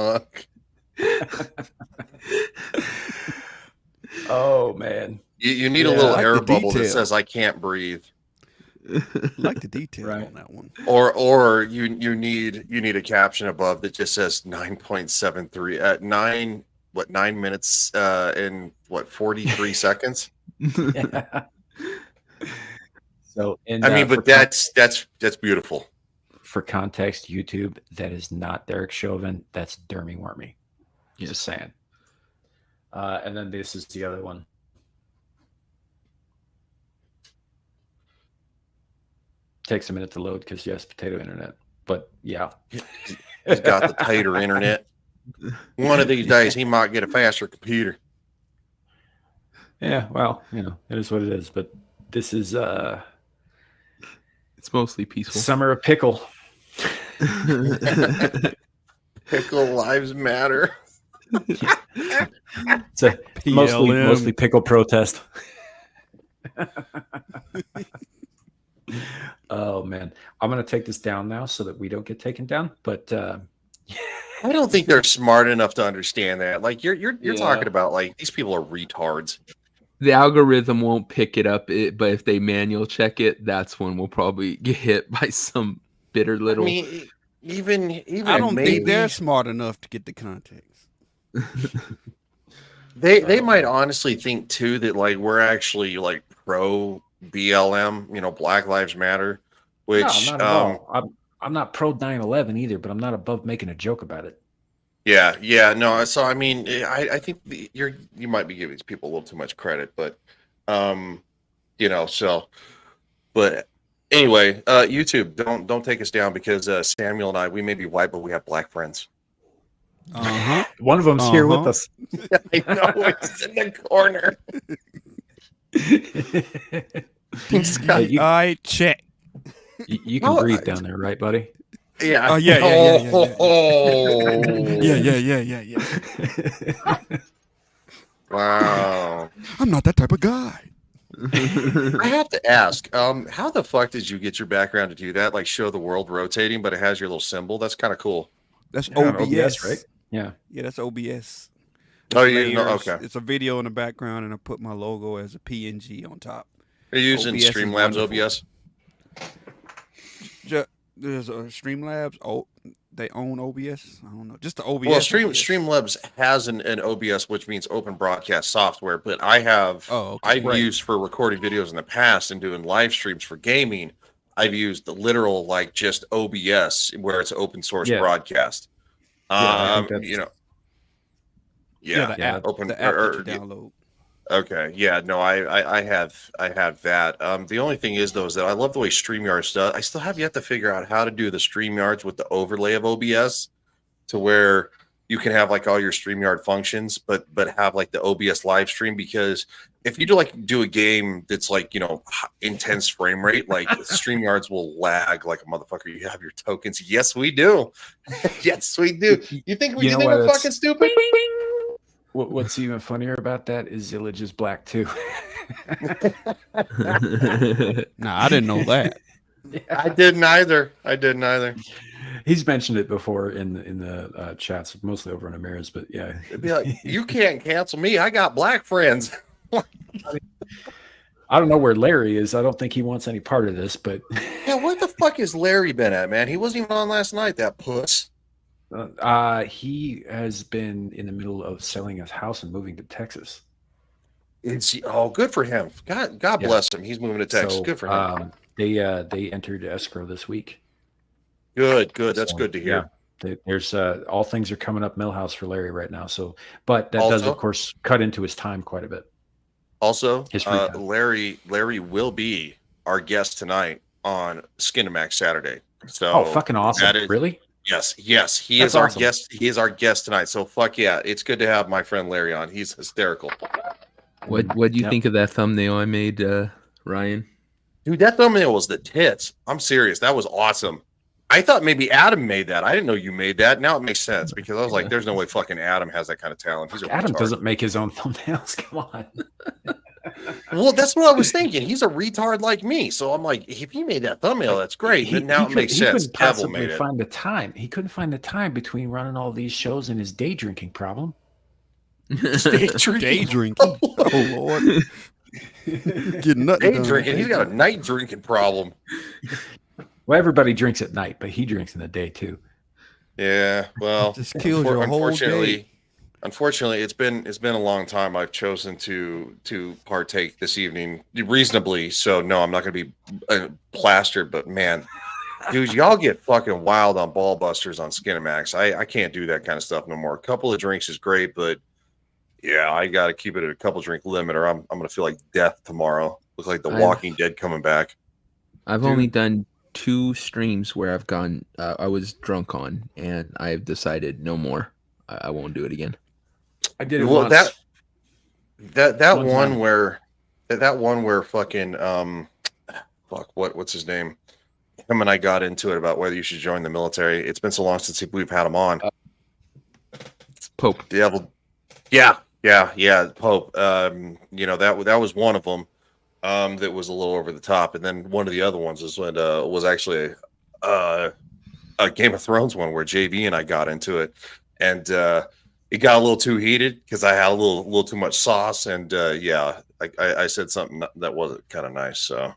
fuck? Oh man. You need a Yeah, little I like air the bubble that detail. says I can't breathe. Like the detail Right. on that one. Or you need a caption above that just says 9.73 at 9 minutes and 43 seconds. Yeah. So, and I mean, for but that's beautiful. for context, YouTube, that is not Derek Chauvin. That's Dermy Wormy. Just saying. And then this is the other one. Takes a minute to load because yes, potato internet. But yeah, He's got the tighter internet. One of these days, he might get a faster computer. yeah. Well, it is what it is. But this is It's mostly peaceful. Summer of Pickle. Pickle lives matter. It's a PLM. mostly pickle protest. Oh man, I'm gonna take this down now so that we don't get taken down. But I don't think they're smart enough to understand that. Like you're Yeah. talking about like these people are retards. The algorithm won't pick it up, but if they manual check it, that's when we'll probably get hit by some bitter little. I mean, even I don't maybe, think they're smart enough to get the context. they might honestly think too that like we're actually like pro BLM, Black Lives Matter, which no, not at all. I'm not pro 9/11 either, but I'm not above making a joke about it. yeah, no. So I mean, I think you might be giving these people a little too much credit, but so, but anyway, YouTube, don't take us down because Samuel and we may be white, but we have black friends. Uh-huh. One of them's here with Uh-huh. us. I know it's in the corner. He's got- Hey, you, All right, check. you can Oh, breathe down there, right, buddy? Yeah. Oh, yeah. Oh. Yeah. Wow. I'm not that type of guy. I have to ask, how the fuck did you get your background to do that? Like show the world rotating, but it has your little symbol. That's kind of cool. That's Yeah, on OBS, OBS, right? Yeah. Yeah, that's OBS. Oh, It's you didn't know? layers. Okay. It's a video in the background, and I put my logo as a PNG on top. Are you using OBS is Streamlabs wonderful. OBS? There's Streamlabs. Oh, they own OBS. I don't know. Just the OBS. Well, OBS. Streamlabs has an OBS, which means open broadcast software. But I've used for recording videos in the past and doing live streams for gaming. I've used the literal like just OBS where it's open source broadcast. You know. The app, open the app that you download. Okay, yeah, no, I have that. The only thing is though is that I love the way StreamYards does. I still have yet to figure out how to do the StreamYards with the overlay of OBS to where you can have like all your StreamYard functions, but have like the OBS live stream, because if you do a game that's like, you know, intense frame rate, like StreamYards will lag like a motherfucker. You have your tokens. Yes, we do. Yes, we do. You think we're fucking stupid? What's even funnier about that is Zillage is black too. Nah, I didn't know that. Yeah. I didn't either. He's mentioned it before in the chats, mostly over on Amira's, but yeah. It'd be like, you can't cancel me. I got black friends. I don't know where Larry is. I don't think he wants any part of this, but yeah, what the fuck has Larry been at, man? He wasn't even on last night, that puss. He has been in the middle of selling his house and moving to Texas. Good for him. God bless him. He's moving to Texas. Good for him. They entered escrow this week. Good. That's good to hear. Yeah, there's all things are coming up Millhouse for Larry right now. So, but that does of course cut into his time quite a bit. Also, Larry will be our guest tonight on Skinamax Saturday. So, fucking awesome! Really? Yes. He is our guest. He is our guest tonight. So fuck yeah, it's good to have my friend Larry on. He's hysterical. What do you think of that thumbnail I made, Ryan? Dude, that thumbnail was the tits. I'm serious. That was awesome. I thought maybe Adam made that. I didn't know you made that. Now it makes sense because I was like, there's no way fucking Adam has that kind of talent. Adam doesn't make his own thumbnails. Come on. Well, that's what I was thinking. He's a retard like me. So I'm like, if he made that thumbnail, that's great. But now it makes sense. Devil made it. Find the time. He couldn't find the time between running all these shows and his day drinking problem. Day drinking. Oh Lord. Getting nothing. Day drinking. He's got a night drinking problem. Well, everybody drinks at night, but he drinks in the day too. Yeah. Well, it just kills your whole day. Unfortunately, it's been a long time. I've chosen to partake this evening reasonably. So no, I'm not going to be plastered. But man, dude, y'all get fucking wild on ball busters on Skinamax. I can't do that kind of stuff no more. A couple of drinks is great, but yeah, I got to keep it at a couple drink limit, or I'm going to feel like death tomorrow. Look like the Walking Dead coming back. I've only done 2 streams where I've gone. I was drunk on, and I've decided no more. I won't do it again. I did it once. That one where fucking what's his name? Him and I got into it about whether you should join the military. It's been so long since we've had him on. Pope. Devil. Yeah, Pope. You know, that was one of them. That was a little over the top, and then one of the other ones was actually a Game of Thrones one where JV and I got into it, and it got a little too heated because I had a little too much sauce, and I said something that wasn't kind of nice. So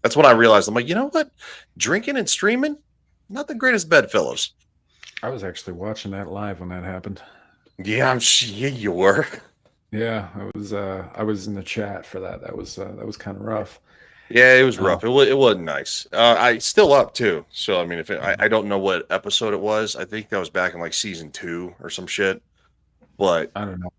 that's when I realized I'm like, you know what, drinking and streaming, not the greatest bedfellows. I was actually watching that live when that happened. Yeah, you were. Yeah, I was in the chat for that. That was kind of rough. Yeah, it was rough. It wasn't nice. I still up too. So I mean, I don't know what episode it was. I think that was back in like season 2 or some shit. But I don't know.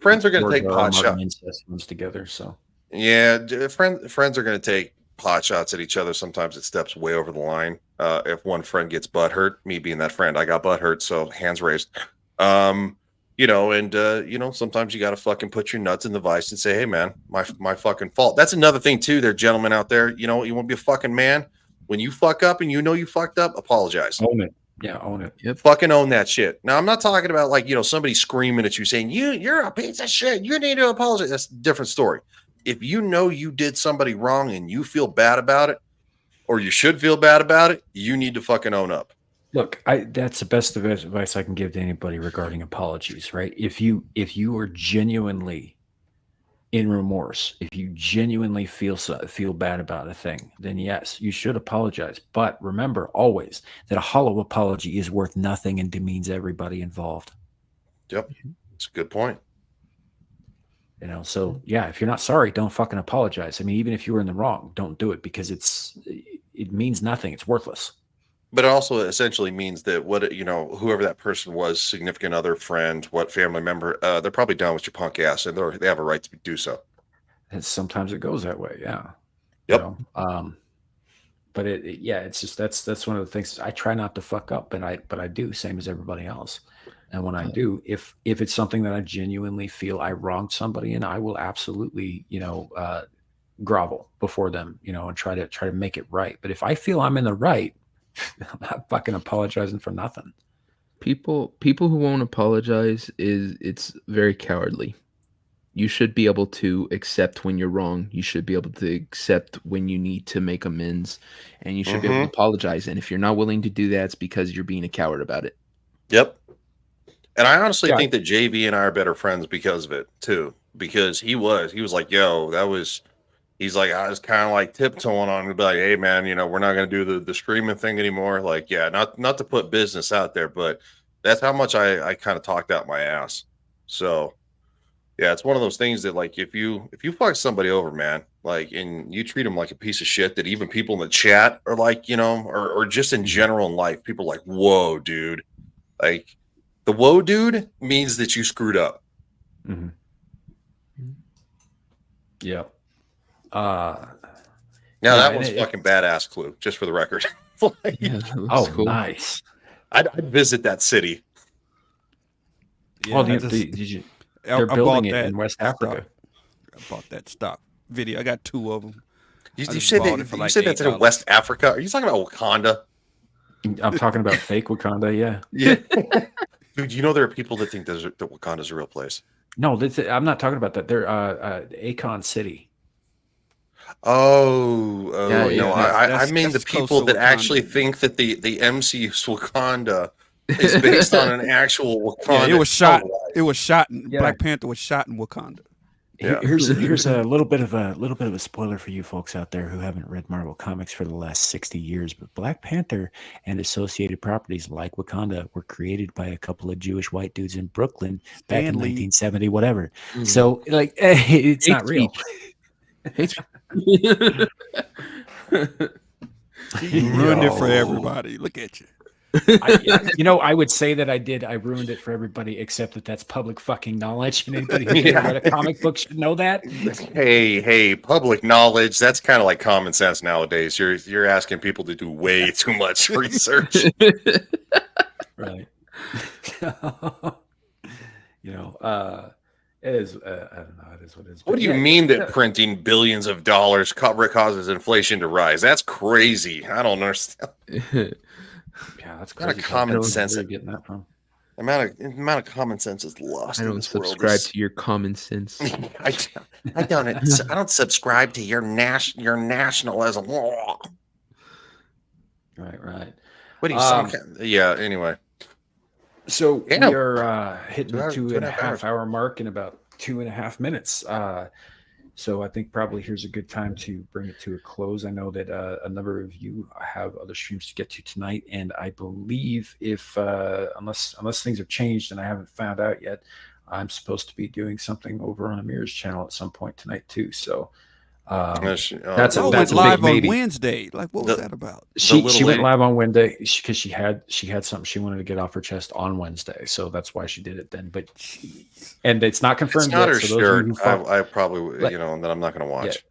Friends are going to take pot shots together. So yeah, friends are going to take pot shots at each other. Sometimes it steps way over the line. If one friend gets butt hurt, me being that friend, I got butt hurt. So hands raised. Sometimes you got to fucking put your nuts in the vice and say, hey, man, my fucking fault. That's another thing, too. There, gentlemen out there, you know, you want to be a fucking man. When you fuck up and you know you fucked up, apologize. Own it. Yeah, own it. Yep. Fucking own that shit. Now, I'm not talking about like, you know, somebody screaming at you saying, you're a piece of shit. You need to apologize. That's a different story. If you know you did somebody wrong and you feel bad about it, or you should feel bad about it, you need to fucking own up. Look, that's the best advice I can give to anybody regarding apologies, right? If you are genuinely in remorse, if you genuinely feel bad about a thing, then yes, you should apologize. But remember always that a hollow apology is worth nothing and demeans everybody involved. Yep. It's a good point. You know, so yeah, if you're not sorry, don't fucking apologize. I mean, even if you were in the wrong, don't do it because it means nothing. It's worthless. But it also essentially means that whoever that person was, significant other, friend, what family member, they're probably down with your punk ass, and they have a right to do so. And sometimes it goes that way, yeah. Yep. You know? But it's just that's one of the things I try not to fuck up, but I do, same as everybody else. And when I do, if it's something that I genuinely feel I wronged somebody in, I will absolutely, grovel before them, and try to make it right. But if I feel I'm in the right, I'm not fucking apologizing for nothing. People who won't apologize it's very cowardly. You should be able to accept when you're wrong. You should be able to accept when you need to make amends, and you should be able to apologize. And if you're not willing to do that, it's because you're being a coward about it. Yep. And I honestly think that JV and I are better friends because of it too. Because he was like, yo, he's like, I was kind of like tiptoeing on him, be like, hey man, we're not going to do the streaming thing anymore. Like, yeah, not to put business out there, but that's how much I kind of talked out my ass. So yeah, it's one of those things that, like, if you fuck somebody over, man, like, and you treat them like a piece of shit, that even people in the chat are like, or just in general in life, people are like, whoa, dude. Like, the whoa, dude means that you screwed up. Mm-hmm. Yeah. Now that one's fucking badass, Clue, just for the record. Cool. Nice. I'd visit that city. Yeah, they're building it in West Africa. I bought that stock video. I got 2 of them. You said that's in West Africa. Are you talking about Wakanda? I'm talking about fake Wakanda. Yeah. Yeah. Dude, there are people that think that Wakanda's a real place. No, I'm not talking about that. They're Akon City. I mean the people that actually think that the MCU's Wakanda is based on an actual Wakanda. Yeah, it was shot. It was shot. Black Panther was shot in Wakanda. Yeah. Here's a little bit of a spoiler for you folks out there who haven't read Marvel Comics for the last 60 years. But Black Panther and associated properties like Wakanda were created by a couple of Jewish white dudes in Brooklyn back in 1970, whatever. Mm. So, like, it's not real. You ruined it for everybody. Look at you. I would say that I did. I ruined it for everybody, except that that's public fucking knowledge, and anybody who read a comic book should know that. Hey, public knowledge. That's kind of like common sense nowadays. You're asking people to do way too much research. Right. It is. I don't know. It is what it is. What do you mean that printing billions of dollars causes inflation to rise? That's crazy. I don't understand. Yeah, that's crazy. Amount of common sense. Where are you getting that from? Amount of common sense is lost. I don't subscribe to your common sense. I don't subscribe to your nationalism. Right. What do you? Yeah. Anyway. So we are hitting the 2.5 hour mark in about 2.5 minutes. So I think probably here's a good time to bring it to a close. I know that a number of you have other streams to get to tonight, and I believe if unless things have changed and I haven't found out yet, I'm supposed to be doing something over on Amir's channel at some point tonight too. So that's a live big maybe. On Wednesday. Like, what was that about? She went live on Wednesday because she had something she wanted to get off her chest on Wednesday, so that's why she did it then. But and it's not confirmed. It's not yet, her shirt. I probably that I'm not going to watch.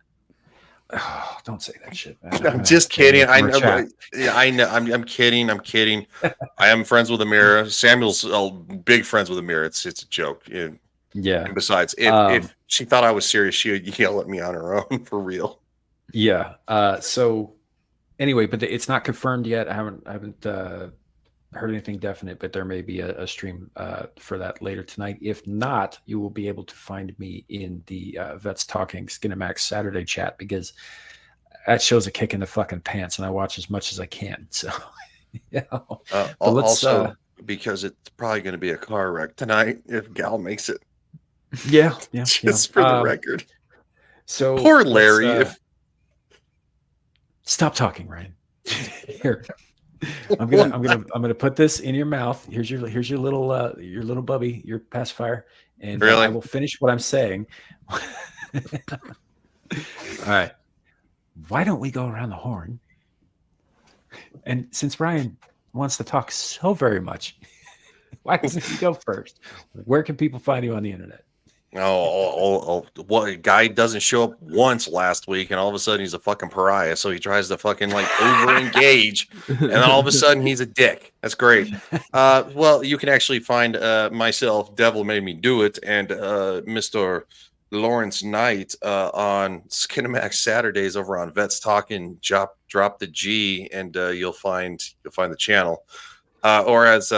Yeah. Oh, don't say that shit, man. I'm just kidding. I know. I'm kidding. I am friends with Amira. Samuel's big friends with Amira. It's a joke. Yeah. And besides, if she thought I was serious, she would yell at me on her own for real. Yeah. So anyway, but it's not confirmed yet. I haven't heard anything definite, but there may be a stream for that later tonight. If not, you will be able to find me in the Vets Talking Skinemax Saturday chat, because that show's a kick in the fucking pants, and I watch as much as I can. So also because it's probably going to be a car wreck tonight if Gal makes it. Yeah, Just for the record. So Poor Larry. Stop talking, Ryan. Here, I'm gonna put this in your mouth. Here's your little bubby, your pacifier, and Really? I will finish what I'm saying. All right. Why don't we go around the horn? And since Ryan wants to talk so very much, why doesn't he go first? Where can people find you on the internet? What guy doesn't show up once last week, and all of a sudden he's a fucking pariah. So he tries to fucking like over engage, and then all of a sudden he's a dick. That's great. Well, you can actually find myself, Devil Made Me Do It, and Mr. Lawrence Knight on Skinemax Saturdays over on Vets Talking. Drop the G, and you'll find the channel. Or as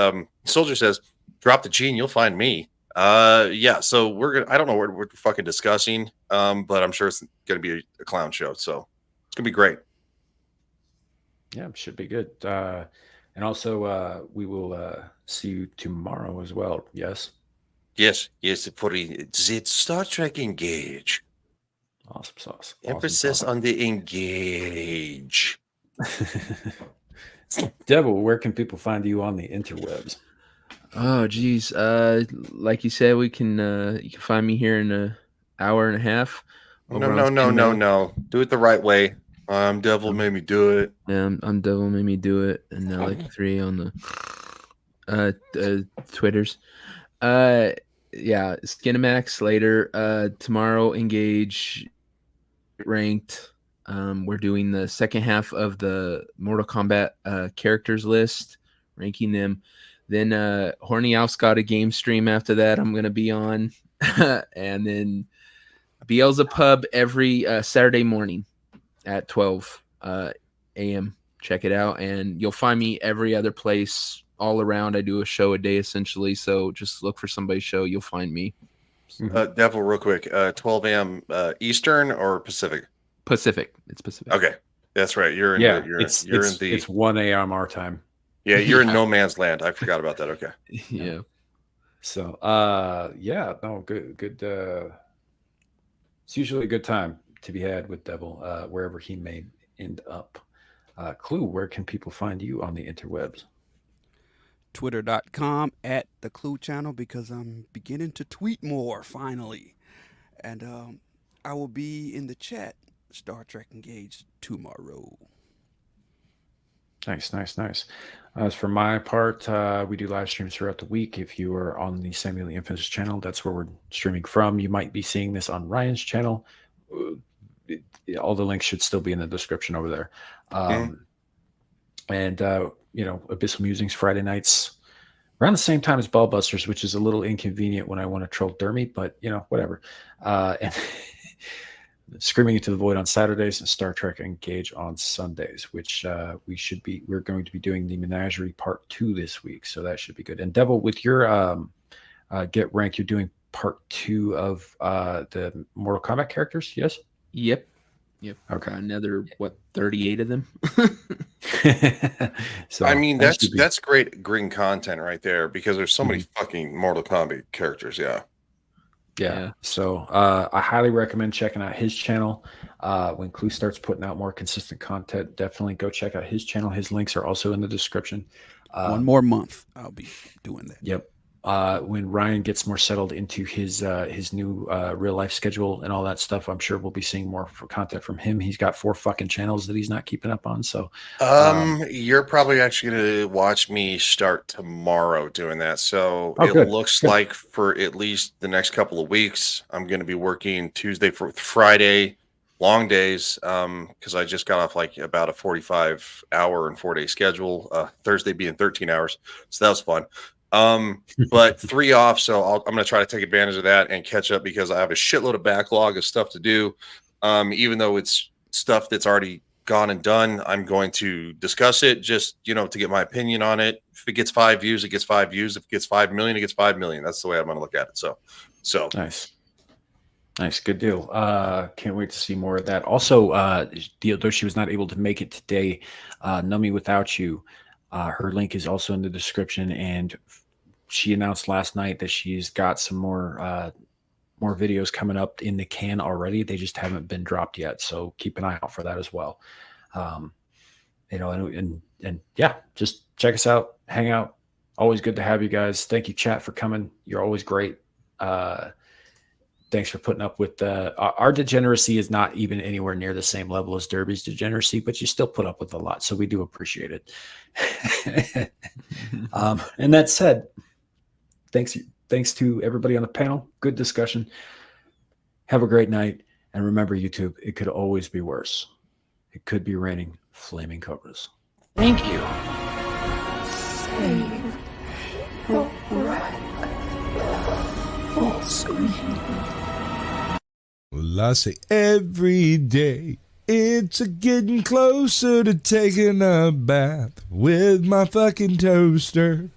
Soldier says, drop the G, and you'll find me. Yeah, so I don't know what we're fucking discussing, but I'm sure it's gonna be a clown show, so it's gonna be great. Yeah, should be good. And also we will see you tomorrow as well. Yes. Yes, for the Star Trek Engage. Awesome sauce. Emphasis on the engage. Devil, where can people find you on the interwebs? Oh geez, like you said, you can find me here in an hour and a half. No. Do it the right way. Devil Made Me Do It. Yeah, I'm Devil Made Me Do It, and now like 3 on the Twitters. Yeah, Skinemax later. Tomorrow, Engage ranked. We're doing the second half of the Mortal Kombat characters list, ranking them. Then Horny Alf's got a game stream after that I'm going to be on. And then Beelzebub every Saturday morning at 12 a.m. Check it out. And you'll find me every other place all around. I do a show a day essentially. So just look for somebody's show. You'll find me. Devil, real quick. 12 a.m. Eastern or Pacific? Pacific. It's Pacific. Okay. That's right. You're in it's 1 a.m. our time. Yeah, you're in no man's land. I forgot about that. Okay. Yeah. So, good. It's usually a good time to be had with Devil, wherever he may end up. Clue, where can people find you on the interwebs? Twitter.com at the Clue Channel, because I'm beginning to tweet more finally. And I will be in the chat, Star Trek Engage, tomorrow. Nice. As for my part, we do live streams throughout the week. If you are on the Samuel the Infamous channel, that's where we're streaming from. You might be seeing this on Ryan's channel. All the links should still be in the description over there. And Abyssal Musings Friday nights around the same time as Ballbusters, which is a little inconvenient when I want to troll Dermy, but whatever. And Screaming Into the Void on Saturdays and Star Trek Engage on Sundays, which we're going to be doing the Menagerie Part 2 this week, so that should be good. And Devil, with your Get Rank, you're doing Part 2 of the Mortal Kombat characters, yes? Yep. Okay. Another 38 of them. So I mean, that's great green content right there, because there's so many fucking Mortal Kombat characters. Yeah. So I highly recommend checking out his channel. When Clue starts putting out more consistent content, definitely go check out his channel. His links are also in the description. 1 more month, I'll be doing that. Yep. When Ryan gets more settled into his new real life schedule and all that stuff, I'm sure we'll be seeing more content from him. He's got 4 fucking channels that he's not keeping up on. So you're probably actually going to watch me start tomorrow doing that. So looks like for at least the next couple of weeks, I'm going to be working Tuesday for Friday, long days, because I just got off like about a 45-hour and 4-day schedule. Thursday being 13 hours, so that was fun. But 3 off, so I'm going to try to take advantage of that and catch up, because I have a shitload of backlog of stuff to do. Even though it's stuff that's already gone and done, I'm going to discuss it just, to get my opinion on it. If it gets 5 views, it gets 5 views. If it gets 5 million, it gets 5 million. That's the way I'm going to look at it. So nice, good deal. Can't wait to see more of that. Also, though she was not able to make it today, Nummy Without You, her link is also in the description, and she announced last night that she's got some more more videos coming up in the can already. They just haven't been dropped yet. So keep an eye out for that as well. You know, and yeah, just check us out, hang out. Always good to have you guys. Thank you, chat, for coming. You're always great. Thanks for putting up with our degeneracy is not even anywhere near the same level as Derby's degeneracy, but you still put up with a lot. So we do appreciate it. And that said, thanks to everybody on the panel. Good discussion. Have a great night. And remember, YouTube, it could always be worse. It could be raining flaming cobras. Thank you. Well, I say every day it's a getting closer to taking a bath with my fucking toaster.